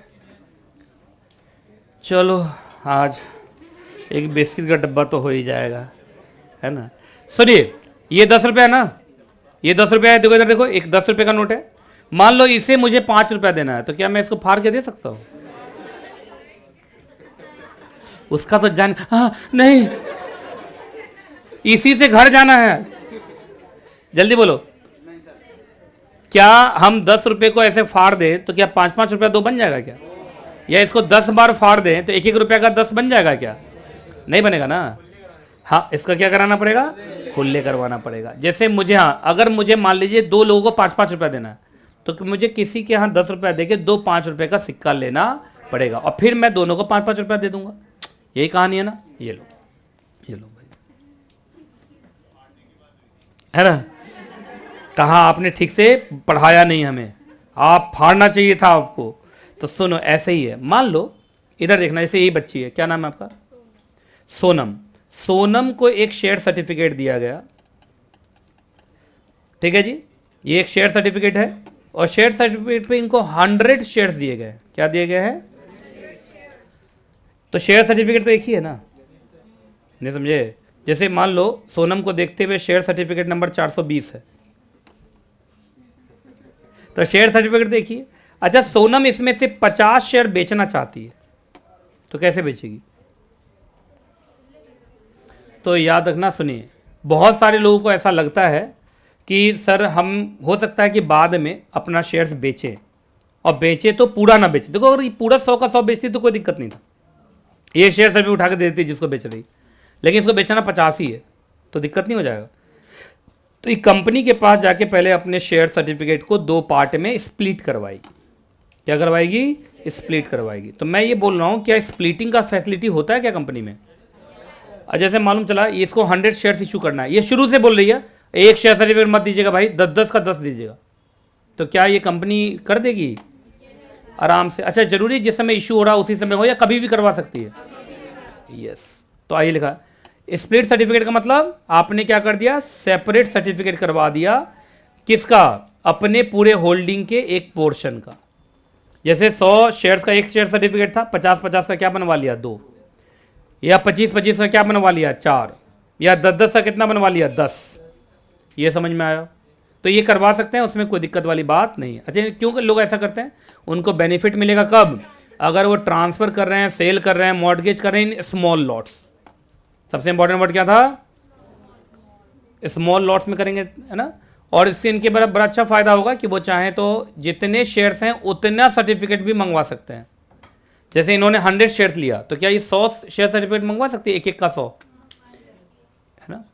चलो आज एक बिस्किट का डब्बा तो हो ही जाएगा, है ना। सुनिए, ये 10 रुपया है ना, ये 10 रुपया है, देखो इधर देखो, एक 10 रुपये का नोट है। मान लो इसे मुझे 5 रुपया देना है, तो क्या मैं इसको फाड़ के दे सकता हूँ? उसका तो जान, हाँ नहीं, इसी से घर जाना है, जल्दी बोलो। क्या हम 10 रुपये को ऐसे फाड़ दें तो क्या 5-5 रुपया 2 बन जाएगा क्या? या इसको 10 बार फाड़ दें तो 1-1 रुपया का 10 बन जाएगा क्या? नहीं बनेगा ना। हाँ इसका क्या कराना पड़ेगा? खुले करवाना पड़ेगा। जैसे मुझे, हाँ अगर मुझे मान लीजिए 2 लोगों को 5-5 रुपया देना है, तो मुझे किसी के यहाँ 10 रुपया देके 2 5 रुपये का सिक्का लेना पड़ेगा, और फिर मैं दोनों को 5-5 रुपया दे दूंगा। यही कहानी है ना। ये लो, ये लो भाई, है ना। कहा आपने ठीक से पढ़ाया नहीं हमें, आप फाड़ना चाहिए था आपको। तो सुनो ऐसे ही है, मान लो इधर देखना, जैसे यही बच्ची है, क्या नाम है आपका? सोनम। सोनम को एक शेयर सर्टिफिकेट दिया गया, ठीक है जी, ये एक शेयर सर्टिफिकेट है, और शेयर सर्टिफिकेट पे इनको 100 शेयर्स दिए गए। क्या दिए गए हैं? तो शेयर सर्टिफिकेट तो एक ही है ना, नहीं समझे? जैसे मान लो सोनम को देखते हुए शेयर सर्टिफिकेट नंबर 420 है, तो शेयर सर्टिफिकेट देखिए। अच्छा सोनम इसमें से 50 शेयर बेचना चाहती है, तो कैसे बेचेगी? तो याद रखना, सुनिए, बहुत सारे लोगों को ऐसा लगता है कि सर हम हो सकता है कि बाद में अपना शेयर्स बेचें, और बेचे तो पूरा ना बेचे। देखो अगर पूरा 100 का 100 बेचती तो कोई दिक्कत नहीं था, ये शेयर सभी उठा के दे देती जिसको बेच रही, लेकिन इसको बेचना 50 ही है, तो दिक्कत नहीं हो जाएगा। तो ये कंपनी के पास जाके पहले अपने शेयर सर्टिफिकेट को 2 पार्ट में स्प्लिट करवाएगी। क्या करवाएगी? स्प्लिट करवाएगी। तो मैं ये बोल रहा हूँ, क्या स्प्लिटिंग का फैसिलिटी होता है क्या कंपनी में? जैसे मालूम चला इसको 100 शेयर्स इशू करना है, ये शुरू से बोल रही है एक शेयर सर्टिफिकेट मत दीजिएगा भाई, 10-10 का 10 दीजिएगा, तो क्या ये कंपनी कर देगी? आराम से। अच्छा जरूरी जिस समय इशू हो रहा उसी समय हो, या कभी भी करवा सकती है? यस। तो आइए लिखा, स्प्लिट सर्टिफिकेट का मतलब आपने क्या कर दिया? सेपरेट सर्टिफिकेट करवा दिया। किसका? अपने पूरे होल्डिंग के एक पोर्शन का। जैसे 100 शेयर्स का एक शेयर सर्टिफिकेट था, 50-50 का क्या बनवा लिया? 2, या 25-25 का क्या बनवा लिया? 4, या 10-10 का कितना बनवा लिया? 10। ये समझ में आया? तो ये करवा सकते हैं, उसमें कोई दिक्कत वाली बात नहीं है। अच्छा क्यों लोग ऐसा करते हैं? उनको बेनिफिट मिलेगा कब? अगर वो ट्रांसफर कर रहे हैं, सेल कर रहे हैं, मॉर्टगेज कर रहे हैं इन स्मॉल लॉट्स। सबसे इंपॉर्टेंट वर्ड क्या था? स्मॉल लॉट्स में करेंगे, है ना। और इससे इनके बड़ा अच्छा फायदा होगा कि वो चाहें तो जितने शेयर्स हैं उतना सर्टिफिकेट भी मंगवा सकते हैं। जैसे इन्होंने 100 शेयर लिया तो क्या ये 100 शेयर सर्टिफिकेट मंगवा सकते हैं, एक एक का 100, है ना।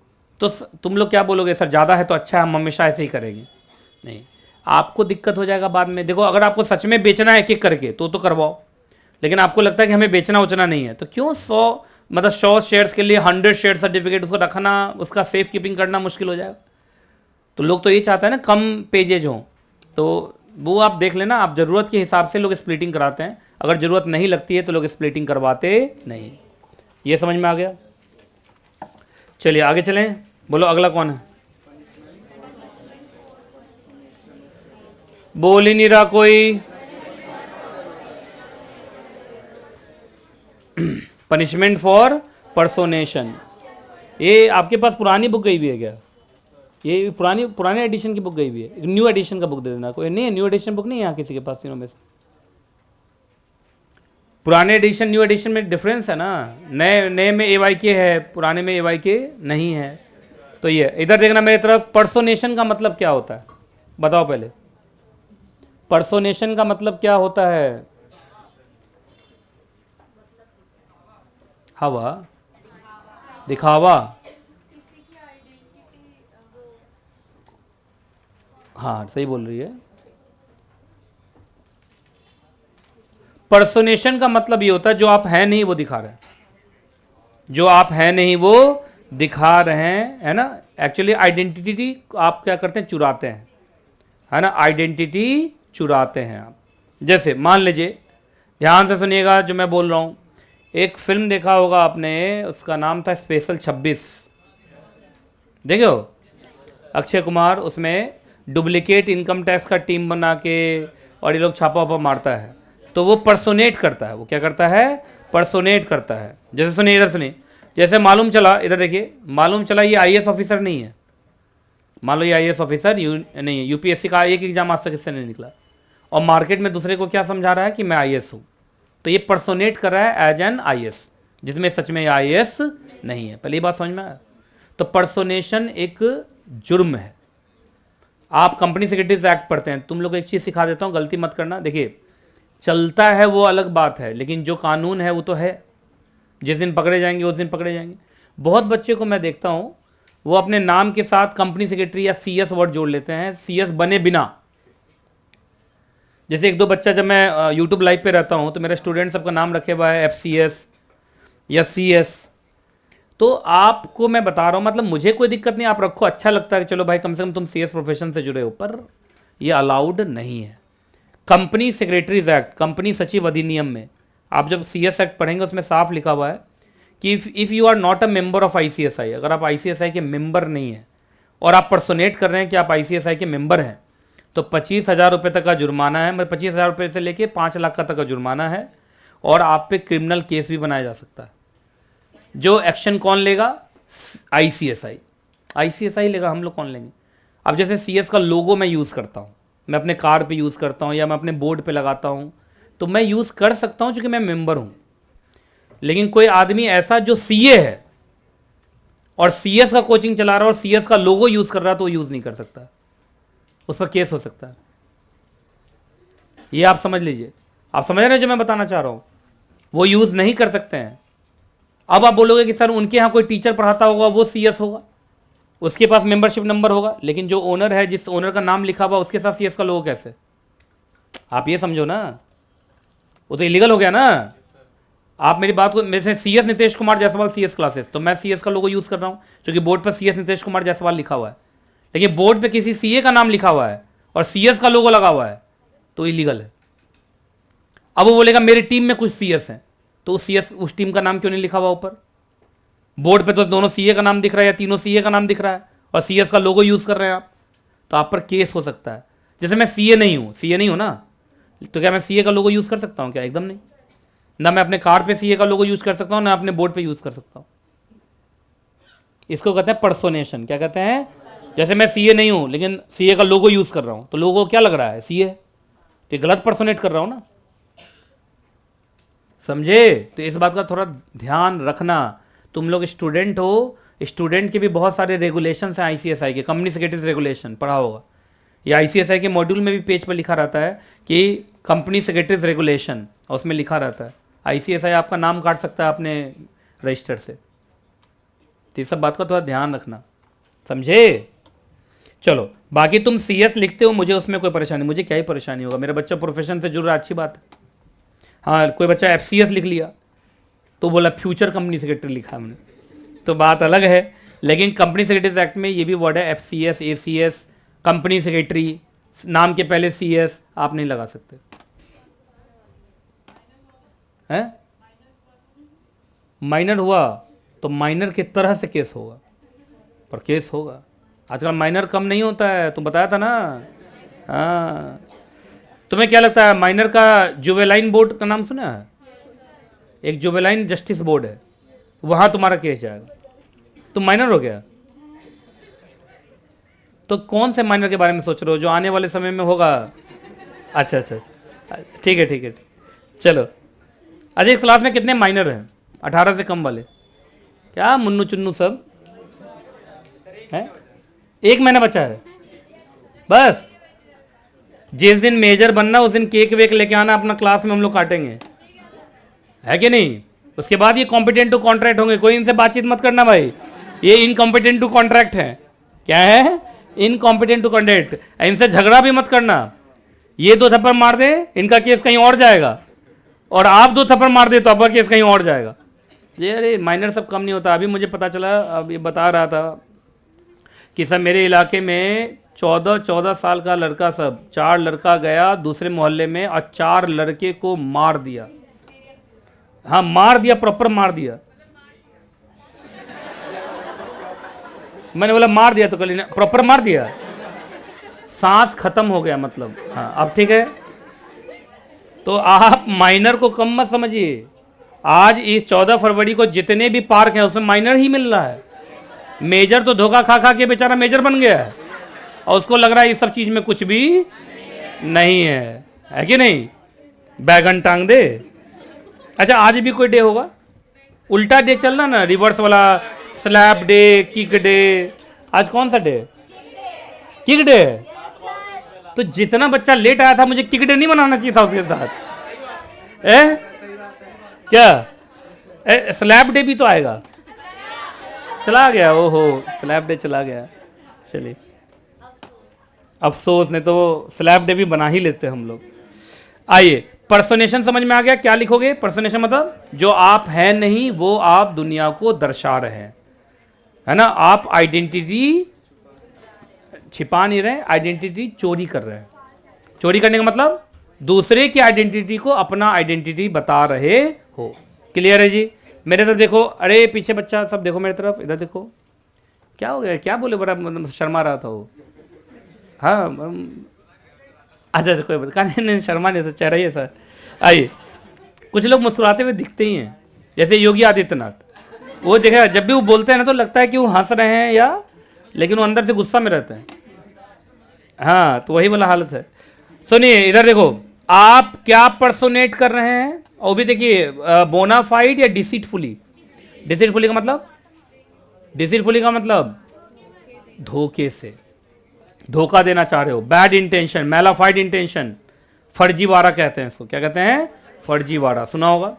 तो तुम लोग क्या बोलोगे, सर ज़्यादा है तो अच्छा है, हम हमेशा ऐसे ही करेंगे। नहीं, आपको दिक्कत हो जाएगा बाद में। देखो अगर आपको सच में बेचना है एक एक करके तो करवाओ, लेकिन आपको लगता है कि हमें बेचना उचना नहीं है तो क्यों 100 शेयर्स के लिए 100 शेयर सर्टिफिकेट उसको रखना, उसका सेफ कीपिंग करना मुश्किल हो जाएगा। तो लोग तो ये चाहते हैं ना कम पेजेज हों, तो वो आप देख लेना, आप ज़रूरत के हिसाब से लोग स्प्लिटिंग कराते हैं, अगर ज़रूरत नहीं लगती है तो लोग स्प्लिटिंग करवाते नहीं। ये समझ में आ गया। चलिए आगे चलें, बोलो अगला कौन है। बोल ही नहीं रहा कोई। Punishment for personation. ये आपके पास पुरानी बुक गई हुई है क्या? ये पुराने एडिशन की बुक गई हुई है, न्यू एडिशन का बुक दे देना। कोई नहीं है न्यू एडिशन बुक? नहीं है यहाँ किसी के पास तीनों में से? पुराने एडिशन न्यू एडिशन में डिफरेंस है ना, नए में AYK है, पुराने में AYK नहीं है। तो ये इधर देखना मेरी तरफ, पर्सोनेशन का मतलब क्या होता है बताओ पहले। पर्सोनेशन का मतलब क्या होता है? हवा, दिखावा। हाँ सही बोल रही है। पर्सोनेशन का मतलब ये होता है जो आप हैं नहीं वो दिखा रहे हैं, जो आप हैं नहीं वो दिखा रहे हैं, है ना। एक्चुअली आइडेंटिटी आप क्या करते हैं, चुराते हैं, है ना। आइडेंटिटी चुराते हैं आप। जैसे मान लीजिए, ध्यान से सुनिएगा जो मैं बोल रहा हूँ। एक फिल्म देखा होगा आपने, उसका नाम था स्पेशल 26, देखे हो? अक्षय कुमार उसमें डुप्लीकेट इनकम टैक्स का टीम बना के और ये लोग छापा वापा मारता है, तो वो पर्सोनेट करता है। वो क्या करता है? पर्सोनेट करता है। जैसे सुनिए, इधर सुनिए, जैसे मालूम चला, इधर देखिए, मालूम चला ये IAS ऑफिसर नहीं है। मान लो ये IAS ऑफिसर नहीं है, UPSC का एक एग्जाम आज तक इससे नहीं निकला, और मार्केट में दूसरे को क्या समझा रहा है कि मैं IAS हूँ। तो ये पर्सोनेट कर रहा है एज एन IAS, जिसमें सच में IAS नहीं है। पहली बात समझ में आया? तो पर्सोनेशन एक जुर्म है। आप कंपनी सेक्रेटरीज एक्ट पढ़ते हैं, तुम लोग एक चीज़ सिखा देता हूँ, गलती मत करना। देखिए चलता है वो अलग बात है, लेकिन जो कानून है वो तो है। जिस दिन पकड़े जाएंगे उस दिन पकड़े जाएंगे। बहुत बच्चे को मैं देखता हूँ वो अपने नाम के साथ कंपनी सेक्रेटरी या CS वर्ड जोड़ लेते हैं, CS बने बिना। जैसे एक दो बच्चा, जब मैं YouTube लाइव पे रहता हूँ तो मेरे स्टूडेंट सबका नाम रखे हुआ है FCS या CS। तो आपको मैं बता रहा हूँ, मतलब मुझे कोई दिक्कत नहीं, आप रखो, अच्छा लगता है कि चलो भाई कम से कम तुम CS प्रोफेशन से जुड़े हो, पर ये अलाउड नहीं है। कंपनी सेक्रेटरीज एक्ट, कंपनी सचिव अधिनियम में आप जब CS एक्ट पढ़ेंगे उसमें साफ लिखा हुआ है कि if you are not a member of ICSI, अगर आप ICSI के मेंबर नहीं हैं और आप पर्सोनेट कर रहे हैं कि आप ICSI के मेंबर हैं, तो 25,000 रुपये तक का जुर्माना है। मतलब 25,000 रुपये से लेके 5 लाख का तक का जुर्माना है, और आप पे क्रिमिनल केस भी बनाया जा सकता है। जो एक्शन कौन लेगा? ICSI लेगा, हम लोग कौन लेंगे? अब जैसे CS का लोगो मैं यूज़ करता हूँ, मैं अपने कार पे यूज़ करता हूँ या मैं अपने बोर्ड पे लगाता हूँ, तो मैं यूज़ कर सकता हूँ क्योंकि मैं मेंबर हूँ। लेकिन कोई आदमी ऐसा जो CA है और CS का कोचिंग चला रहा है और CS का लोगो यूज़ कर रहा है, तो वो यूज़ नहीं कर सकता, उस पर केस हो सकता है। ये आप समझ लीजिए। आप समझ रहे हैं जो मैं बताना चाह रहा हूँ? वो यूज़ नहीं कर सकते हैं। अब आप बोलोगे कि सर उनके यहाँ कोई टीचर पढ़ाता होगा, वो CS होगा, उसके पास मेंबरशिप नंबर होगा, लेकिन जो ओनर है, जिस ओनर का नाम लिखा हुआ उसके साथ CS का लोगो कैसे? आप ये समझो ना, वो तो इलीगल हो गया ना। आप मेरी बात को, मेरे से CS Nitesh Kumar Jaiswal CS classes, तो मैं CS का लोगो यूज़ कर रहा हूँ क्योंकि बोर्ड पर CS नितेश कुमार जायसवाल लिखा हुआ है, लेकिन बोर्ड पे किसी CA का नाम लिखा हुआ है और CS का लोगो लगा हुआ है, तो इलीगल है। अब वो बोलेगा मेरी टीम में कुछ CS हैं, तो CS उस टीम का नाम क्यों नहीं लिखा हुआ ऊपर? बोर्ड पे तो दोनों CA का नाम दिख रहा है या तीनों CA का नाम दिख रहा है, और CS का लोगो यूज़ कर रहे हैं आप, तो आप पर केस हो सकता है। जैसे मैं CA नहीं हूँ ना, तो क्या मैं CA का लोगो यूज़ कर सकता हूँ क्या? एकदम नहीं। ना मैं अपने कार पे CA का लोगो यूज़ कर सकता हूँ, ना अपने बोर्ड पे यूज़ कर सकता हूँ। इसको कहते हैं पर्सोनेशन। क्या कहते हैं? जैसे मैं CA नहीं हूँ लेकिन CA का लोगो यूज़ कर रहा हूँ, तो लोगो क्या लग रहा है? CA, तो गलत पर्सोनेट कर रहा हूँ ना। समझे? तो इस बात का थोड़ा ध्यान रखना। तुम लोग स्टूडेंट हो, स्टूडेंट के भी बहुत सारे रेगुलेशंस हैं आईसीएसआई के, कंपनी सेक्रेटरीज रेगुलेशन पढ़ा होगा। ये आईसीएसआई के मॉड्यूल में भी पेज पर लिखा रहता है कि कंपनी सेक्रेटरीज रेगुलेशन, और उसमें लिखा रहता है आईसीएसआई आपका नाम काट सकता है अपने रजिस्टर से। तो ये सब बात का थोड़ा ध्यान रखना, समझे। चलो बाकी तुम सीएस लिखते हो, मुझे उसमें कोई परेशानी, मुझे क्या ही परेशानी होगा, मेरा बच्चा प्रोफेशन से जुड़ रहा है, अच्छी बात है। हाँ कोई बच्चा एफसीएस लिख लिया तो बोला फ्यूचर कंपनी सेक्रेटरी लिखा हमने, तो बात अलग है। लेकिन कंपनी सेक्रेटरीज एक्ट में ये भी वर्ड है एफसीएस, एसीएस, कंपनी सेक्रेटरी, नाम के पहले सीएस आप नहीं लगा सकते हैं। माइनर हुआ तो माइनर की तरह से केस होगा, पर केस होगा। आजकल माइनर कम नहीं होता है, तुम बताया था ना। हाँ तुम्हें क्या लगता है माइनर का जुवेलाइन बोर्ड का नाम सुना है? एक जुवेलाइन जस्टिस बोर्ड है, वहां तुम्हारा केस जाएगा। तुम माइनर हो गया तो कौन से माइनर के बारे में सोच रहे हो जो आने वाले समय में होगा? अच्छा अच्छा अच्छा, ठीक है ठीक है, चलो। अच्छा इस क्लास में कितने माइनर हैं? 18 से कम वाले, क्या मुन्नू चुन्नू सब है? 1 महीना बचा है बस। जिस दिन मेजर बनना उस दिन केक वेक लेके आना अपना, क्लास में हम लोग काटेंगे, है कि नहीं? उसके बाद ये कॉम्पिटेंट टू कॉन्ट्रैक्ट होंगे, कोई इनसे बातचीत मत करना भाई, ये इनकॉम्पिटेंट टू कॉन्ट्रैक्ट है। क्या है? Incompetent to contract. इनसे झगड़ा भी मत करना, ये 2 थप्पड़ मार दे इनका केस कहीं और जाएगा, और आप 2 थप्पड़ मार दे तो आपका केस कहीं और जाएगा। ये अरे माइनर सब कम नहीं होता। अभी मुझे पता चला, अब ये बता रहा था कि सब मेरे इलाके में 14 साल का लड़का, सब 4 लड़का गया दूसरे मोहल्ले में और 4 लड़के को मार दिया। हाँ मार दिया, प्रॉपर मार दिया। मैंने बोला मार दिया तो कल प्रॉपर मार दिया, सांस खत्म हो गया मतलब। हाँ अब ठीक है। तो आप माइनर को कम मत समझिए। आज इस 14 फरवरी को जितने भी पार्क हैं उसमें माइनर ही मिल रहा है। मेजर तो धोखा खा खा के बेचारा मेजर बन गया है, और उसको लग रहा है इस सब चीज में कुछ भी नहीं है कि नहीं? बैगन टांग दे। अच्छा आज भी कोई डे होगा? उल्टा डे चल रहा ना, रिवर्स वाला, स्लैप डे, किक डे। आज कौन सा डे? Kick day. तो जितना बच्चा लेट आया था मुझे किक डे नहीं मनाना चाहिए था उसके साथ। क्या स्लैप डे भी तो आएगा? चला गया, ओहो स्लैप डे चला गया। चलिए अफसोस, नहीं तो स्लैप डे भी बना ही लेते हम लोग। आइए पर्सोनेशन समझ में आ गया? क्या लिखोगे? पर्सोनेशन मतलब जो आप हैं नहीं वो आप दुनिया को दर्शा रहे हैं, है ना? आप आइडेंटिटी छिपा नहीं रहे, आइडेंटिटी चोरी कर रहे हैं। चोरी करने का मतलब दूसरे की आइडेंटिटी को अपना आइडेंटिटी बता रहे हो। क्लियर है जी? मेरे तरफ देखो, अरे पीछे बच्चा सब देखो मेरी तरफ, इधर देखो। क्या हो गया? क्या बोले? बड़ा शर्मा रहा था वो। हाँ अच्छा कोई बात नहीं, शर्मा नहीं, चेहरा ही है सर। आइए, कुछ लोग मुस्कुराते हुए दिखते ही हैं, जैसे योगी आदित्यनाथ। वो देखा जब भी वो बोलते हैं ना तो लगता है कि वो हंस रहे हैं या, लेकिन वो अंदर से गुस्सा में रहते हैं। हाँ तो वही वाला हालत है। सुनिए इधर देखो, आप क्या पर्सोनेट कर रहे हैं? और भी देखिए, बोनाफाइड या डिसीटफुली। डिसीटफुली का मतलब, डिसीटफुली का मतलब धोखे से, धोखा देना चाह रहे हो, बैड इंटेंशन, मैलाफाइड इंटेंशन, फर्जीवाड़ा कहते हैं इसको। क्या कहते हैं? फर्जीवाड़ा, सुना होगा।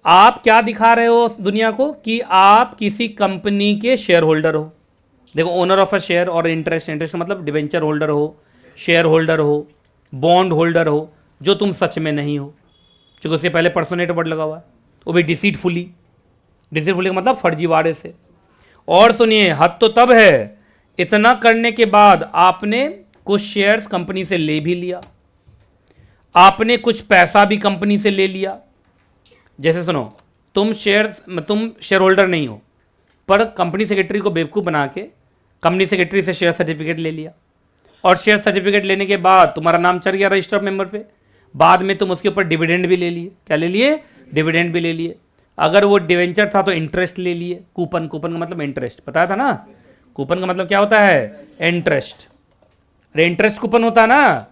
आप क्या दिखा रहे हो दुनिया को? कि आप किसी कंपनी के शेयर होल्डर हो। देखो, ओनर ऑफ अ शेयर और इंटरेस्ट, इंटरेस्ट का मतलब डिवेंचर होल्डर हो, शेयर होल्डर हो, बॉन्ड होल्डर हो, जो तुम सच में नहीं हो, क्योंकि उसके पहले पर्सोनेट वर्ड लगा हुआ है, वो भी डिसीटफुली। डिसीटफुली का मतलब फर्जीवाड़े से। और सुनिए, हद तो तब है, इतना करने के बाद आपने कुछ शेयर्स कंपनी से ले भी लिया, आपने कुछ पैसा भी कंपनी से ले लिया। जैसे सुनो, तुम शेयर होल्डर नहीं हो, पर कंपनी सेक्रेटरी को बेवकूफ़ बना के कंपनी सेक्रेटरी से शेयर सर्टिफिकेट ले लिया, और शेयर सर्टिफिकेट लेने के बाद तुम्हारा नाम चढ़ गया रजिस्टर ऑफ मेंबर पे। बाद में तुम उसके ऊपर डिविडेंड भी ले लिए। क्या ले लिए? डिविडेंड भी ले लिए। अगर वो डिवेंचर था तो इंटरेस्ट ले लिए। कूपन, कूपन का मतलब इंटरेस्ट, बताया था ना? कूपन का मतलब क्या होता है? इंटरेस्ट। अरे इंटरेस्ट कूपन होता है ना,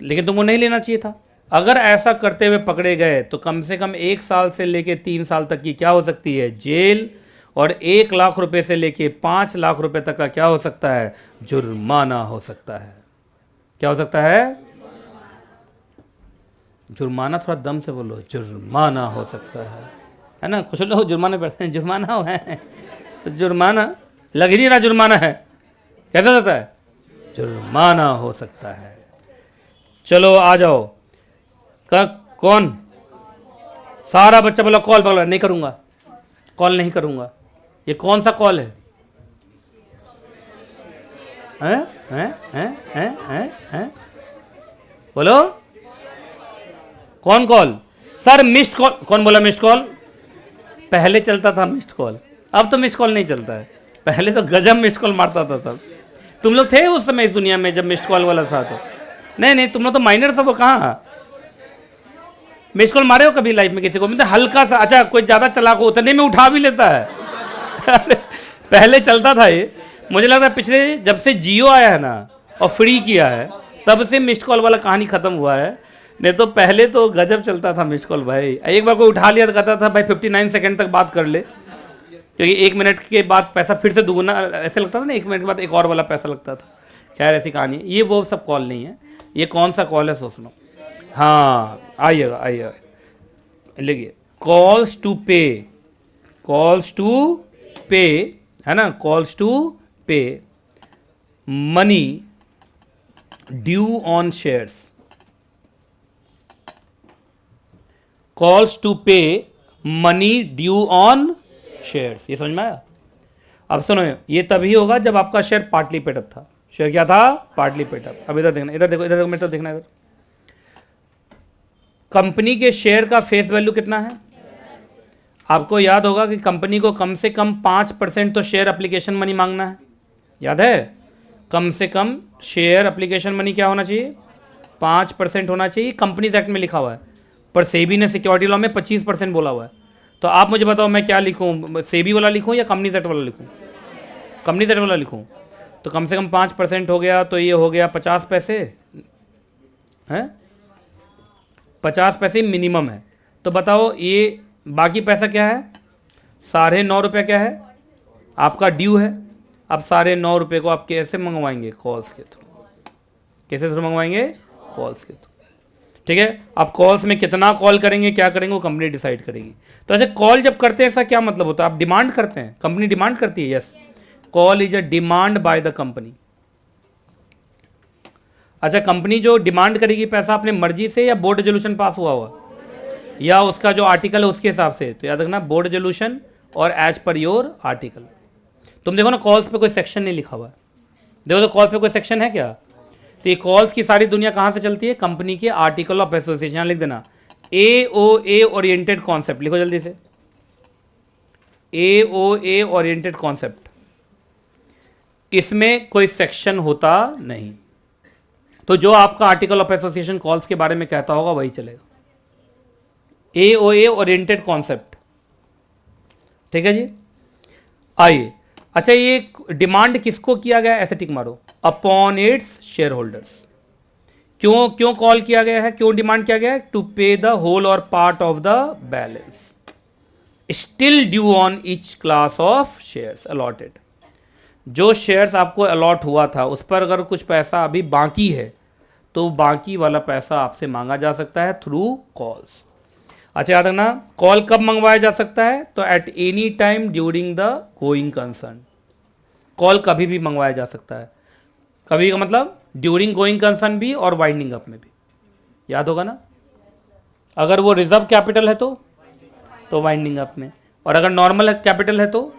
लेकिन तुमको नहीं लेना चाहिए था। अगर ऐसा करते हुए पकड़े गए तो कम से कम 1 साल से लेकर 3 साल तक की क्या हो सकती है? जेल, और 1 लाख रुपए से लेके 5 लाख रुपए तक का क्या हो सकता है? जुर्माना हो सकता है। क्या हो सकता है? जुर्माना, थोड़ा दम से बोलो, जुर्माना हो सकता है ना? कुछ लोग जुर्माना बैठते हैं, जुर्माना है तो जुर्माना लग ही नहीं रहा जुर्माना है, कैसा लगता है? जुर्माना हो सकता है। चलो आ जाओ, कौन? सारा बच्चा बोला कॉल बोला, नहीं करूंगा, कॉल नहीं करूंगा। ये कौन सा कॉल है? हैं? बोलो, कौन कॉल? Sir missed call. कौन बोला मिस्ड कॉल? पहले चलता था मिस्ड कॉल, अब तो मिस्ड कॉल नहीं चलता है। पहले तो गजब मिस्ड कॉल मारता था सब। तुम लोग थे उस समय इस दुनिया में जब मिस्ड कॉल वाला था? तो नहीं, तुम लोग तो माइनर सब हो। कहाँ मिस्ड कॉल मारे हो कभी लाइफ में किसी को? मतलब हल्का सा, अच्छा कोई ज्यादा चलाक हो उतने में उठा भी लेता है। पहले चलता था ये, मुझे लग रहा है पिछले जब से जियो आया है ना और फ्री किया है तब से मिस्ड कॉल वाला कहानी खत्म हुआ है। नहीं तो पहले तो गजब चलता था मिस्ड कॉल भाई। एक बार कोई उठा लिया तो कहता था भाई 59 सेकंड तक बात कर ले, क्योंकि 1 मिनट के बाद पैसा फिर से दुगुना ऐसे लगता था ना, 1 मिनट के बाद एक और वाला पैसा लगता था। खैर ऐसी कहानी है। ये वो सब कॉल नहीं है। ये कौन सा कॉल है सोच लो। हाँ आइएगा लिखिए, कॉल्स टू पे है ना, calls to pay money due on shares. Calls to pay money due on shares. ये समझ में आया? अब सुनो, ये तभी होगा जब आपका शेयर पार्टली पेड अप था। शेयर क्या था? Partly paid up. अब इधर देखना, इधर देखो मेरे तो देखना इधर। कंपनी के शेयर का फेस वैल्यू कितना है? आपको याद होगा कि कंपनी को कम से कम 5% तो शेयर एप्लीकेशन मनी मांगना है, याद है? कम से कम शेयर एप्लीकेशन मनी क्या होना चाहिए? 5% होना चाहिए। कंपनीज एक्ट में लिखा हुआ है, पर सेबी ने सिक्योरिटी लॉ में 25% बोला हुआ है। तो आप मुझे बताओ मैं क्या लिखूं, सेबी वाला लिखूं या कंपनीज एक्ट वाला लिखूं? कंपनीज एक्ट वाला लिखूं। तो कम से कम 5% हो गया, तो ये हो गया 50 पैसे हैं, 50 पैसे मिनिमम है। तो बताओ ये बाकी पैसा क्या है? 9.5 रुपये क्या है? आपका ड्यू है। अब 9.5 रुपये को आप कैसे मंगवाएंगे? कॉल्स के थ्रू। कैसे थ्रू मंगवाएंगे? कॉल्स के थ्रू। ठीक है, आप कॉल्स में कितना कॉल करेंगे, क्या करेंगे, वो कंपनी डिसाइड करेगी। तो ऐसे कॉल जब करते हैं ऐसा क्या मतलब होता है? आप डिमांड करते हैं, कंपनी डिमांड करती है। Yes, call is a demand by the company. अच्छा, कंपनी जो डिमांड करेगी पैसा अपने मर्जी से या बोर्ड रेजोल्यूशन पास हुआ या उसका जो आर्टिकल है उसके हिसाब से? तो याद रखना, बोर्ड रेजोल्यूशन और एज पर योर आर्टिकल। तुम देखो ना, कॉल्स पे कोई सेक्शन नहीं लिखा हुआ है। देखो तो कॉल्स पे कोई सेक्शन है क्या? तो ये कॉल्स की सारी दुनिया कहाँ से चलती है? कंपनी के आर्टिकल ऑफ एसोसिएशन। यहाँ लिख देना AOA ओरिएंटेड कॉन्सेप्ट, लिखो जल्दी से, AOA ओरिएंटेड कॉन्सेप्ट। इसमें कोई सेक्शन होता नहीं। तो जो आपका आर्टिकल ऑफ एसोसिएशन कॉल्स के बारे में कहता होगा वही चलेगा। AOA ओरिएंटेड कॉन्सेप्ट, ठीक है जी। आइए, अच्छा ये डिमांड किसको किया गया? ऐसे टिक मारो, अपॉन इट्स शेयर होल्डर्स। क्यों कॉल किया गया है, क्यों डिमांड किया गया है? टू पे द होल और part of the balance still due on each class of shares allotted. जो शेयर्स आपको अलॉट हुआ था उस पर अगर कुछ पैसा अभी बाकी है तो बाकी वाला पैसा आपसे मांगा जा सकता है थ्रू कॉल्स। अच्छा याद रखना, कॉल कब मंगवाया जा सकता है? तो at any time during the going concern. Call कभी भी मंगवाया जा सकता है। कभी का मतलब ड्यूरिंग गोइंग कंसर्न भी और वाइंडिंग अप में भी, याद होगा ना। अगर वो रिजर्व कैपिटल है तो वाइंडिंग अप में, और अगर नॉर्मल कैपिटल है तो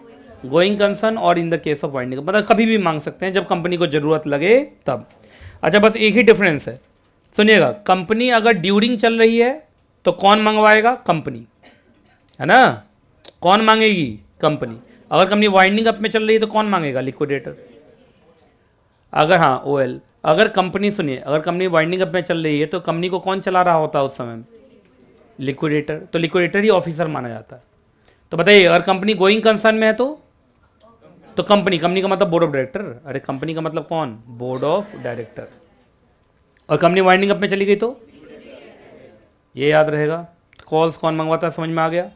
गोइंग कंसर्न, और in the case of winding up मतलब कभी भी मांग सकते हैं जब कंपनी को जरूरत लगे तब। अच्छा, बस एक ही डिफरेंस है, सुनिएगा। कंपनी अगर ड्यूरिंग चल रही है तो कौन मंगवाएगा? कंपनी, है ना। कौन मांगेगी? कंपनी। अगर कंपनी वाइंडिंग अप में चल रही है तो कौन मांगेगा? लिक्विडेटर। अगर हाँ OL, अगर कंपनी, सुनिए, अगर कंपनी वाइंडिंग अप में चल रही है तो कंपनी को कौन चला रहा होता है उस समय? लिक्विडेटर। तो लिक्विडेटर ही ऑफिसर माना जाता है। तो बताइए, अगर कंपनी गोइंग कंसर्न में है तो कंपनी का मतलब बोर्ड ऑफ डायरेक्टर। अरे कंपनी का मतलब कौन? Board of director. और कंपनी वाइंडिंग अप में चली गई तो ये याद रहेगा। कॉल्स कौन मंगवाता है, समझ में आ गया।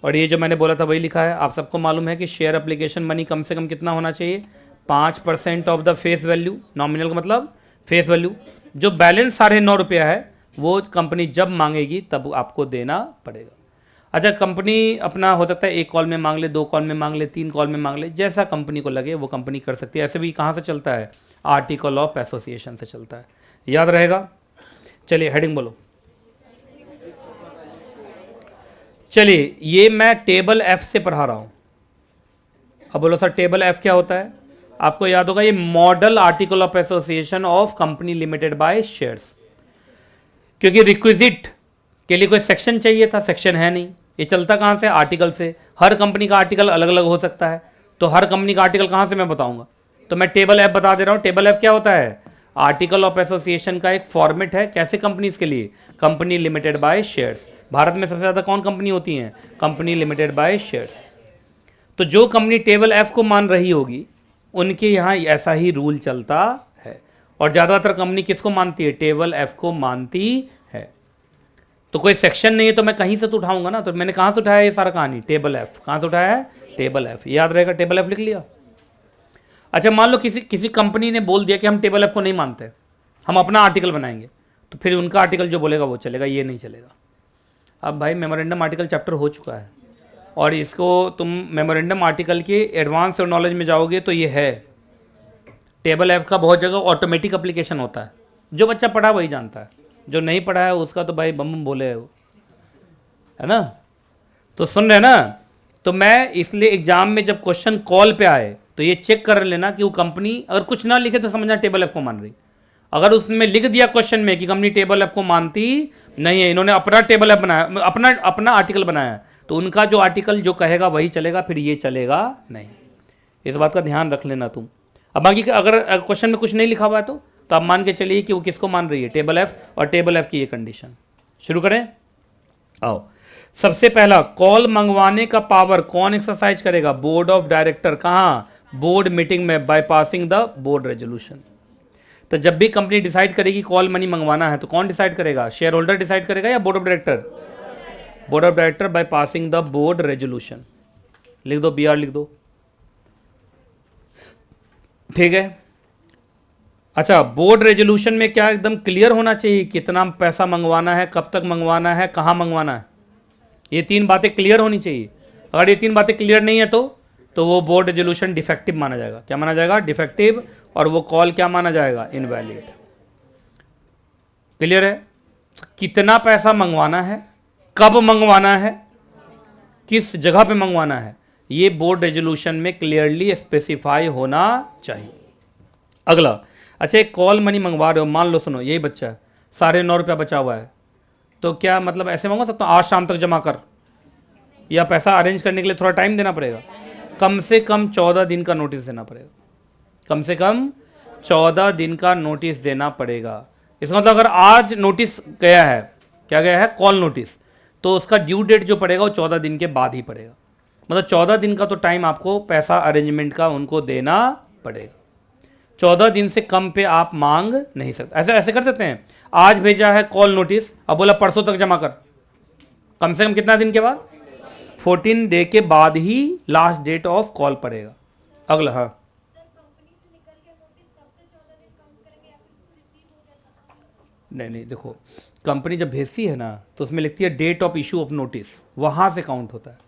और ये जो मैंने बोला था वही लिखा है। आप सबको मालूम है कि शेयर एप्लीकेशन मनी कम से कम कितना होना चाहिए, 5% of the face value. Nominal का मतलब फेस वैल्यू। जो बैलेंस 9.5 रुपया है वो कंपनी जब मांगेगी तब आपको देना पड़ेगा। अच्छा, कंपनी अपना हो सकता है 1 कॉल में मांग ले, 2 कॉल में मांग ले, 3 कॉल में मांग ले, जैसा कंपनी को लगे वो कंपनी कर सकती है। ऐसे भी कहाँ से चलता है, आर्टिकल ऑफ एसोसिएशन से चलता है, याद रहेगा। चलिए हेडिंग बोलो। चलिए ये मैं टेबल एफ से पढ़ा रहा हूं। अब बोलो सर टेबल एफ क्या होता है। आपको याद होगा ये model article of association of company limited by shares. क्योंकि रिक्विजिट के लिए कोई सेक्शन चाहिए था, सेक्शन है नहीं। ये चलता कहां से, आर्टिकल से। हर कंपनी का आर्टिकल अलग अलग हो सकता है, तो हर कंपनी का आर्टिकल कहां से मैं बताऊंगा। तो मैं टेबल एफ बता दे रहा हूं। टेबल एफ क्या होता है, आर्टिकल ऑफ एसोसिएशन का एक फॉर्मेट है। कैसे कंपनीज के लिए, company limited by shares. Bharat में सबसे ज़्यादा कौन कंपनी होती हैं, कंपनी लिमिटेड बाय शेयर्स। तो जो कंपनी टेबल एफ को मान रही होगी उनके यहाँ ऐसा ही रूल चलता है। और ज़्यादातर कंपनी किसको मानती है, टेबल एफ को मानती है। तो कोई सेक्शन नहीं है तो मैं कहीं से तो उठाऊंगा ना। तो मैंने कहाँ से उठाया ये सारा कहानी, टेबल एफ। कहाँ से उठाया है, टेबल एफ। याद रहेगा, टेबल एफ लिख लिया। अच्छा मान लो किसी कंपनी ने बोल दिया कि हम टेबल एफ को नहीं मानते, हम अपना आर्टिकल बनाएंगे, तो फिर उनका आर्टिकल जो बोलेगा वो चलेगा, ये नहीं चलेगा। अब भाई मेमोरेंडम आर्टिकल चैप्टर हो चुका है और इसको तुम मेमोरेंडम आर्टिकल के एडवांस और नॉलेज में जाओगे तो ये है। टेबल ऐप का बहुत जगह ऑटोमेटिक एप्लीकेशन होता है। जो बच्चा पढ़ा वही जानता है, जो नहीं पढ़ा है उसका तो भाई बम बम बोले है वो, है ना। तो सुन रहे ना। तो मैं इसलिए एग्जाम में जब क्वेश्चन कॉल पे आए तो ये चेक कर लेना कि वो कंपनी अगर कुछ ना लिखे तो समझना टेबल ऐप को मान रही। अगर उसमें लिख दिया क्वेश्चन में कि कंपनी टेबल ऐप को मानती नहीं है, इन्होंने अपना टेबल ऐप बनाया, अपना आर्टिकल बनाया, तो उनका जो आर्टिकल जो कहेगा वही चलेगा, फिर ये चलेगा नहीं। इस बात का ध्यान रख लेना तुम। अब बाकी अगर क्वेश्चन में कुछ नहीं लिखा हुआ है तो आप मान के चलिए कि वो किसको मान रही है, टेबल ऐप, और टेबल ऐप की ये कंडीशन। शुरू करें, आओ। सबसे पहला, कॉल मंगवाने का पावर कौन एक्सरसाइज करेगा, बोर्ड ऑफ डायरेक्टर। कहाँ, बोर्ड मीटिंग में, by passing the board resolution. तो जब भी कंपनी डिसाइड करेगी कॉल मनी मंगवाना है तो कौन डिसाइड करेगा, शेयर होल्डर डिसाइड करेगा या board of director, board of director by passing the board resolution. लिख दो, BR लिख दो, ठीक है। अच्छा, बोर्ड रेजोल्यूशन में क्या एकदम क्लियर होना चाहिए, कितना पैसा मंगवाना है, कब तक मंगवाना है, कहां मंगवाना है, ये 3 बातें क्लियर होनी चाहिए। अगर ये 3 बातें क्लियर नहीं है तो वो बोर्ड रेजोल्यूशन डिफेक्टिव माना जाएगा। क्या माना जाएगा, डिफेक्टिव। और वो कॉल क्या माना जाएगा, इनवैलिड। क्लियर है। तो कितना पैसा मंगवाना है, कब मंगवाना है, किस जगह पे मंगवाना है, ये बोर्ड रेजोल्यूशन में क्लियरली स्पेसिफाई होना चाहिए। अगला, अच्छा एक कॉल मनी मंगवा रहे हो, मान लो सुनो यही बच्चा है, 9.5 रुपया बचा हुआ है, तो क्या मतलब ऐसे मंगवा सकता हूँ आज शाम तक जमा कर, या पैसा अरेंज करने के लिए थोड़ा टाइम देना पड़ेगा, कम से कम 14 दिन का नोटिस देना पड़ेगा, कम से कम 14 दिन का नोटिस देना पड़ेगा। इसका मतलब अगर आज नोटिस गया है, क्या गया है, कॉल नोटिस, तो उसका ड्यू डेट जो पड़ेगा वो 14 दिन के बाद ही पड़ेगा। मतलब 14 दिन का तो टाइम आपको पैसा अरेंजमेंट का उनको देना पड़ेगा। 14 दिन से कम पे आप मांग नहीं सकते। ऐसे कर सकते हैं, आज भेजा है कॉल नोटिस, अब बोला परसों तक जमा कर, कम से कम कितना दिन के बाद, 14 डे के बाद ही लास्ट डेट ऑफ कॉल पड़ेगा। अगला, हाँ नहीं देखो, कंपनी जब भेजती है ना तो उसमें लिखती है date of issue of notice, वहां से काउंट होता है।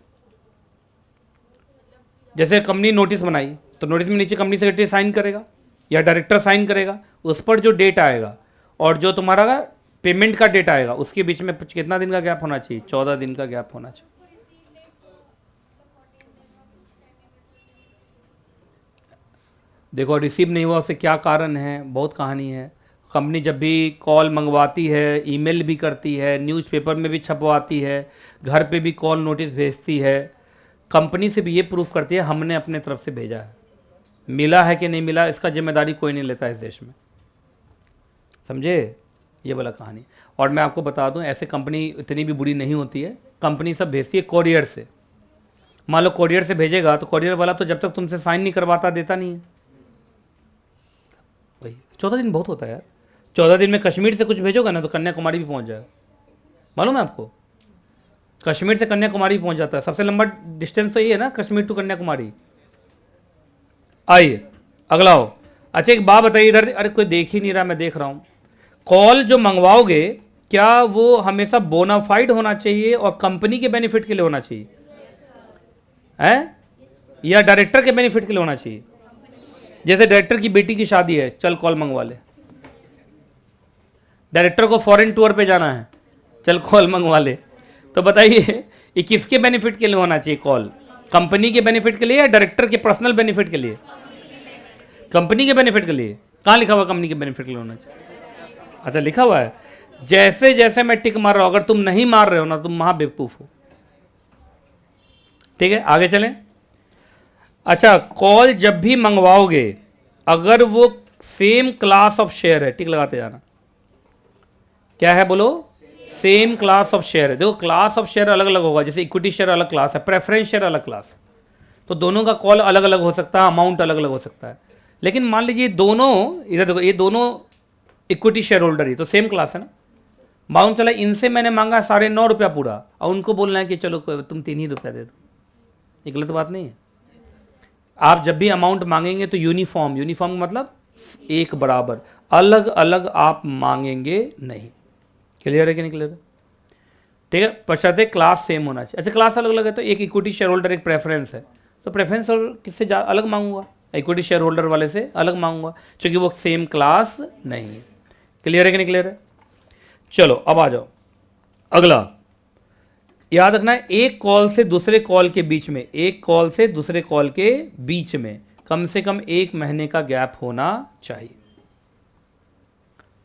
जैसे कंपनी नोटिस बनाई तो नोटिस में नीचे कंपनी सेक्रेटरी साइन करेगा या डायरेक्टर साइन करेगा, उस पर जो डेट आएगा और जो तुम्हारा पेमेंट का डेट आएगा उसके बीच में कितना दिन का गैप होना चाहिए, 14 दिन का गैप होना चाहिए। देखो रिसीव नहीं हुआ उससे क्या कारण है, बहुत कहानी है। कंपनी जब भी कॉल मंगवाती है, ईमेल भी करती है, न्यूज़पेपर में भी छपवाती है, घर पे भी कॉल नोटिस भेजती है, कंपनी से भी ये प्रूफ करती है हमने अपने तरफ से भेजा है। मिला है कि नहीं मिला इसका जिम्मेदारी कोई नहीं लेता इस देश में, समझे, ये वाला कहानी। और मैं आपको बता दूं ऐसे कंपनी इतनी भी बुरी नहीं होती है, कंपनी सब भेजती है कोरियर से। मान लो कोरियर से भेजेगा तो कोरियर वाला तो जब तक तुमसे साइन नहीं करवाता देता नहीं है भाई। 14 दिन बहुत होता है यार, 14 दिन में कश्मीर से कुछ भेजोगे ना तो कन्याकुमारी भी पहुंच जाएगा, मालूम है आपको। कश्मीर से कन्याकुमारी पहुंच जाता है, सबसे लंबा डिस्टेंस तो ये है ना, कश्मीर टू कन्याकुमारी। आइए अगला हो। अच्छा एक बात बताइए इधर, अरे कोई देख ही नहीं रहा, मैं देख रहा हूं। कॉल जो मंगवाओगे क्या वो हमेशा बोनाफाइड होना चाहिए और कंपनी के बेनिफिट के लिए होना चाहिए है, या डायरेक्टर के बेनिफिट के लिए होना चाहिए? जैसे डायरेक्टर की बेटी की शादी है, चल कॉल मंगवा ले। डायरेक्टर को फॉरेन टूर पे जाना है, चल कॉल मंगवा ले। तो बताइए ये किसके बेनिफिट के लिए होना चाहिए कॉल? कंपनी के बेनिफिट के लिए या डायरेक्टर के पर्सनल बेनिफिट के लिए? कंपनी के बेनिफिट के लिए। कहाँ लिखा हुआ कंपनी के बेनिफिट के लिए होना चाहिए? अच्छा लिखा हुआ है। जैसे जैसे मैं टिक मार रहा हूं, अगर तुम नहीं मार रहे हो ना, तुम महाबेवकूफ हो। ठीक है आगे चलें। अच्छा कॉल जब भी मंगवाओगे, अगर वो सेम क्लास ऑफ शेयर है, टिक लगाते जाना, क्या है बोलो? सेम क्लास ऑफ शेयर है। देखो क्लास ऑफ शेयर अलग अलग होगा, जैसे इक्विटी शेयर अलग क्लास है, प्रेफरेंस शेयर अलग क्लास है, तो दोनों का कॉल अलग अलग हो सकता है, अमाउंट अलग अलग हो सकता है। लेकिन मान लीजिए दोनों, इधर देखो ये दोनों इक्विटी शेयर होल्डर ही तो सेम क्लास है ना। मालूम चला इनसे मैंने मांगा 9.5 रुपया पूरा, और उनको बोलना है कि चलो तुम 3 ही रुपया दे दो, ये गलत बात नहीं है। आप जब भी अमाउंट मांगेंगे तो यूनिफॉर्म, यूनिफॉर्म मतलब एक बराबर, अलग अलग आप मांगेंगे नहीं। क्लियर है कि नहीं क्लियर है? ठीक है, बशर्ते क्लास सेम होना चाहिए। अच्छा क्लास अलग अलग है तो एक इक्विटी शेयर होल्डर एक प्रेफरेंस है, तो प्रेफरेंस और किससे अलग मांगूंगा? इक्विटी शेयर होल्डर वाले से अलग मांगूंगा, क्योंकि वो सेम क्लास नहीं है। क्लियर है कि नहीं क्लियर है? चलो अब आ जाओ अगला। याद रखना है एक कॉल से दूसरे कॉल के बीच में, एक कॉल से दूसरे कॉल के बीच में कम से कम 1 महीने का गैप होना चाहिए।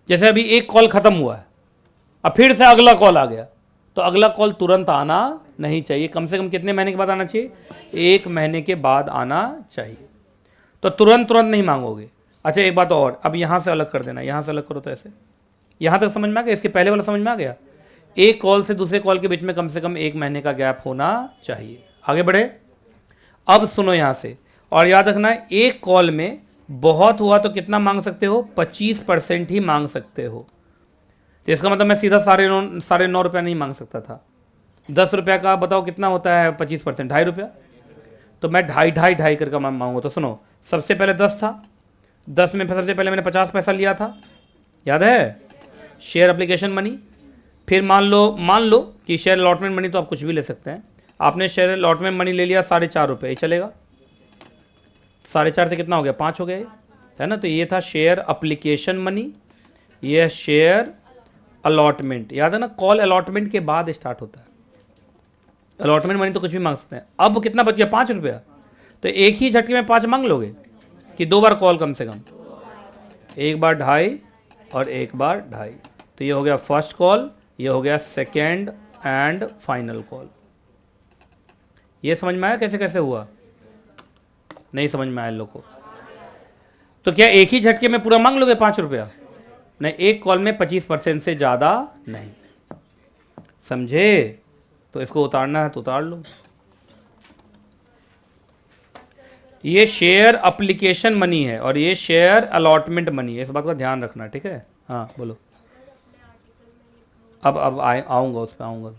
जैसे अभी एक कॉल खत्म हुआ है, अब फिर से अगला कॉल आ गया, तो अगला कॉल तुरंत आना नहीं चाहिए। कम से कम कितने महीने के बाद आना चाहिए? 1 महीने के बाद आना चाहिए। तो तुरंत तुरंत नहीं मांगोगे। अच्छा एक बात और, अब यहां से अलग कर देना, यहां से अलग करो तो ऐसे, यहां तक समझ में आ गया? इसके पहले वाला समझ में आ गया? एक कॉल से दूसरे कॉल के बीच में कम से कम 1 महीने का गैप होना चाहिए। आगे बढ़े। अब सुनो यहां से, और याद रखना है एक कॉल में बहुत हुआ तो कितना मांग सकते हो? 25% ही मांग सकते हो। तो इसका मतलब मैं सीधा 9.5 रुपया नहीं मांग सकता था। 10 रुपया का बताओ कितना होता है 25%? 2.5 रुपया। तो मैं ढाई करके मांगूंगा। तो सुनो, सबसे पहले 10 था, 10 में सबसे पहले मैंने 50 पैसा लिया था, याद है? Share application money. फिर मान लो कि शेयर अलॉटमेंट मनी, तो आप कुछ भी ले सकते हैं। आपने शेयर अलॉटमेंट मनी ले लिया 4.5 रुपये, ये चलेगा? 4.5 से कितना हो गया? 5 हो गया, है ना? तो ये था शेयर एप्लीकेशन मनी, ये शेयर अलॉटमेंट। याद है ना, कॉल अलॉटमेंट के बाद स्टार्ट होता है। अलॉटमेंट मनी तो कुछ भी मांग सकते हैं। अब कितना बच गया? 5 रुपया। तो एक ही झटके में 5 मांग लोगे कि 2 बार कॉल? कम से कम 1 बार 2.5 और 1 बार 2.5। तो ये हो गया फर्स्ट कॉल, ये हो गया सेकेंड एंड फाइनल कॉल। ये समझ में आया कैसे कैसे हुआ? नहीं समझ में आया लोगों को? तो क्या एक ही झटके में पूरा मांग लोगे 5 रुपया? नहीं, एक कॉल में 25% से ज़्यादा नहीं। समझे? तो इसको उतारना है तो उतार लो। ये शेयर एप्लीकेशन मनी है और ये शेयर अलॉटमेंट मनी है, इस बात का ध्यान रखना, ठीक है? हाँ बोलो। अब आऊँगा, उस पर आऊँगा।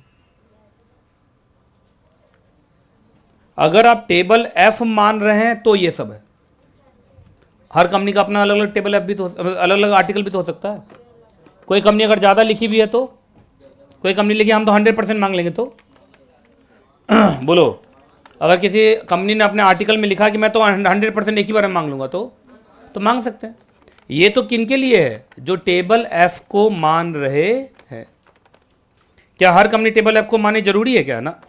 अगर आप टेबल एफ मान रहे हैं तो ये सब है। हर कंपनी का अपना अलग अलग टेबल एफ भी तो, अलग अलग आर्टिकल भी तो हो सकता है। कोई कंपनी अगर ज़्यादा लिखी भी है तो, कोई कंपनी लिखी हम तो 100% मांग लेंगे तो बोलो। अगर किसी कंपनी ने अपने आर्टिकल में लिखा कि मैं तो 100% एक ही बार में मांग लूँगा, तो मांग सकते हैं। ये तो किन के लिए है? जो टेबल एफ को मान रहे हैं। क्या हर कंपनी टेबल एफ को माने जरूरी है क्या? ना।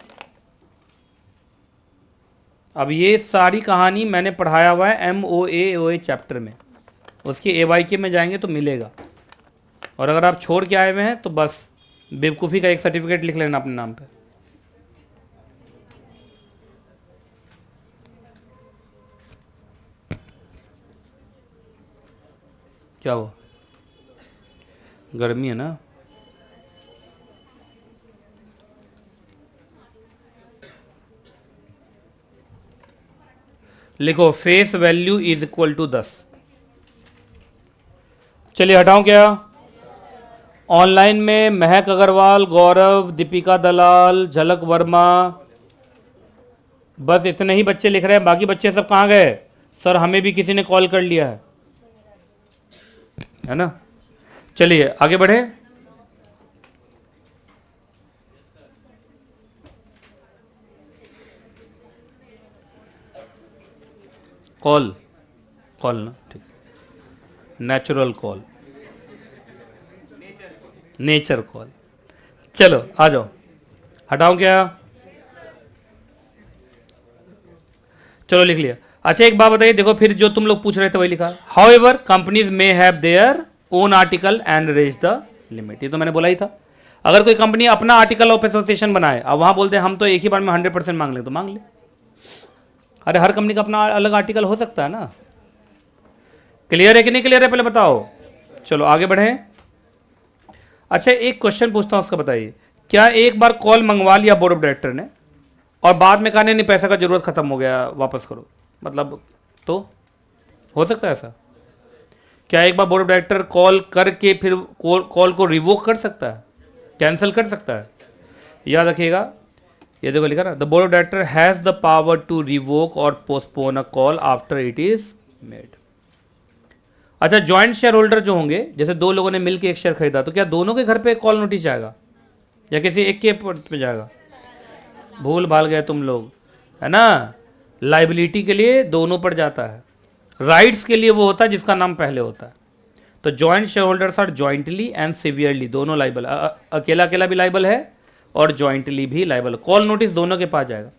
अब ये सारी कहानी मैंने पढ़ाया हुआ है MOA चैप्टर में, उसके AYK में जाएंगे तो मिलेगा। और अगर आप छोड़ के आए हुए हैं तो बस बेवकूफ़ी का एक सर्टिफिकेट लिख लेना अपने नाम पे। क्या हुआ? गर्मी है ना? लिखो face value is equal to 10। चलिए हटाऊं क्या? ऑनलाइन में महक अग्रवाल, गौरव, दीपिका दलाल, झलक वर्मा, बस इतने ही बच्चे लिख रहे हैं। बाकी बच्चे सब कहाँ गए? सर हमें भी किसी ने कॉल कर लिया है ना। चलिए आगे बढ़े। कॉल कॉल ना, ठीक, नेचुरल कॉल, नेचर कॉल। चलो आ जाओ, हटाऊं क्या? चलो लिख लिया। अच्छा एक बात बताइए, देखो फिर जो तुम लोग पूछ रहे थे वही लिखा। However companies may have their own article and raise the limit, ये तो मैंने बोला ही था। अगर कोई कंपनी अपना आर्टिकल ऑफ एसोसिएशन बनाए, अब वहां बोलते हैं हम तो एक ही बार में 100% मांग ले, तो मांग ले। अरे हर कंपनी का अपना अलग आर्टिकल हो सकता है ना। क्लियर है कि नहीं क्लियर है, पहले बताओ। चलो आगे बढ़े। अच्छा एक क्वेश्चन पूछता हूं, उसका बताइए। क्या एक बार कॉल मंगवा लिया बोर्ड ऑफ डायरेक्टर ने और बाद में कहा नहीं पैसा का जरूरत खत्म हो गया वापस करो, मतलब तो हो सकता है ऐसा? क्या एक बार बोर्ड ऑफ डायरेक्टर कॉल करके फिर कॉल को रिवोक कर सकता है, कैंसिल कर सकता है? याद रखिएगा, ये देखो लिखा ना, the board of director has the power to revoke और postpone a call after it is made. अच्छा ज्वाइंट शेयर होल्डर जो होंगे, जैसे दो लोगों ने मिलकर एक शेयर खरीदा, तो क्या दोनों के घर पे कॉल नोटिस जाएगा या किसी एक के पे जाएगा? भूल भाल गए तुम लोग, है ना। लाइबिलिटी के लिए दोनों पर जाता है, राइट्स के लिए वो होता है जिसका नाम पहले होता है। तो joint share holders are jointly and severally दोनों लाइबल, अकेला अकेला भी लाइबल है और जॉइंटली भी लाइबल। कॉल नोटिस दोनों के पास जाएगा,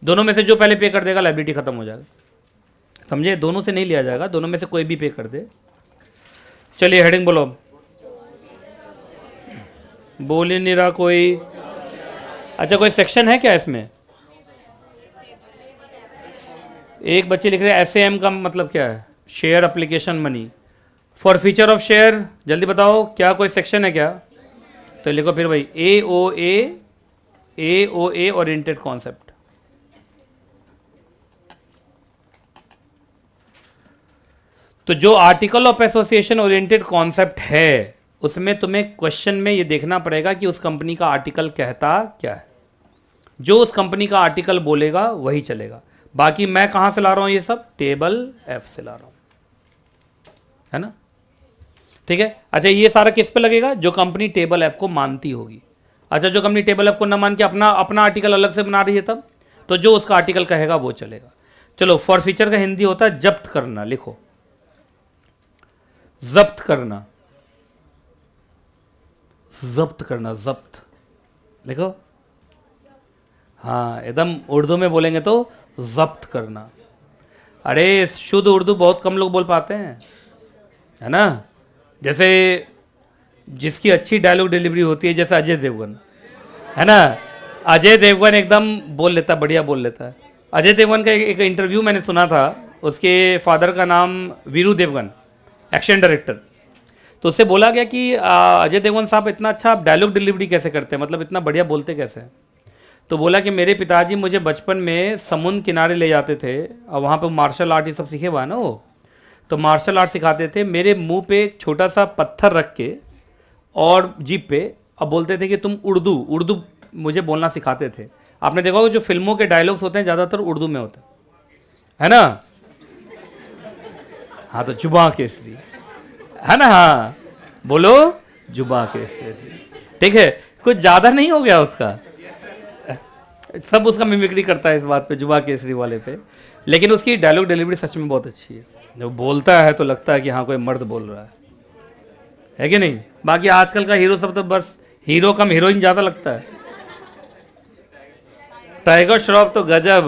दोनों में से जो पहले पे कर देगा लाइबिलिटी खत्म हो जाएगा, समझे। दोनों से नहीं लिया जाएगा, दोनों में से कोई भी पे कर दे। चलिए हेडिंग बोलो। बोल ही नहीं रहा कोई। अच्छा कोई सेक्शन है क्या इसमें? एक बच्चे लिख रहे हैं SAM का मतलब क्या है? Share application money for feature of share, जल्दी बताओ क्या कोई सेक्शन है क्या? तो लिखो फिर भाई AOA ओरिएंटेड कॉन्सेप्ट। तो जो article of association oriented concept है उसमें तुम्हें क्वेश्चन में ये देखना पड़ेगा कि उस कंपनी का आर्टिकल कहता क्या है। जो उस कंपनी का आर्टिकल बोलेगा वही चलेगा। बाकी मैं कहां से ला रहा हूं ये सब? टेबल F से ला रहा हूं, है ना, ठीक है। अच्छा ये सारा किस पे लगेगा? जो कंपनी टेबल F को मानती होगी। अच्छा जो कंपनी टेबल F को ना मान के अपना अपना आर्टिकल अलग से बना रही है तब, तो जो उसका आर्टिकल कहेगा वो चलेगा। चलो फॉर फीचर का हिंदी होता है जब्त करना, लिखो जब्त करना, जब्त करना, जब्त लिखो। हाँ एकदम उर्दू में बोलेंगे तो जब्त करना। अरे शुद्ध उर्दू बहुत कम लोग बोल पाते हैं, है ना। जैसे जिसकी अच्छी डायलॉग डिलीवरी होती है, जैसे अजय देवगन, है ना। अजय देवगन एकदम बोल लेता, बढ़िया बोल लेता है। अजय देवगन का एक इंटरव्यू मैंने सुना था, उसके फादर का नाम वीरू देवगन, एक्शन डायरेक्टर। तो उससे बोला गया कि अजय देवगन साहब इतना अच्छा आप डायलॉग डिलीवरी कैसे करते हैं, मतलब इतना बढ़िया बोलते कैसे हैं? तो बोला कि मेरे पिताजी मुझे बचपन में समुद्र किनारे ले जाते थे और वहाँ पे मार्शल आर्ट ये सब सीखे हुआ है ना वो, तो मार्शल आर्ट सिखाते थे। मेरे मुंह पे एक छोटा सा पत्थर रख के और जीप पे अब बोलते थे कि तुम उर्दू मुझे बोलना सिखाते थे। आपने देखा होगा जो फिल्मों के डायलॉग्स होते हैं ज़्यादातर उर्दू में होते हैं, है ना। हाँ तो जुबां केसरी, है ना, हाँ बोलो जुबां केसरी, ठीक है। कुछ ज़्यादा नहीं हो गया उसका, सब उसका मिमिक्री करता है इस बात पे, जुबां केसरी वाले पे। लेकिन उसकी डायलॉग डिलीवरी सच में बहुत अच्छी है, जब बोलता है तो लगता है कि हाँ कोई मर्द बोल रहा है कि नहीं। बाकी आजकल का हीरो सब तो बस हीरो कम हीरोइन ज़्यादा लगता है। टाइगर श्रॉफ तो गजब,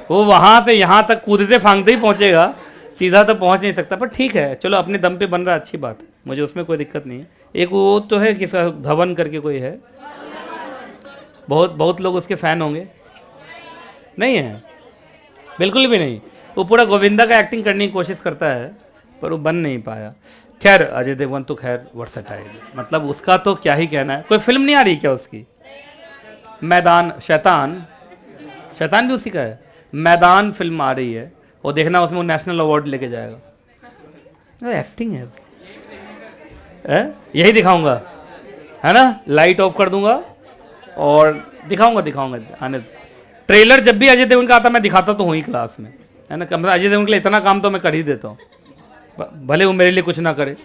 वो वहाँ से यहाँ तक कूदते फांगते ही पहुँचेगा, सीधा तो पहुँच नहीं सकता। पर ठीक है चलो अपने दम पे बन रहा, अच्छी बात है, मुझे उसमें कोई दिक्कत नहीं है। एक वो तो है किसका, धवन करके कोई है, बहुत लोग उसके फ़ैन होंगे। नहीं है, बिल्कुल भी नहीं। वो पूरा गोविंदा का एक्टिंग करने की कोशिश करता है पर वो बन नहीं पाया। खैर अजय देवगन तो खैर वर्सेटाइल, मतलब उसका तो क्या ही कहना है। कोई फिल्म नहीं आ रही क्या उसकी? मैदान, शैतान भी उसी का है। मैदान फिल्म आ रही है, वो देखना, उसमें वो नेशनल अवार्ड लेके जाएगा। एक्टिंग है, यही दिखाऊंगा। है ना, लाइट ऑफ कर दूंगा और दिखाऊंगा आने। ट्रेलर जब भी अजय देवगन का आता मैं दिखाता तो हूँ ही क्लास में, है ना। अजय देवगन के लिए इतना काम तो मैं कर ही देता हूँ, भले वो मेरे लिए कुछ ना करे।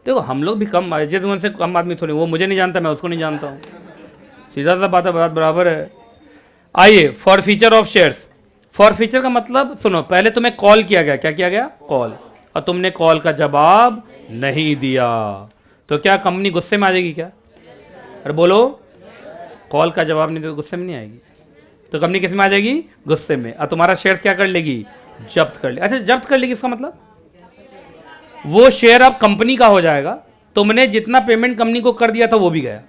देखो हम लोग भी कम, अजय देवगन से कम आदमी थोड़ी, वो मुझे नहीं जानता, मैं उसको नहीं जानता हूँ, सीधा सा बात है, बात बराबर है। आइए, for feature of shares. For feature का मतलब सुनो, पहले तुम्हें कॉल किया गया, क्या किया गया, कॉल, और तुमने कॉल का जवाब नहीं दिया, तो क्या कंपनी गुस्से में आ जाएगी क्या? अरे बोलो, कॉल का जवाब नहीं दे तो गुस्से में नहीं आएगी, तो कंपनी किस में आ जाएगी, गुस्से में, और तुम्हारा शेयर्स क्या कर लेगी, जब्त कर ले। अच्छा, जब्त कर लेगी इसका मतलब वो शेयर अब कंपनी का हो जाएगा, तुमने जितना पेमेंट कंपनी को कर दिया था वो भी गया।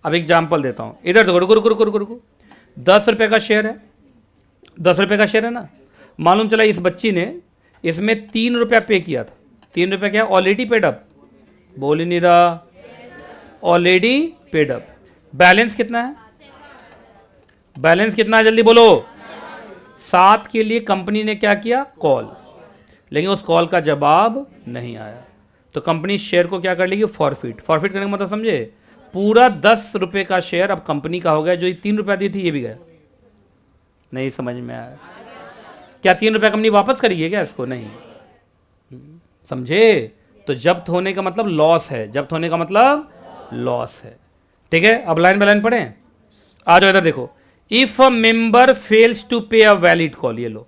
अब एग्जांपल देता हूं, इधर देखो, रुको, 10 रुपए का शेयर है, 10 रुपए का शेयर है ना, मालूम चला इस बच्ची ने इसमें 3 रुपया पे किया था, 3 रुपया क्या, ऑलरेडी पेड अप, बोल ही नहीं रहा, ऑलरेडी पेड अप। बैलेंस कितना है, बैलेंस कितना है, जल्दी बोलो, 7 के लिए कंपनी ने क्या किया, कॉल, लेकिन उस कॉल का जवाब नहीं आया, तो कंपनी शेयर को क्या कर लेगी, फॉरफिट। फॉरफिट करने का मतलब समझे, पूरा 10 रुपए का शेयर अब कंपनी का हो गया, जो 3 रुपया दी थी ये भी गया। नहीं समझ में आया, क्या 3 रुपया कंपनी वापस करेगी क्या इसको, नहीं, समझे। तो जब्त होने का मतलब लॉस है, जब्त होने का मतलब लॉस है, ठीक है। अब लाइन बाय लाइन पढ़ें, आ जाओ इधर देखो, if a member fails to pay a valid call, ये लो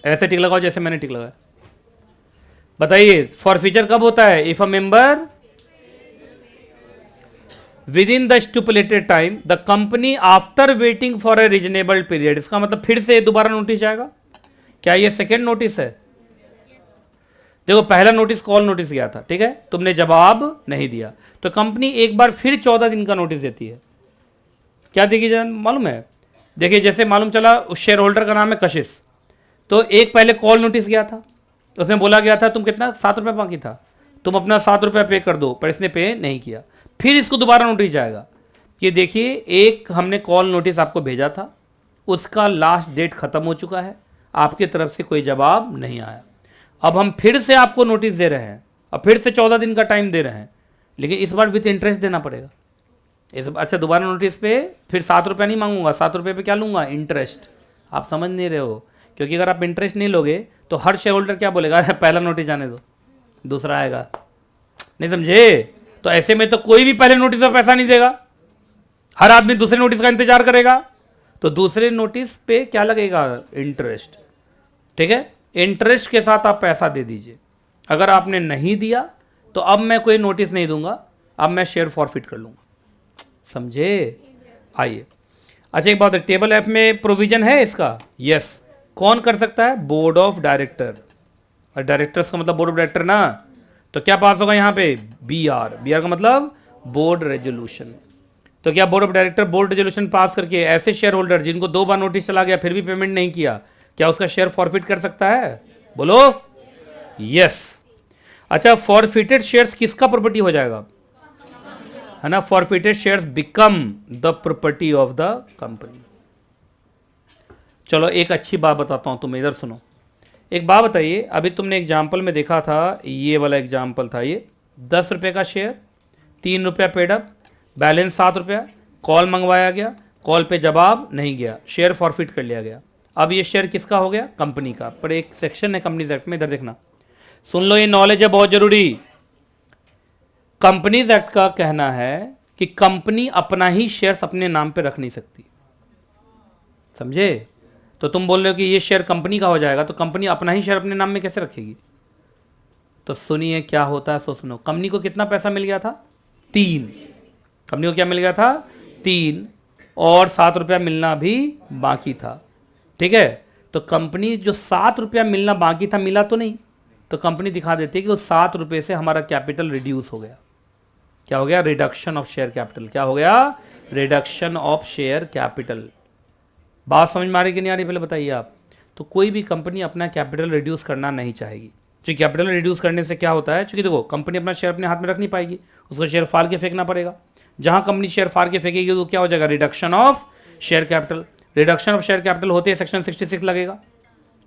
ऐसे टिक लगाओ जैसे मैंने टिक लगाया। बताइए फॉर फीचर कब होता है, if a member within the stipulated time the company after waiting for a reasonable period. इसका मतलब फिर से दोबारा नोटिस जाएगा, क्या ये सेकेंड नोटिस है? देखो पहला नोटिस कॉल नोटिस गया था, ठीक है, तुमने जवाब नहीं दिया, तो कंपनी एक बार फिर 14 दिन का नोटिस देती है। क्या देगी जान मालूम है, देखिए जैसे मालूम चला उस शेयर होल्डर का नाम है कशिश, तो एक पहले कॉल नोटिस गया था, उसमें बोला गया था तुम कितना 7 रुपये बाकी था, तुम अपना 7 रुपये पे कर दो, पर इसने पे नहीं किया। फिर इसको दोबारा नोटिस जाएगा कि देखिए एक हमने कॉल नोटिस आपको भेजा था, उसका लास्ट डेट खत्म हो चुका है, आपकी तरफ से कोई जवाब नहीं आया, अब हम फिर से आपको नोटिस दे रहे हैं और फिर से 14 दिन का टाइम दे रहे हैं, लेकिन इस बार विथ इंटरेस्ट देना पड़ेगा। अच्छा दोबारा नोटिस पे फिर 7 रुपया नहीं मांगूंगा, 7 रुपये पे क्या लूँगा, इंटरेस्ट। आप समझ नहीं रहे हो, क्योंकि अगर आप इंटरेस्ट नहीं लोगे तो हर शेयर होल्डर क्या बोलेगा, पहला नोटिस जाने दो दूसरा आएगा, नहीं समझे। तो ऐसे में तो कोई भी पहले नोटिस में पैसा नहीं देगा, हर आदमी दूसरे नोटिस का इंतजार करेगा, तो दूसरे नोटिस पे क्या लगेगा, इंटरेस्ट, ठीक है। इंटरेस्ट के साथ आप पैसा दे दीजिए, अगर आपने नहीं दिया तो अब मैं कोई नोटिस नहीं दूंगा, अब मैं शेयर फॉरफिट कर लूंगा, समझे। आइए अच्छा एक बात है, टेबल एफ में प्रोविजन है इसका, यस। कौन कर सकता है, बोर्ड ऑफ डायरेक्टर, और डायरेक्टर्स का मतलब बोर्ड ऑफ डायरेक्टर ना, तो क्या पास होगा यहाँ पे, बी आर का मतलब बोर्ड रेजोल्यूशन। तो क्या board of director board resolution pass करके ऐसे शेयर होल्डर जिनको 2 बार नोटिस चला गया फिर भी पेमेंट नहीं किया, क्या उसका शेयर फॉरफिट कर सकता है, बोलो, यस। अच्छा फॉरफिटेड शेयर्स किसका प्रॉपर्टी हो जाएगा, है ना, forfeited shares become the property of the company. चलो एक अच्छी बात बताता हूं तुम्हें, इधर सुनो, एक बात बताइए, अभी तुमने एग्जाम्पल में देखा था, ये वाला एग्जाम्पल था, ये 10 रुपये का शेयर, 3 रुपया पेडअप, बैलेंस 7 रुपया, कॉल मंगवाया गया, कॉल पे जवाब नहीं गया, शेयर फॉरफिट कर लिया गया। अब ये शेयर किसका हो गया, कंपनी का, पर एक सेक्शन है कंपनीज एक्ट में, इधर देखना, सुन लो, ये नॉलेज है बहुत जरूरी। कंपनीज एक्ट का कहना है कि कंपनी अपना ही शेयर्स अपने नाम पे रख नहीं सकती, समझे। तो तुम बोल रहे हो कि ये शेयर कंपनी का हो जाएगा, तो कंपनी अपना ही शेयर अपने नाम में कैसे रखेगी, तो सुनिए क्या होता है, सो सुनो। कंपनी को कितना पैसा मिल गया था, 3, कंपनी को क्या मिल गया था, 3, और 7 रुपया मिलना भी बाकी था, ठीक है। तो कंपनी जो 7 रुपया मिलना बाकी था मिला तो नहीं, तो कंपनी दिखा देती है कि उस 7 रुपये से हमारा कैपिटल रिड्यूस हो गया, क्या हो गया, रिडक्शन ऑफ शेयर कैपिटल, क्या हो गया, रिडक्शन ऑफ शेयर कैपिटल। बात समझ में आ रही कि नहीं आ रही, पहले बताइए आप। तो कोई भी कंपनी अपना कैपिटल रिड्यूस करना नहीं चाहेगी, क्योंकि कैपिटल रिड्यूस करने से क्या होता है, क्योंकि देखो कंपनी अपना शेयर अपने हाथ में रख नहीं पाएगी, उसको शेयर फाड़ के फेंकना पड़ेगा, जहां कंपनी शेयर फाड़ के फेंकेगी तो क्या हो जाएगा, reduction of share capital. Reduction of share capital होते ही सेक्शन 66 लगेगा,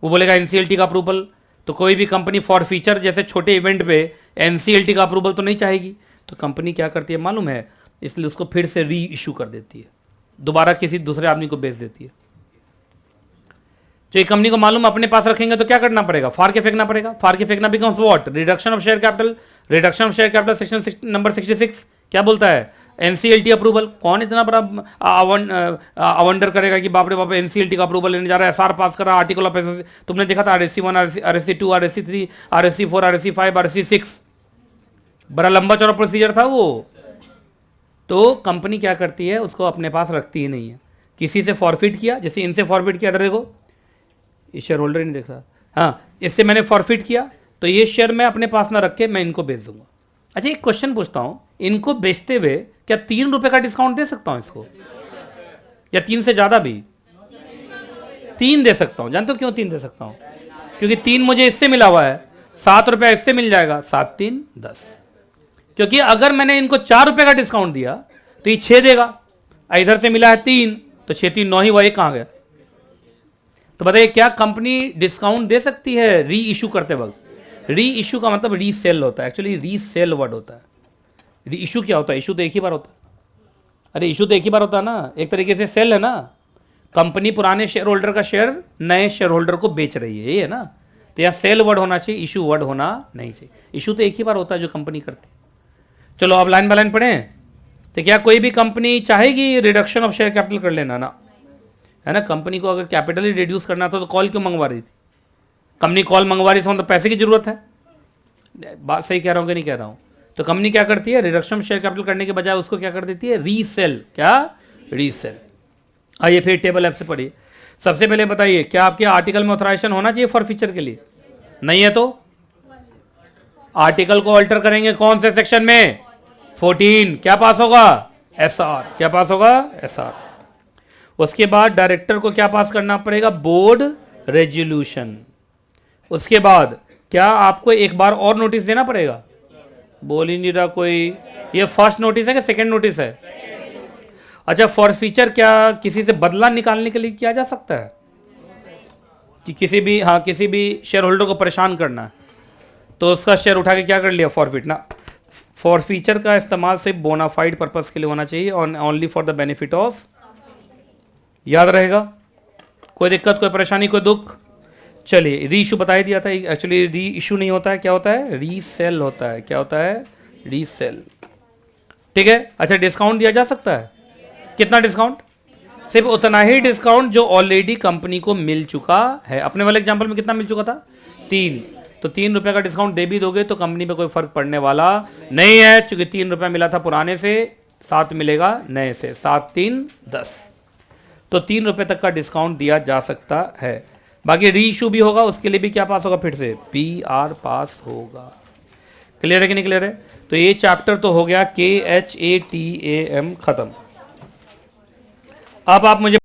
वो बोलेगा एनसीएलटी का अप्रूवल। तो कोई भी कंपनी फॉर फीचर जैसे छोटे इवेंट पे NCLT का अप्रूवल तो नहीं चाहेगी, तो कंपनी क्या करती है मालूम है, इसलिए उसको फिर से री इशू कर देती है, दोबारा किसी दूसरे आदमी को बेच देती है। तो ये कंपनी को मालूम अपने पास रखेंगे तो क्या करना पड़ेगा, फाड़ के फेंकना पड़ेगा। फाड़ के फेंकना becomes what, reduction of share capital. Reduction of share capital section number 66 क्या बोलता है, NCLT अप्रूवल। कौन इतना बड़ा अवंडर करेगा कि बाप रे बाप NCLT का अप्रूवल लेने जा रहा है, SR पास कर रहा है, आर्टिकल ऑफ एसोसिएशन। तुमने देखा था RSC 1, RSC 2, RSC 3, RSC 4, RSC 5, RSC 6, बड़ा लंबा चौड़ा प्रोसीजर था वो। तो कंपनी क्या करती है, उसको अपने पास रखती ही नहीं है। किसी से फॉरफिट किया, जैसे इनसे फॉरफिट किया, देखो ये शेयर होल्डर ही नहीं देख रहा, हाँ इससे मैंने फॉरफिट किया, तो ये शेयर मैं अपने पास ना रख के मैं इनको बेच दूंगा। अच्छा एक क्वेश्चन पूछता हूँ, इनको बेचते हुए क्या 3 रुपये का डिस्काउंट दे सकता हूँ इसको, या 3 से ज़्यादा भी? 3 दे सकता हूँ। जानते हो क्यों 3 दे सकता हूँ? क्योंकि 3 मुझे इससे मिला हुआ है, 7 रुपया इससे मिल जाएगा, 7 3 10। क्योंकि अगर मैंने इनको 4 रुपये का डिस्काउंट दिया तो ये 6 देगा, इधर से मिला है 3, तो 6 3 9 ही हुआ, ये कहाँ गया? तो बताइए क्या कंपनी डिस्काउंट दे सकती है री इशू करते वक्त? री इशू का मतलब रीसेल होता है, एक्चुअली रीसेल वर्ड होता है। री इशू क्या होता है? इशू तो एक ही बार होता है। अरे इशू तो एक ही बार होता है ना, एक तरीके से सेल है ना। कंपनी पुराने शेयर होल्डर का शेयर नए शेयर होल्डर को बेच रही है, ये है ना। तो यहाँ सेल वर्ड होना चाहिए, इशू वर्ड होना नहीं चाहिए। इशू तो एक ही बार होता है जो कंपनी करती है। चलो अब लाइन बाय लाइन पढ़ें। तो क्या कोई भी कंपनी चाहेगी रिडक्शन ऑफ शेयर कैपिटल कर लेना ना, है ना। कंपनी को अगर कैपिटल ही रिड्यूस करना था तो कॉल क्यों मंगवा रही थी? कंपनी कॉल मंगवा रही, मतलब पैसे की जरूरत है। बात सही कह रहा हूँ कि नहीं कह रहा हूँ? तो कंपनी क्या करती है, रिडक्शन ऑफ शेयर कैपिटल करने के बजाय उसको क्या कर देती है, रीसेल। क्या? रीसेल। आइए फिर टेबल एफ से पढ़िए। सबसे पहले बताइए क्या आपके आर्टिकल में ऑथराइजेशन होना चाहिए फॉर फीचर के लिए? नहीं है तो आर्टिकल को अल्टर करेंगे कौन से सेक्शन में? 14। क्या पास होगा? SR। क्या पास होगा? SR। उसके बाद डायरेक्टर को क्या पास करना पड़ेगा? Board resolution. उसके बाद क्या आपको एक बार और नोटिस देना पड़ेगा? बोल ही नहीं रहा कोई। ये फर्स्ट नोटिस है कि सेकंड नोटिस है? अच्छा फॉर फीचर क्या किसी से बदला निकालने के लिए किया जा सकता है कि किसी भी शेयर होल्डर को परेशान करना है तो उसका शेयर उठा के क्या कर लिया, फॉरफिट ना। फॉर फीचर का इस्तेमाल सिर्फ बोनाफाइड पर्पस के लिए होना चाहिए और only for the benefit of. याद रहेगा? कोई दिक्कत, कोई परेशानी, कोई दुख? चलिए री इशू बता ही दिया था। एक्चुअली री इशू नहीं होता है, क्या होता है? रीसेल होता है। क्या होता है? रीसेल। ठीक है। अच्छा डिस्काउंट दिया जा सकता है, कितना डिस्काउंट? सिर्फ उतना ही डिस्काउंट जो ऑलरेडी कंपनी को मिल चुका है। अपने वाले एग्जांपल में कितना मिल चुका था? 3। तो 3 रुपये का डिस्काउंट दे भी दोगे तो कंपनी पे कोई फर्क पड़ने वाला नहीं है, क्योंकि 3 रुपये मिला था पुराने से, 7 मिलेगा नए से, 7 3 10। तो 3 रुपये तक का डिस्काउंट दिया जा सकता है। बाकी री इशू भी होगा, उसके लिए भी क्या पास होगा? फिर से PR पास होगा। क्लियर है कि नहीं क्लियर है? तो ये चैप्टर तो हो गया KHATAM खत्म। अब आप मुझे